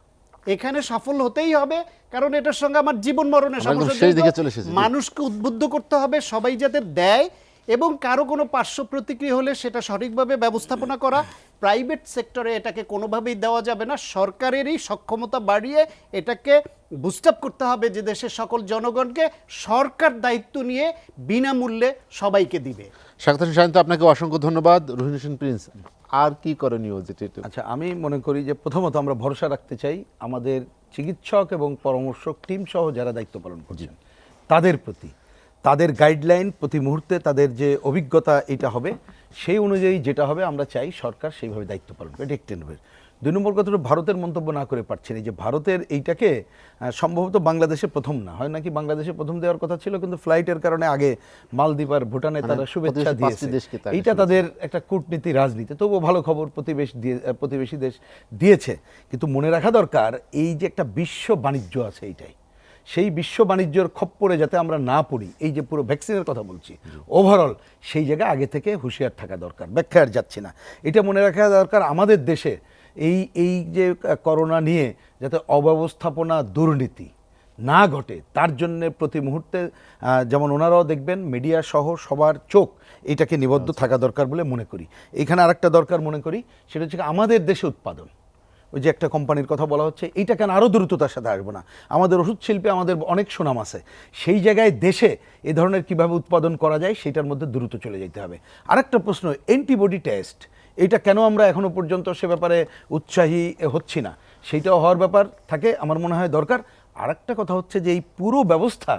Speaker 3: এখানে সফল হতেই হবে। কারণ এটার সঙ্গে আমার জীবন মরণের
Speaker 1: আমরা একদম
Speaker 3: সমস্যা
Speaker 1: শেষ দিকে
Speaker 3: জড়িত।
Speaker 1: চলে এসেছি।
Speaker 3: মানুষকে উদ্বুদ্ধ করতে হবে সবাই যাতে দেয়, এবং কারো কোনো পার্শ্ব প্রতিক্রিয়া হলে সেটা সঠিকভাবে ব্যবস্থাপনা করা। প্রাইভেট সেক্টরে এটাকে কোনোভাবেই দেওয়া যাবে না। সরকারেরই সক্ষমতা বাড়িয়ে এটাকে বুস্ট আপ করতে হবে যে দেশের সকল জনগণকে সরকার দায়িত্ব নিয়ে বিনামূল্যে সবাইকে দিবে।
Speaker 1: স্বাগত হোসেন শান্ত, আপনাকে অসংখ্য ধন্যবাদ। রহিন হোসেন প্রিন্স, আর কি করণীয় যেটা একটু-
Speaker 4: আচ্ছা, আমি মনে করি যে প্রথমত আমরা ভরসা রাখতে চাই আমাদের চিকিৎসক এবং পরামর্শক টিম সহ যারা দায়িত্ব পালন করছেন তাদের প্রতি। তাদের গাইডলাইন প্রতি মুহূর্তে তাদের যে অভিজ্ঞতা এটা হবে, সেই অনুযায়ী যেটা হবে আমরা চাই সরকার সেইভাবে দায়িত্ব পালন করে। এটা একটা নম্বর। 2 নম্বর কথা হলো, ভারতের মন্তব্য না করে পারছেন এই যে ভারতের এইটাকে সম্ভবত বাংলাদেশে প্রথম না হয়, নাকি বাংলাদেশে প্রথম দেওয়ার কথা ছিল, কিন্তু ফ্লাইটের কারণে আগে মালদ্বীপ আর ভুটানে তারা শুভেচ্ছা
Speaker 1: প্রতিবেশী 5টি
Speaker 4: দিয়েছে।
Speaker 1: দেশকে তারা
Speaker 4: এইটা তাদের একটা কূটনীতি রাজনীতি, তবুও ভালো খবর প্রতিবেশী দেশ দিয়েছে। কিন্তু মনে রাখা দরকার এই যে একটা বিশ্ব বাণিজ্য আছে, এইটাই সেই বিশ্ব বাণিজ্যর খপ্পরে যাতে আমরা না পড়ি, এই যে পুরো ভ্যাকসিনের কথা বলছি ওভারঅল, সেই জায়গায় আগে থেকে হুঁশিয়ার থাকা দরকার। ব্যাখ্যা আর যাচ্ছি না, এটা মনে রাখা দরকার আমাদের দেশে এই যে করোনা নিয়ে যাতে অব্যবস্থাপনা দুর্নীতি না ঘটে, তার জন্য প্রতি মুহূর্তে যেমন ওনারাও দেখবেন মিডিয়া সহ সবার চোখ এটাকে নিবদ্ধ থাকা দরকার বলে মনে করি। এখানে আরেকটা দরকার মনে করি, সেটা হচ্ছে আমাদের দেশে উৎপাদন। ওই যে একটা কোম্পানির কথা বলা হচ্ছে, এইটা কেন আরও দ্রুততার সাথে আসবো না? আমাদের ওষুধ শিল্পে আমাদের অনেক সুনাম আছে, সেই জায়গায় দেশে এ ধরনের কীভাবে উৎপাদন করা যায় সেটার মধ্যে দ্রুত চলে যেতে হবে। আরেকটা প্রশ্ন, অ্যান্টিবডি টেস্ট, এটা কেন আমরা এখনো পর্যন্ত সে ব্যাপারে উৎসাহী হচ্ছি না? সেইটাও হওয়ার ব্যাপার থাকে, আমার মনে হয় দরকার। আরেকটা কথা হচ্ছে যে এই পুরো ব্যবস্থা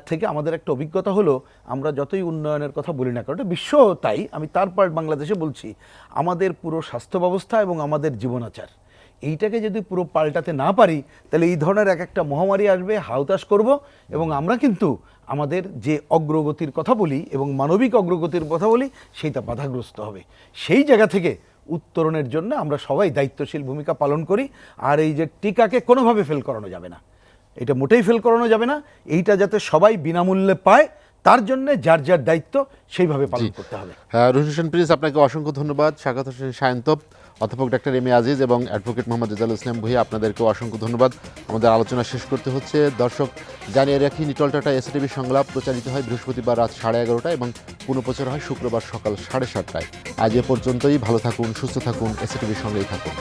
Speaker 4: থেকে আমাদের একটা অভিজ্ঞতা হলো, আমরা যতই উন্নয়নের কথা বলি না কারণ বিশ্ব তাই, আমি তার পার্ট বাংলাদেশে বলছি, আমাদের পুরো স্বাস্থ্য ব্যবস্থা এবং আমাদের জীবনাচার, এইটাকে যদি পুরো পাল্টাতে না পারি, তাহলে এই ধরনের এক একটা মহামারী আসবে, হাউতাশ করব, এবং আমরা কিন্তু আমাদের যে অগ্রগতির কথা বলি এবং মানবিক অগ্রগতির কথা বলি, সেইটা বাধাগ্রস্ত হবে। সেই জায়গা থেকে উত্তরণের জন্য আমরা সবাই দায়িত্বশীল ভূমিকা পালন করি। আর এই যে টিকাকে কোনোভাবে ফেল করানো যাবে না, এটা মোটেই ফেল করানো যাবে না। এইটা যাতে সবাই বিনামূল্যে পায় তার জন্য যার যার দায়িত্ব সেইভাবে পালন করতে হবে।
Speaker 1: হ্যাঁ, রুহুল হোসেন প্রিন্স, আপনাকে অসংখ্য ধন্যবাদ। স্বাগত হোসেন সায়ন্তপ, অধ্যাপক ডাক্তার এম এ আজিজ এবং অ্যাডভোকেট মোহাম্মদ রেজাউল ইসলাম ভূঁইয়া, আপনাদেরকে অসংখ্য ধন্যবাদ। আমাদের আলোচনা শেষ করতে হচ্ছে। দর্শক, জানিয়ে রাখি, নিটল টাটা এসটিভি সংলাপ প্রচারিত হয় বৃহস্পতিবার রাত 11:30টায় এবং পুনঃপ্রচার হয় শুক্রবার সকাল 7:30টায়। আজ এ পর্যন্তই। ভালো থাকুন, সুস্থ থাকুন, এসটিভির সঙ্গেই থাকুন।